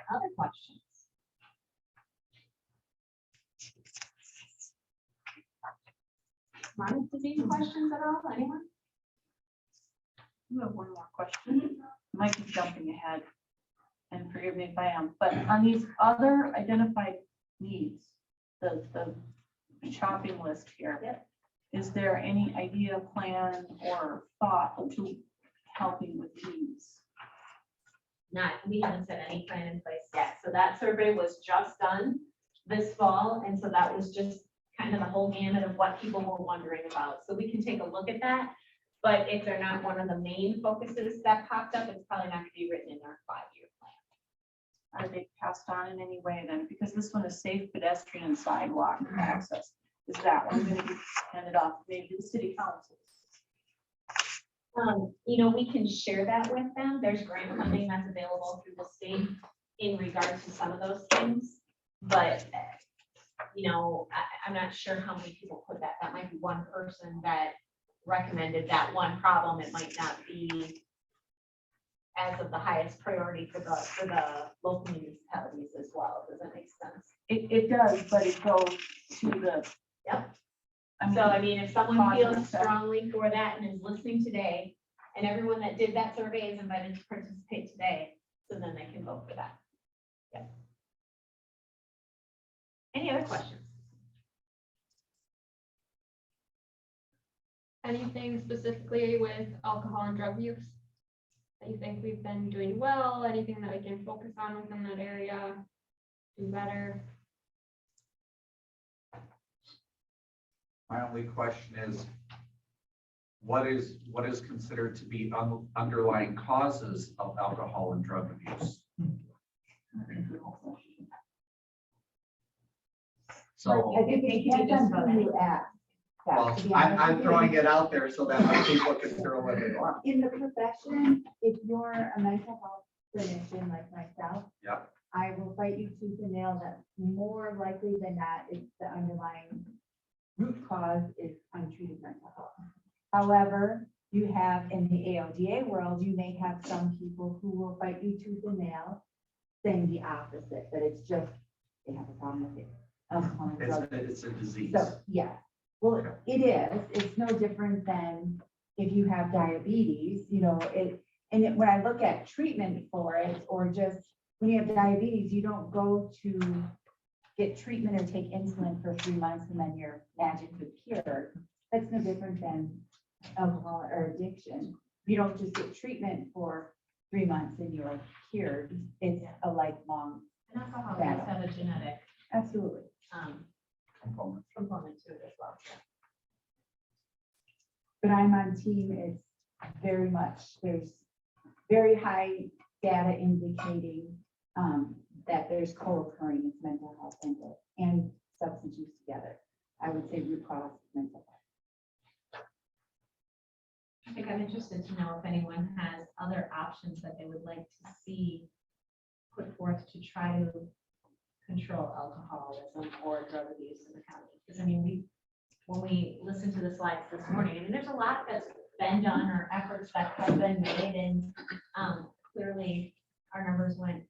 Other questions? Monica, any questions at all? Anyone? I have one more question. Might be jumping ahead, and forgive me if I am, but on these other identified needs, the shopping list here, is there any idea, plan, or thought to helping with these? We haven't set any plan in place yet. So that survey was just done this fall. And so that was just kind of the whole gamut of what people were wondering about. So we can take a look at that. But if they're not one of the main focuses that popped up, it's probably not gonna be written in our 5-year plan. Are they passed on in any way then? Because this one is safe pedestrian and sidewalk access. Is that one going to be handed off maybe to the city councils? You know, we can share that with them. There's grant funding that's available through the state in regards to some of those things. But, you know, I'm not sure how many people put that. That might be one person that recommended that one problem. It might not be as of the highest priority for the local municipalities as well. Does that make sense? It does, but it goes to the. Yep. I So, I mean, if someone cause and feels effect. strongly for that and is listening today, and everyone that did that survey is invited to participate today, so then they can vote for that. Yep. Any other questions? Anything specifically with alcohol and drug use that you think we've been doing well? Anything that we can focus on within that area? Do better? My only question is, what is considered to be underlying causes of alcohol and drug abuse? So, I think it depends on who you ask. well, to be honest I'm with throwing you. it out there so that other people can throw it in. In the profession, if you're a mental health clinician like myself, Yeah. I will fight you tooth and nail that more likely than not, it's the underlying root cause is untreated mental health. However, you have in the AODA world, you may have some people who will fight you tooth and nail saying the opposite, that it's just, they have a problem with it. Alcohol and drugs. It's a disease. So, yeah, well, it is, it's no different than if you have diabetes, you know, when I look at treatment for it, or just when you have diabetes, you don't go to get treatment or take insulin for 3 months and then you're magically cured. That's no different than alcohol or addiction. You don't just get treatment for 3 months and you're cured. It's a lifelong And alcohol battle. does have a genetic Absolutely. component to it as well. But I'm on team, it's very much, there's very high data indicating that there's co-occurring with mental health and substance use together. I would say root cause is mental health. I think I'm interested to know if anyone has other options that they would like to see put forth to try to control alcoholism or drug abuse in the county. Because I mean, when we listened to the slides this morning, I mean, there's a lot that's been done or efforts that have been made, and clearly our numbers went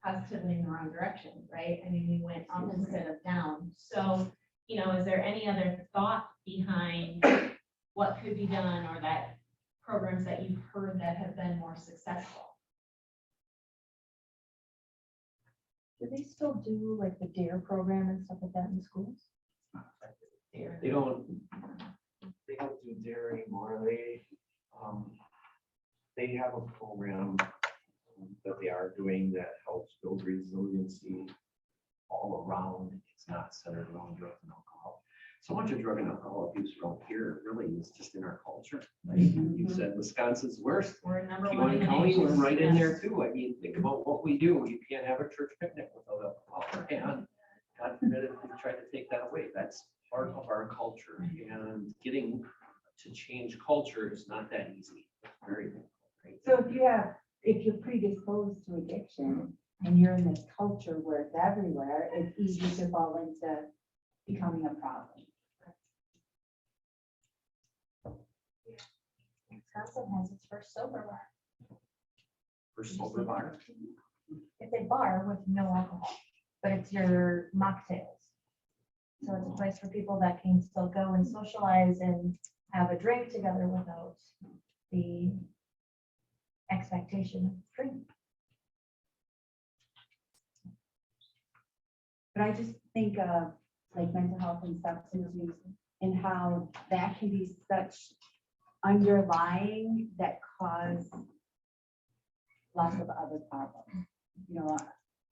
positively in the wrong direction, right? I mean, we went up instead of down. So, you know, is there any other thought behind what could be done, or that programs that you've heard that have been more successful? Do they still do like the DARE program and stuff like that in schools? They don't do dairy anymore. They have a program that they are doing that helps build resiliency all around. It's not centered around drugs and alcohol. So much of drug and alcohol abuse around here really is just in our culture. Right? You said Wisconsin's worst. We're number one Kewaunee in the County, we're nation. right in Yes. there too. I mean, think about what we do. You can't have a church picnic without alcohol. And God forbid if we try to take that away. That's part of our culture. And getting to change culture is not that easy. It's very difficult. Right? So if you're predisposed to addiction and you're in this culture where it's everywhere, it's easy to fall into becoming a problem. Wisconsin has its first sober bar. For sober bar. It's a bar with no alcohol, but it's your mocktails. So it's a place for people that can still go and socialize and have a drink together without the expectation of drink. But I just think of like mental health and substance use and how that can be such underlying that cause lots of other problems, you know,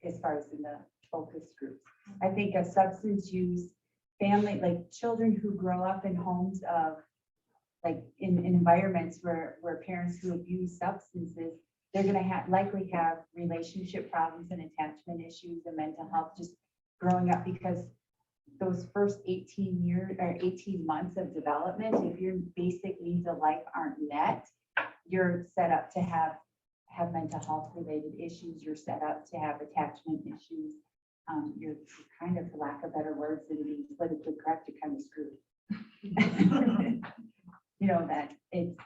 as far as in the focus groups. I think of substance use family, like children who grow up in homes of, like in environments where parents who abuse substances, they're gonna likely have relationship problems and attachment issues and mental health just growing up, because those first 18 years or 18 months of development, if your basic needs of life aren't met, you're set up to have mental health related issues. You're set up to have attachment issues. You're kind of, for lack of better words, than being politically correct, you're kind of screwed. You know, that it's,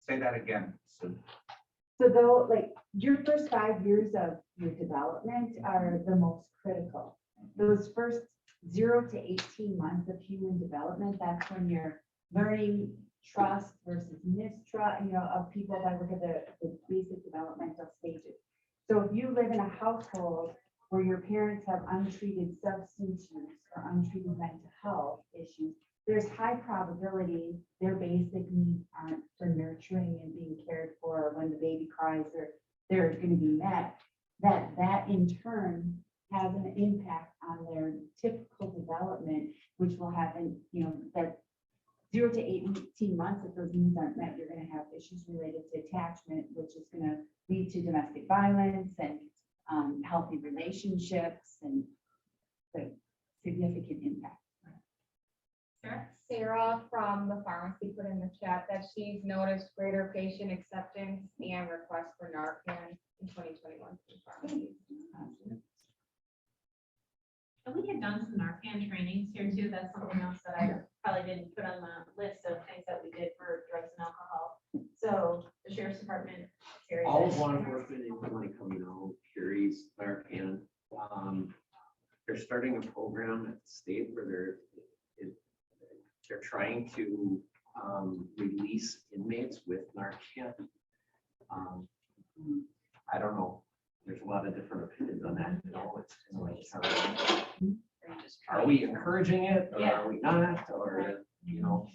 Say that again, Sue. so though, like, your first 5 years of your development are the most critical. Those first 0 to 18 months of human development, that's when you're learning trust versus mistrust, you know, of people that look at the basic developmental stages. So if you live in a household where your parents have untreated substance use or untreated mental health issues, there's high probability their basic needs aren't for nurturing and being cared for. When the baby cries, they're going to be met. That in turn has an impact on their typical development, which will have, you know, that 0 to 18 months, if those needs aren't met, you're going to have issues related to attachment, which is going to lead to domestic violence and healthy relationships and the significant impact. Sarah from the pharmacy put in the chat that she's noticed greater patient acceptance and requests for Narcan in 2021 from pharmacies. And we had done some Narcan trainings here too. That's something else that I probably didn't put on the list of things that we did for drugs and alcohol. So the sheriff's department. carries All it. of law enforcement in County coming out carries Narcan. They're starting a program at the state where they're trying to release inmates with Narcan. I don't know. There's a lot of different opinions on that. You know, it's kind of like, are we encouraging it or are we not? Or, you know,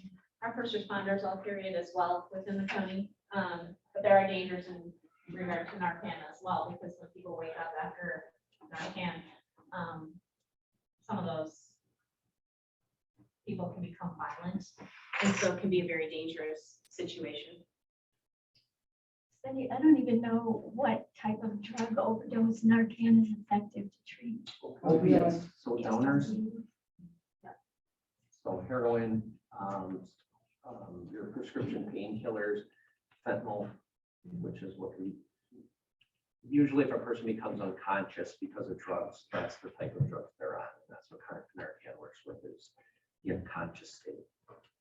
Our first responders all carry it as well within the county. But there are dangers in regard to Narcan as well, because when people wake up after Narcan, some of those people can become violent, and so it can be a very dangerous situation. Cindy, I don't even know what type of drug overdose Narcan is effective to treat. opiates, so downers, so heroin, your prescription painkillers, fentanyl, which is what we, usually if a person becomes unconscious because of drugs, that's the type of drugs they're on. And that's what Narcan works with, is the unconscious state.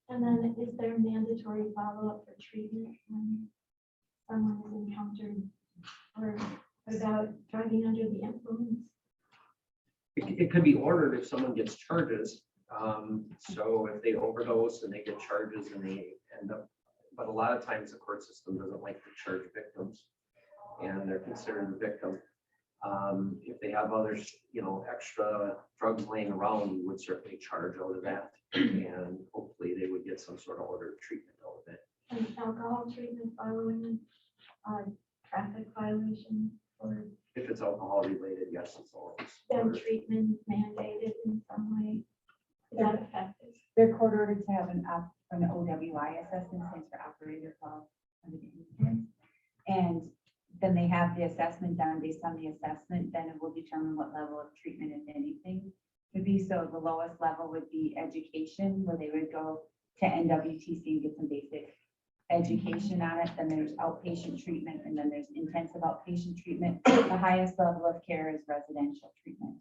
And then is there mandatory follow-up for treatment when someone is encountered? Or what about driving under the influence? It could be ordered if someone gets charges. So if they overdose and they get charges and they end up, but a lot of times the court system doesn't like to charge victims, and they're considered a victim. If they have others, you know, extra drugs laying around, we would certainly charge out of that, and hopefully they would get some sort of ordered treatment out of it. And alcohol treatment following traffic violation, or If it's alcohol related, yes, it's always then ordered. treatment mandated in some way? Is that effective? They're court ordered to have an OWI assessment, stands for operator while under the influence. And then they have the assessment done. Based on the assessment, then it will determine what level of treatment, if anything, would be. So the lowest level would be education, where they would go to NWTC and get some basic education on it. Then there's outpatient treatment, and then there's intensive outpatient treatment. The highest level of care is residential treatment.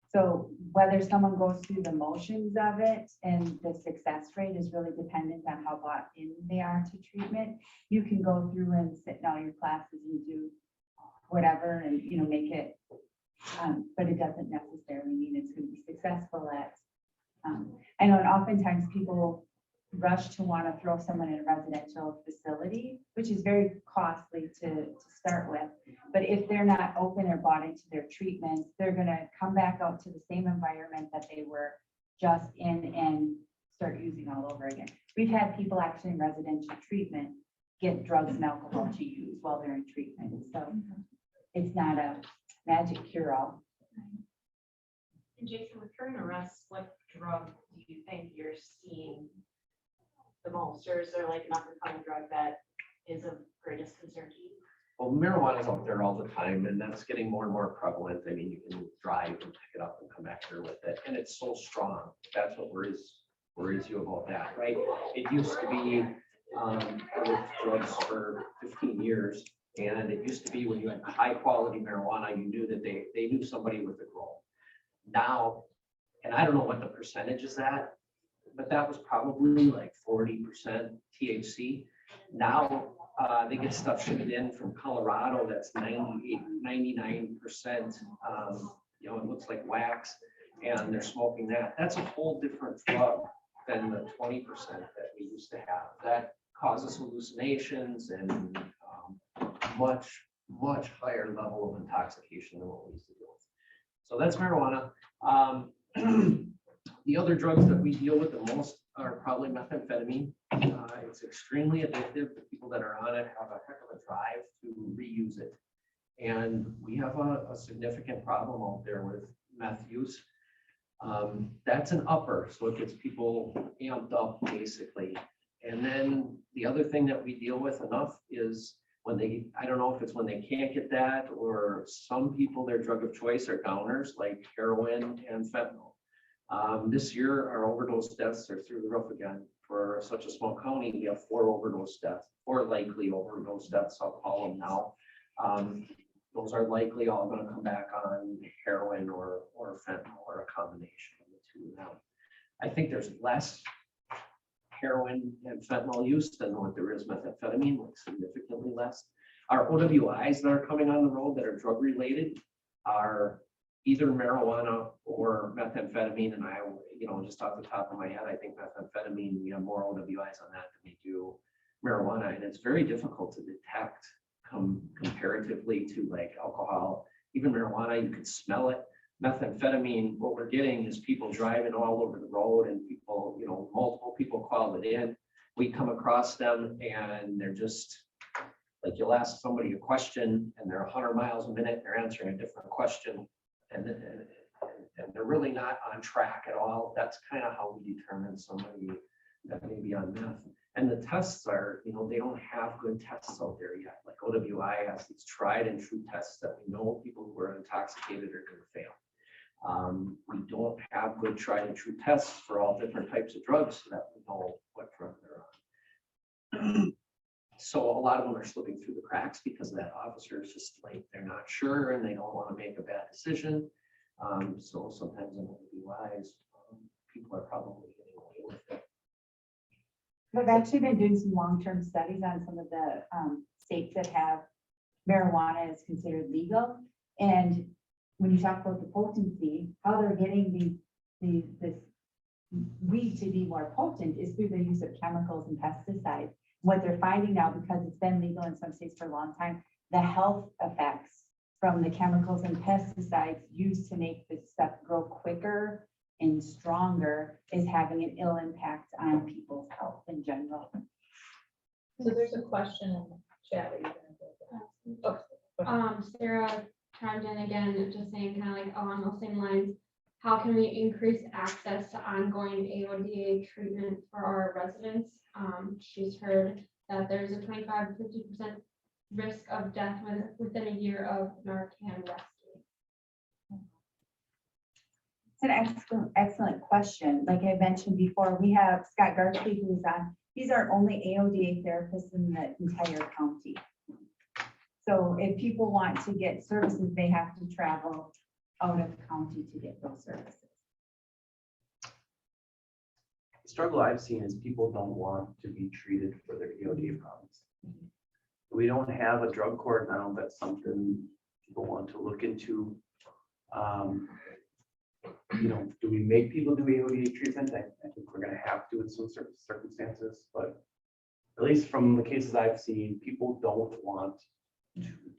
So whether someone goes through the motions of it and the success rate is really dependent on how bought in they are to treatment. You can go through and sit in all your classes and do whatever and, you know, make it, but it doesn't necessarily mean it's going to be successful at. I know, and oftentimes people rush to want to throw someone in a residential facility, which is very costly to start with. But if they're not open or bought into their treatment, they're going to come back out to the same environment that they were just in and start using all over again. We've had people actually in residential treatment get drugs and alcohol to use while they're in treatment. So it's not a magic cure-all. And Jason, with current arrests, what drug do you think you're seeing the most, or is there like an up and coming drug that is of greatest concern to you? Well, marijuana's out there all the time, and that's getting more and more prevalent. I mean, you can drive and pick it up and come back here with it, and it's so strong. That's what worries you about that, right? It used to be with drugs for 15 years, and it used to be when you had high quality marijuana, you knew that they knew somebody with a grow. Now, and I don't know what the percentage is at, but that was probably like 40% THC. Now, they get stuff shipped in from Colorado that's 98, 99%, you know, it looks like wax, and they're smoking that. That's a whole different drug than the 20% that we used to have. That causes hallucinations and much higher level of intoxication than what we used to deal with. So that's marijuana. The other drugs that we deal with the most are probably methamphetamine. It's extremely addictive. The people that are on it have a heck of a drive to reuse it. And we have a significant problem out there with meth use. That's an upper, so it gets people amped up basically. And then the other thing that we deal with enough is when they, I don't know if it's when they can't get that, or some people, their drug of choice are downers like heroin and fentanyl. This year, our overdose deaths are through the roof again. For such a small county, we have 4 overdose deaths, 4 likely overdose deaths, I'll call them now. Those are likely all going to come back on heroin or fentanyl or a combination of the two of them. I think there's less heroin and fentanyl use than what there is methamphetamine, like significantly less. Our OWIs that are coming on the road that are drug related are either marijuana or methamphetamine. And I, you know, just off the top of my head, I think methamphetamine, we have more OWIs on that than we do marijuana. And it's very difficult to detect comparatively to like alcohol. Even marijuana, you can smell it. Methamphetamine, what we're getting is people driving all over the road, and people, you know, multiple people call it in. We come across them and they're just like, you'll ask somebody a question and they're 100 miles a minute, they're answering a different question. And they're really not on track at all. That's kind of how we determine somebody that may be on meth. And the tests are, you know, they don't have good tests out there yet. Like OWI has these tried and true tests that we know people who are intoxicated are going to fail. We don't have good tried and true tests for all different types of drugs so that we know what drug they're on. So a lot of them are slipping through the cracks because that officer is just like, they're not sure and they don't want to make a bad decision. So sometimes in OWIs, people are probably getting away with it. We've actually been doing some long-term studies on some of the states that have marijuana is considered legal. And when you talk about the potency, how they're getting this weed to be more potent is through the use of chemicals and pesticides. What they're finding now, because it's been legal in some states for a long time, the health effects from the chemicals and pesticides used to make this stuff grow quicker and stronger is having an ill impact on people's health in general. So there's a question in the chat. Sarah chimed in again, just saying kind of like along those same lines. How can we increase access to ongoing AODA treatment for our residents? She's heard that there's a 25 to 50% risk of death within a year of Narcan rescue. It's an excellent question. Like I mentioned before, we have Scott Gartley, who's on, he's our only AODA therapist in the entire county. So if people want to get services, they have to travel out of the county to get those services. The struggle I've seen is people don't want to be treated for their EOD problems. We don't have a drug court now. That's something people want to look into. You know, do we make people do AOD treatment? I think we're going to have to in some certain circumstances, but at least from the cases I've seen, people don't want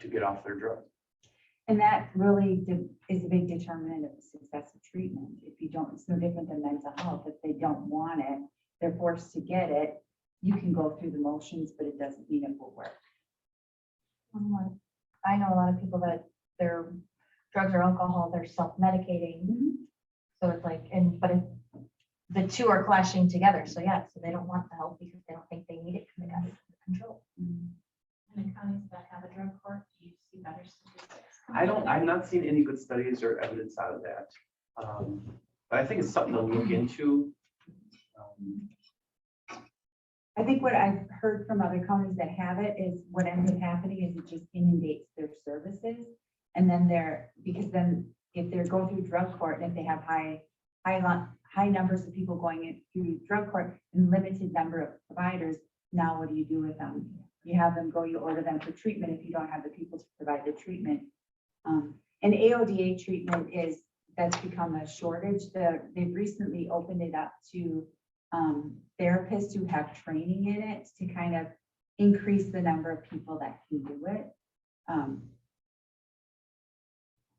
to get off their drugs. And that really is a big determinant of the success of treatment. If you don't, it's no different than mental health. If they don't want it, they're forced to get it. You can go through the motions, but it doesn't mean it will work. I know a lot of people that their drugs or alcohol, they're self-medicating. So it's like, the two are clashing together. So yeah, so they don't want the help because they don't think they need it because they got it under control. In the counties that have a drug court, do you see better statistics? I've not seen any good studies or evidence out of that. But I think it's something to look into. I think what I've heard from other counties that have it is what ends up happening is it just inundates their services. And then because then if they're going through drug court and if they have high numbers of people going in through drug court and limited number of providers, now what do you do with them? You have them go, you order them for treatment if you don't have the people to provide the treatment. And AODA treatment that's become a shortage. They've recently opened it up to therapists who have training in it to kind of increase the number of people that can do it.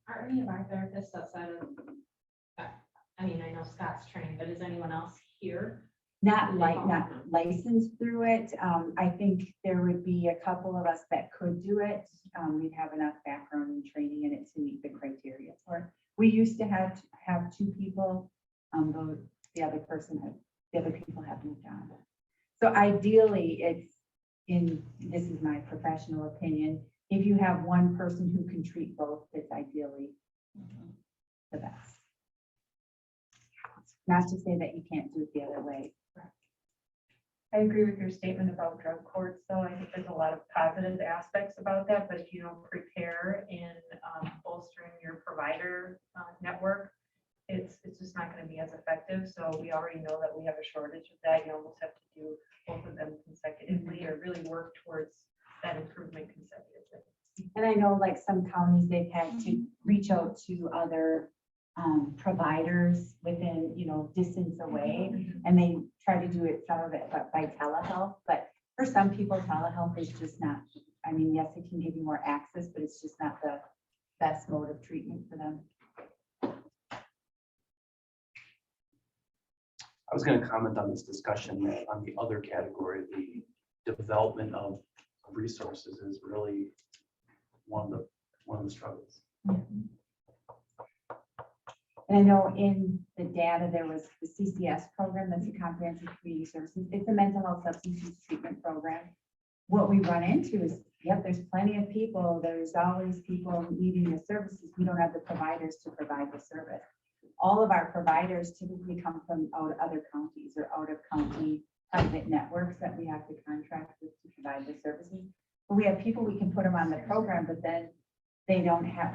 Are any of our therapists outside of, I mean, I know Scott's trained, but is anyone else here? Not licensed through it. I think there would be a couple of us that could do it. We'd have enough background and training in it to meet the criteria for it. We used to have two people, though the other people have moved on. So ideally, this is my professional opinion, if you have one person who can treat both, it's ideally the best. Not to say that you can't do it the other way. I agree with your statement about drug courts, though. I think there's a lot of positive aspects about that, but if you don't prepare in bolstering your provider network, it's just not going to be as effective. So we already know that we have a shortage of that. You almost have to do both of them consecutively or really work towards that improvement consecutively. And I know like some counties, they've had to reach out to other providers within, distance away, and they try to do it, some of it, but by telehealth. But for some people, telehealth is just not, I mean, yes, it can give you more access, but it's just not the best mode of treatment for them. I was going to comment on this discussion that on the other category, the development of resources is really one of the struggles. And I know in the data, there was the CCS program, that's a comprehensive community services. It's a mental health substance use treatment program. What we run into is, yep, there's plenty of people. There's always people needing the services. We don't have the providers to provide the service. All of our providers typically come from other counties or out of county private networks that we have to contract with to provide the services. But we have people, we can put them on the program, but then we don't have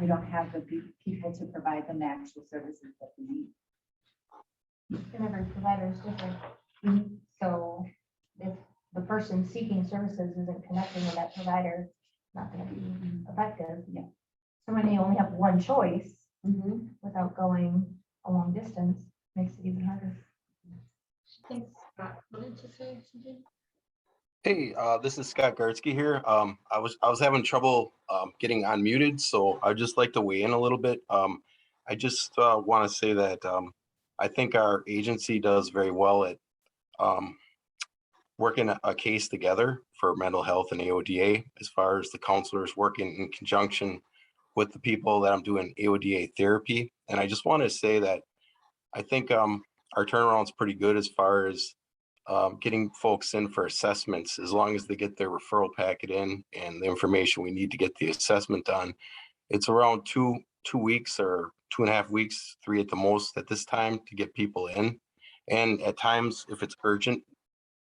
the people to provide them the actual services that we need. And every provider is different. So if the person seeking services isn't connecting with that provider, it's not going to be effective. Yeah. So when they only have one choice without going a long distance, makes it even harder. Thanks. Scott wanted to say something? Hey, this is Scott Gartsky here. I was having trouble getting unmuted, so I'd just like to weigh in a little bit. I just want to say that I think our agency does very well at working a case together for mental health and AODA, as far as the counselors working in conjunction with the people that I'm doing AODA therapy. And I just want to say that I think our turnaround is pretty good as far as getting folks in for assessments, as long as they get their referral packet in and the information we need to get the assessment done. It's around two weeks or 2.5 weeks, 3 at the most at this time to get people in. And at times, if it's urgent,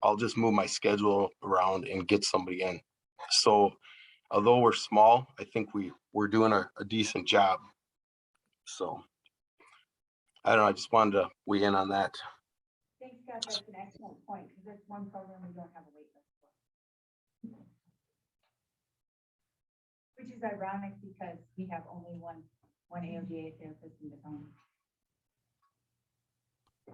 I'll just move my schedule around and get somebody in. So although we're small, I think we're doing a decent job. So I don't know, I just wanted to weigh in on that. Thanks, Scott. That's an excellent point, because that's one program we don't have a wait list for. Which is ironic because we have only one AODA therapist in the county.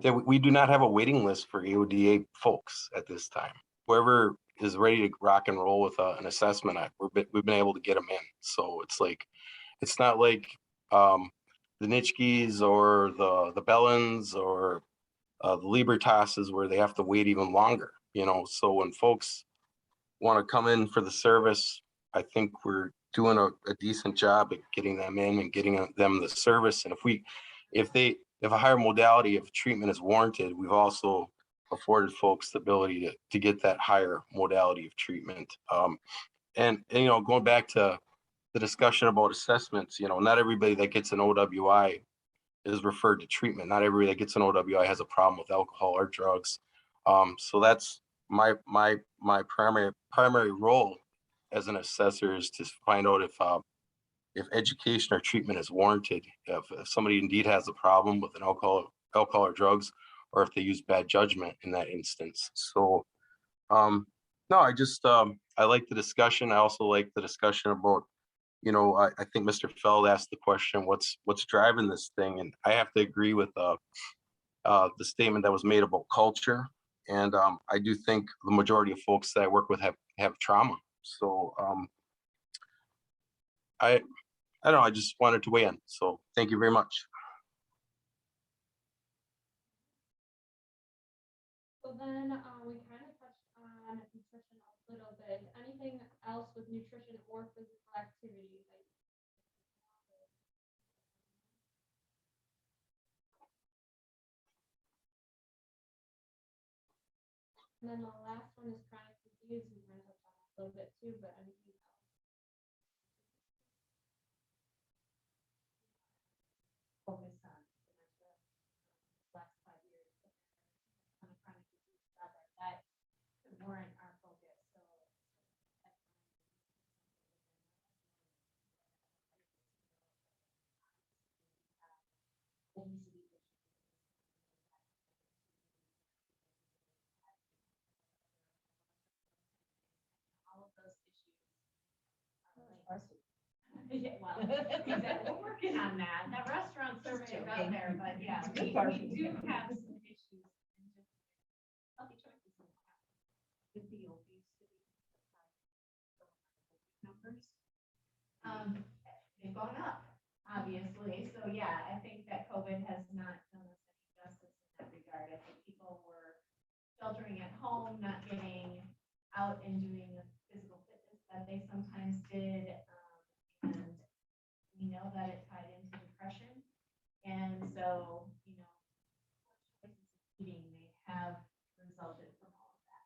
Yeah, we do not have a waiting list for AODA folks at this time. Whoever is ready to rock and roll with an assessment, we've been able to get them in. So it's not like the Nitschkes or the Bellins or the Libertases where they have to wait even longer, So when folks want to come in for the service, I think we're doing a decent job at getting them in and getting them the service. And if a higher modality of treatment is warranted, we've also afforded folks the ability to get that higher modality of treatment. And going back to the discussion about assessments, not everybody that gets an OWI is referred to treatment. Not everybody that gets an OWI has a problem with alcohol or drugs. So that's my primary role as an assessor, is to find out if education or treatment is warranted, if somebody indeed has a problem with an alcohol or drugs, or if they use bad judgment in that instance. So no, I like the discussion. I also like the discussion about, I think Mr. Feld asked the question, what's driving this thing? And I have to agree with the statement that was made about culture. And I do think the majority of folks that I work with have trauma. So I don't know, I just wanted to weigh in. So thank you very much. So then we kind of touched on nutrition a little bit. Anything else with nutrition or physical activity? And then the last one is chronic disease. We kind of touched on that a little bit too, but anything else? Focus on dementia, last 5 years. On a chronic disease project that could warrant our focus, so. Obesity. All of those issues. Yeah, well, exactly. We're working on that. That restaurant survey is out there, but yeah, we do have some issues. Healthy choices. With the obesity numbers. They've gone up, obviously. So yeah, I think that COVID has not done us any justice in that regard. I think people were sheltering at home, not getting out and doing the physical fitness that they sometimes did. And we know that it tied into depression. And so, choices of eating may have resulted from all of that.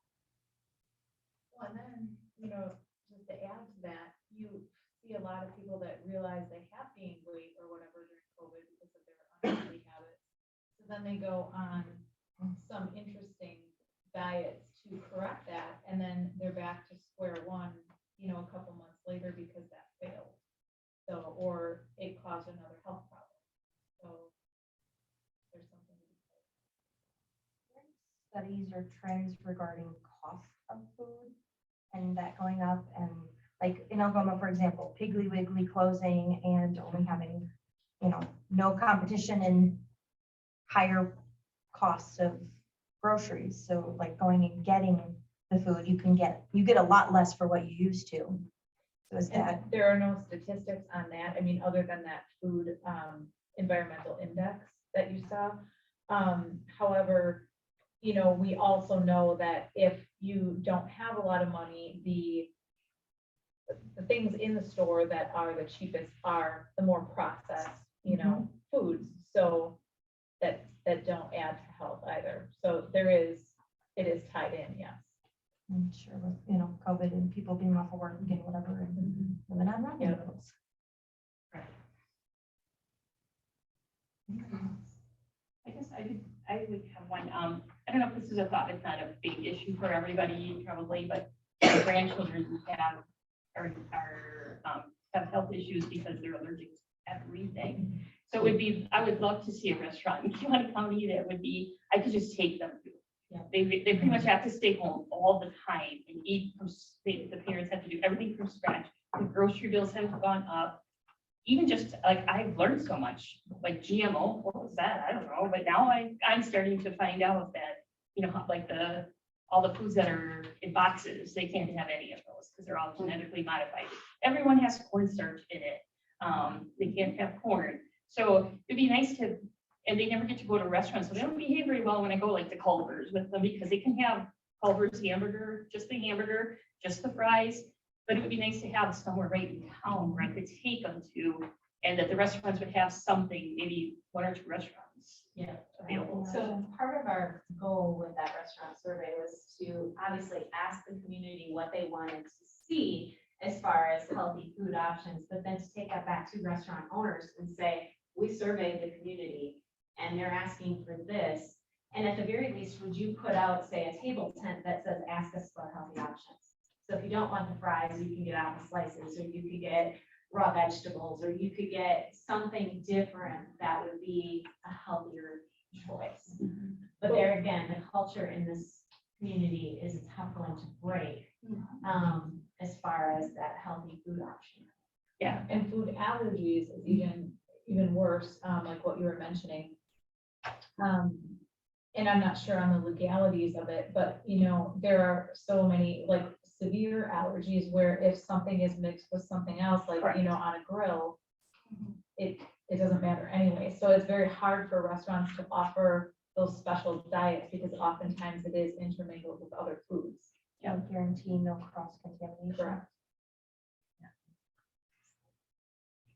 Well, and then, just to add to that, you see a lot of people that realize they have gained weight or whatever during COVID because of their unhealthy habits. So then they go on some interesting diets to correct that, and then they're back to square one, a couple months later because that failed. So, or it caused another health problem. So there's something to be said. Studies or trends regarding cost of food and that going up, and like in Algoma, for example, Piggly Wiggly closing and only having, no competition and higher costs of groceries. So like going and getting the food, you get a lot less for what you used to. So is that? And there are no statistics on that. I mean, other than that food environmental index that you saw. However, we also know that if you don't have a lot of money, the things in the store that are the cheapest are the more processed, foods. So that don't add to health either. So it is tied in, yes. I'm sure with, COVID and people being off of work and getting whatever and living on ramen noodles. I guess I would have one, I don't know if this is a thought, it's not a big issue for everybody probably, but grandchildren who have health issues because they're allergic to everything. So I would love to see a restaurant in Kewanee County that would be, I could just take them to. Yeah. They pretty much have to stay home all the time and eat the parents have to do everything from scratch. The grocery bills have gone up. Even just like I've learned so much, like GMO, what was that? I don't know. But now I'm starting to find out that, like all the foods that are in boxes, they can't have any of those because they're all genetically modified. Everyone has cornstarch in it. They can't have corn. So it'd be nice to, and they never get to go to restaurants. So they don't behave very well when I go like to Culver's with them because they can have Culver's hamburger, just the fries. But it would be nice to have somewhere right in town where I could take them to, and that the restaurants would have something, maybe 1 or 2 restaurants. Yeah. Available. So part of our goal with that restaurant survey was to obviously ask the community what they wanted to see as far as healthy food options, but then to take that back to restaurant owners and say, we surveyed the community and they're asking for this. And at the very least, would you put out, say, a table tent that says, ask us for healthy options? So if you don't want the fries, you can get apple slices, or you could get raw vegetables, or you could get something different that would be a healthier choice. But there again, the culture in this community is a tough one to break, as far as that healthy food option. Yeah, and food allergies is even worse, like what you were mentioning. And I'm not sure on the legalities of it, but there are so many like severe allergies where if something is mixed with something else, like, on a grill, it doesn't matter anyway. So it's very hard for restaurants to offer those special diets because oftentimes it is intermingled with other foods. Yeah, guarantee no cross contamination. Correct.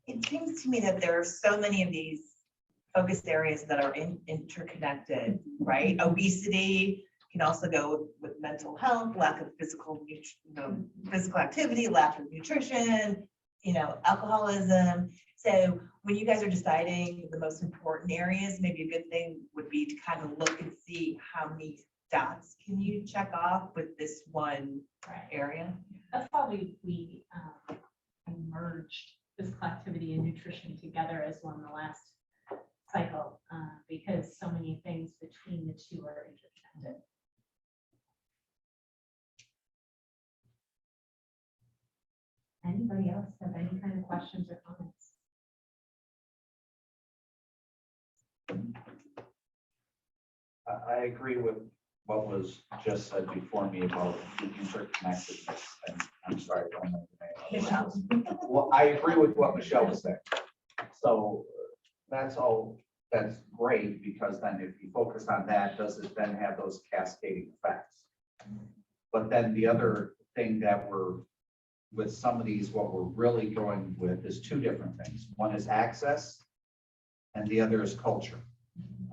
It seems to me that there are so many of these focus areas that are interconnected, right? Obesity can also go with mental health, lack of physical activity, lack of nutrition, alcoholism. So when you guys are deciding the most important areas, maybe a good thing would be to kind of look and see how many dots can you check off with this one area. That's why we merged physical activity and nutrition together as one the last cycle, because so many things between the two are interconnected. Anybody else have any kind of questions or comments? I agree with what was just said before me about the interconnectedness, and I'm sorry, I don't know the name. Well, I agree with what Michelle was saying. So that's great, because then if you focus on that, does it then have those cascading effects? But then the other thing that with some of these, what we're really going with is 2 different things. One is access and the other is culture,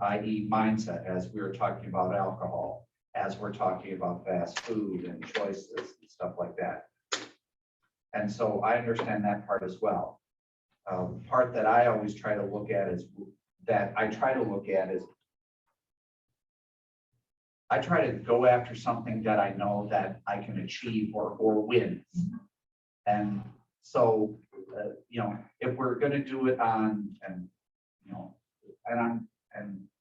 i.e. mindset, as we were talking about alcohol, as we're talking about fast food and choices and stuff like that. And so I understand that part as well. The part that I always try to look at is I try to go after something that I know that I can achieve or win. And so, if we're going to do it and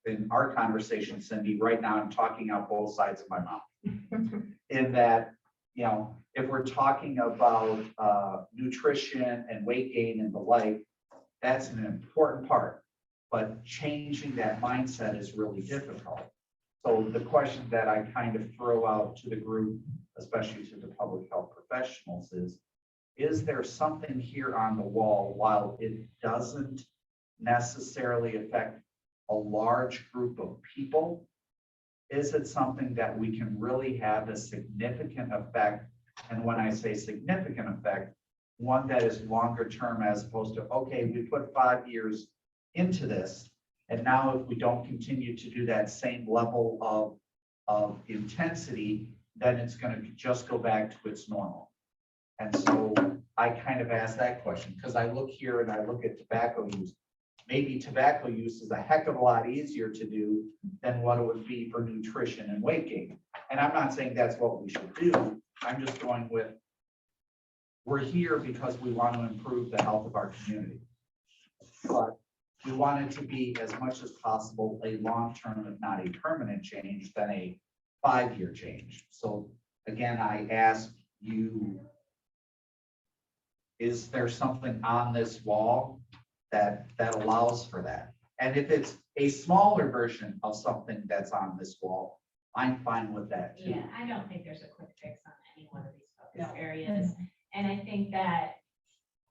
in our conversation, Cindy, right now I'm talking out both sides of my mouth. In that, if we're talking about nutrition and weight gain and the like, that's an important part. But changing that mindset is really difficult. So the question that I kind of throw out to the group, especially to the public health professionals, is there something here on the wall, while it doesn't necessarily affect a large group of people, is it something that we can really have a significant effect? And when I say significant effect, one that is longer term, as opposed to, okay, we put 5 years into this, and now if we don't continue to do that same level of intensity, then it's going to just go back to its normal. And so I kind of ask that question, because I look here and I look at tobacco use. Maybe tobacco use is a heck of a lot easier to do than what it would be for nutrition and weight gain. And I'm not saying that's what we should do. I'm just going with, we're here because we want to improve the health of our community. But we want it to be, as much as possible, a long-term, if not a permanent change, than a 5-year change. So again, I ask you, is there something on this wall that allows for that? And if it's a smaller version of something that's on this wall, I'm fine with that too. Yeah, I don't think there's a quick fix on any one of these focus areas. And I think that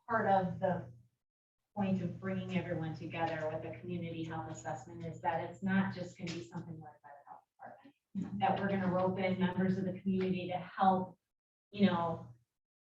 part of the point of bringing everyone together with a community health assessment is that it's not just going to be something led by the health department, that we're going to rope in members of the community to help,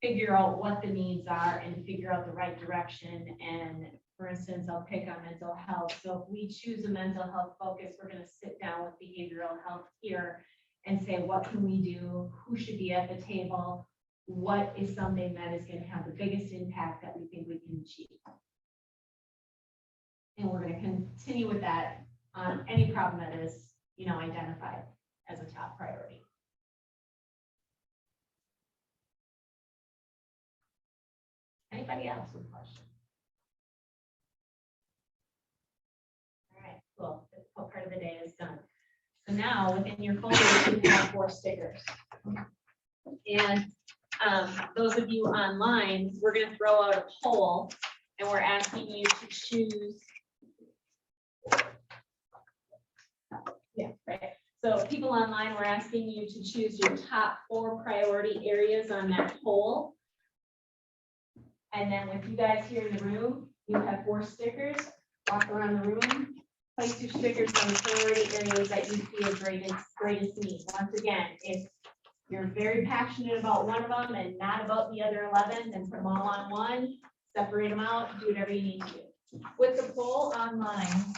figure out what the needs are and figure out the right direction. And for instance, I'll pick on mental health. So if we choose a mental health focus, we're gonna sit down with behavioral health here and say, what can we do? Who should be at the table? What is something that is gonna have the biggest impact that we think we can achieve? And we're gonna continue with that on any problem that is, identified as a top priority. Anybody else with questions? All right, cool. The difficult part of the day is done. So now within your folder, you have 4 stickers. And those of you online, we're going to throw out a poll and we're asking you to choose. Yeah, right. So people online, we're asking you to choose your top 4 priority areas on that poll. And then with you guys here in the room, you have 4 stickers. Walk around the room, place your stickers on the priority areas that you see as greatest need. Once again, if you're very passionate about one of them and not about the other 11, then put them all on one, separate them out, do whatever you need to do. With the poll online,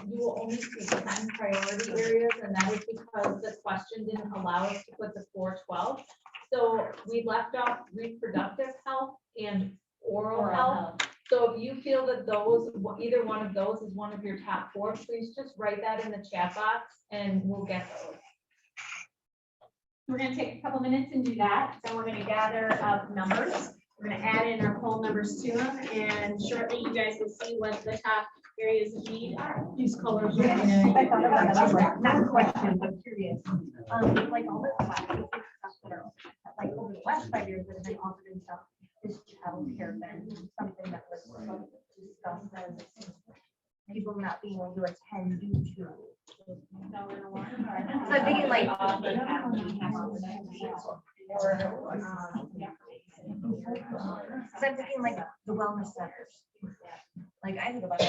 you will only see 10 priority areas, and that is because the question didn't allow us to put the 412. So we left off reproductive health and oral health. So if you feel that either one of those is one of your top 4, please just write that in the chat box and we'll get those. We're going to take a couple minutes and do that. So we're going to gather up numbers. We're going to add in our poll numbers to them, and shortly you guys will see what the top areas of need are. These colors. I thought about that, not a question, but curious. Like all the classes, like over the last 5 years that have been offered and stuff, is childcare then something that was discussed as people not being able to attend due to. So I'm thinking like. So I'm thinking like the wellness centers. Like I think about it.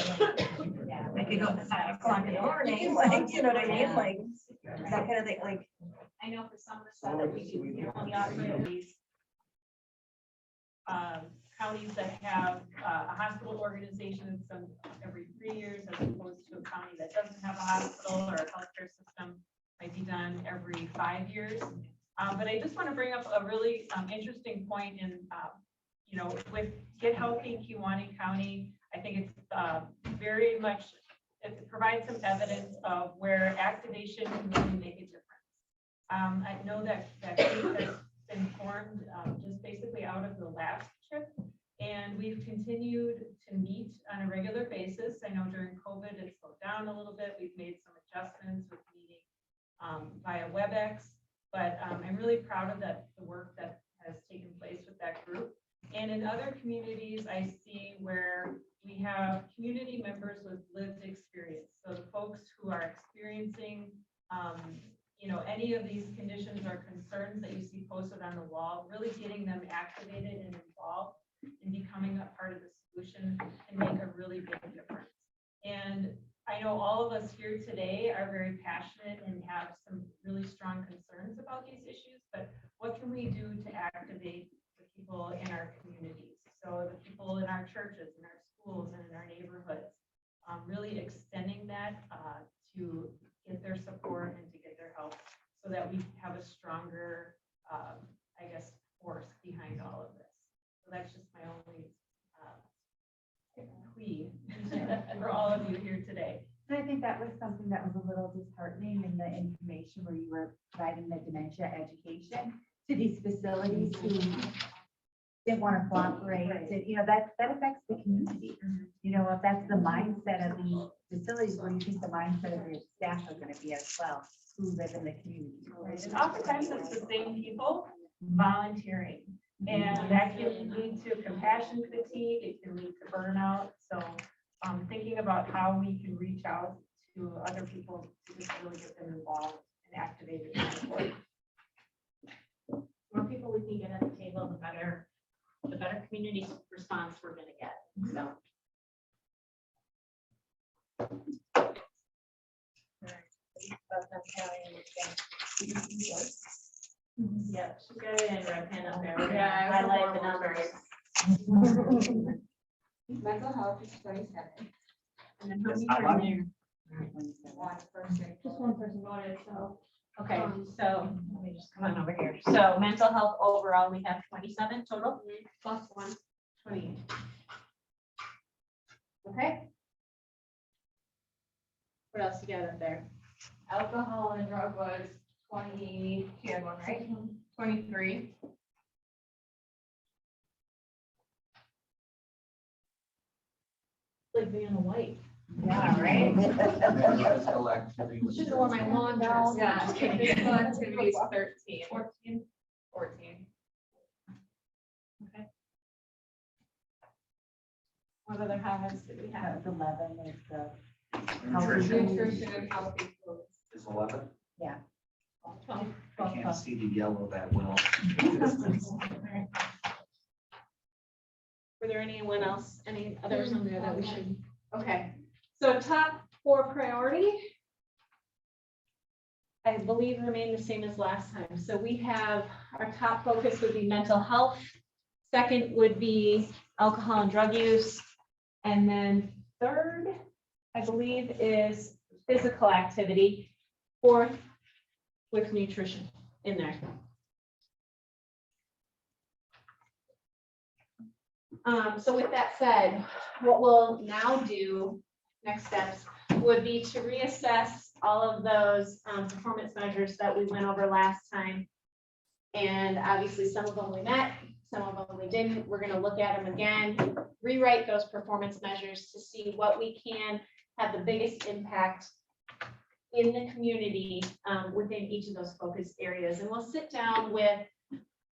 I could go at 5 o'clock in the morning, like, you know what I mean? Like that kind of thing, like. I know for some of the stuff that we do, we offer these Counties that have a hospital organization some every 3 years, as opposed to a county that doesn't have a hospital or a healthcare system might be done every 5 years. But I just want to bring up a really interesting point in, with Get Healthy in Kewaunee County. I think it's very much, it provides some evidence of where activation can really make a difference. I know that group has been formed just basically out of the last trip, and we've continued to meet on a regular basis. I know during COVID it slowed down a little bit. We've made some adjustments with meeting via WebEx, but I'm really proud of the work that has taken place with that group. And in other communities, I see where we have community members with lived experience. So the folks who are experiencing any of these conditions or concerns that you see posted on the wall, really getting them activated and involved and becoming a part of the solution can make a really big difference. And I know all of us here today are very passionate and have some really strong concerns about these issues, but what can we do to activate the people in our communities? So the people in our churches, in our schools, and in our neighborhoods, really extending that to get their support and to get their help so that we have a stronger, force behind all of this. So that's just my only plea for all of you here today. And I think that was something that was a little disheartening in the information where you were providing the dementia education to these facilities who didn't want to cooperate. And, that affects the community. If that's the mindset of these facilities, where you think the mindset of your staff are going to be as well, who live in the community. And oftentimes it's the same people volunteering. And that can lead to compassion fatigue, it can lead to burnout. So thinking about how we can reach out to other people to just really get them involved and activated. The more people we can get at the table, the better community response we're going to get. So. Yep, she's got it in red pen up there. We're gonna Yeah, I was highlight the horrible. numbers. Mental health is 27. And then how Yes, many I'm are on. in One person. there? Just one person voted, so. Okay, so let me just come on over here. So mental health overall, we have 27 total. Plus one. 20. Okay. What else you got up there? Alcohol and drug was 20, you had one, right? 23. Like being a white. Yeah, right? Physical activity. was Should have worn my lawn dress. Yeah, Just kidding. physical activities 13. 14. What other habits did we have? 11 is the. Nutrition and healthy foods. Is 11? Yeah. 12. I can't see the yellow that well. Were there anyone else, any others on there that we should? Okay, so top 4 priority, I believe remain the same as last time. So we have, our top focus would be mental health. Second would be alcohol and drug use. And then third, I believe, is physical activity. Fourth, with nutrition in there. So with that said, what we'll now do, next steps, would be to reassess all of those performance measures that we went over last time. And obviously, some of them we met, some of them we didn't. We're gonna look at them again, rewrite those performance measures to see what we can have the biggest impact in the community within each of those focus areas. And we'll sit down with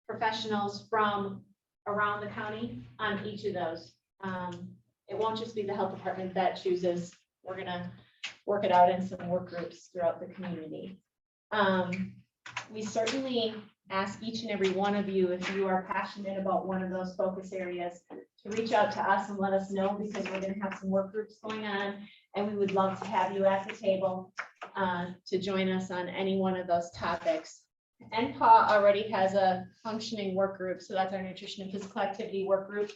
professionals from around the county on each of those. It won't just be the health department that chooses. We're gonna work it out in some work groups throughout the community. We certainly ask each and every one of you, if you are passionate about one of those focus areas, to reach out to us and let us know, because we're gonna have some work groups going on, and we would love to have you at the table to join us on any one of those topics. NPAW already has a functioning work group, so that's our nutrition and physical activity work group.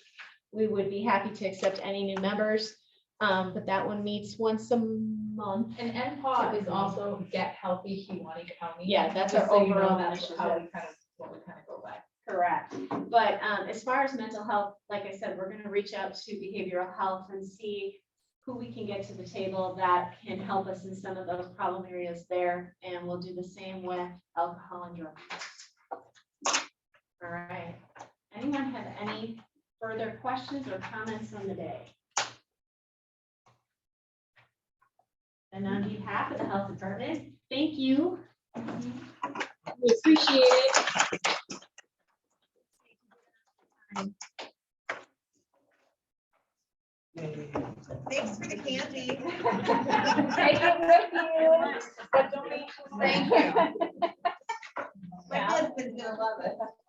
We would be happy to accept any new members, but that one meets once a month. And NPAW is also Get Healthy Kewanee County. Yeah, that's Just our so you know, overall that's how initiative. we kind of, what we kind of go by. Correct. But as far as mental health, like I said, we're gonna reach out to behavioral health and see who we can get to the table that can help us in some of those problem areas there. And we'll do the same with alcohol and drugs. All right. Anyone have any further questions or comments on the day? And on behalf of the health department, thank you. We appreciate it. Thanks for the candy. Take it with you. Good donation. Thank you.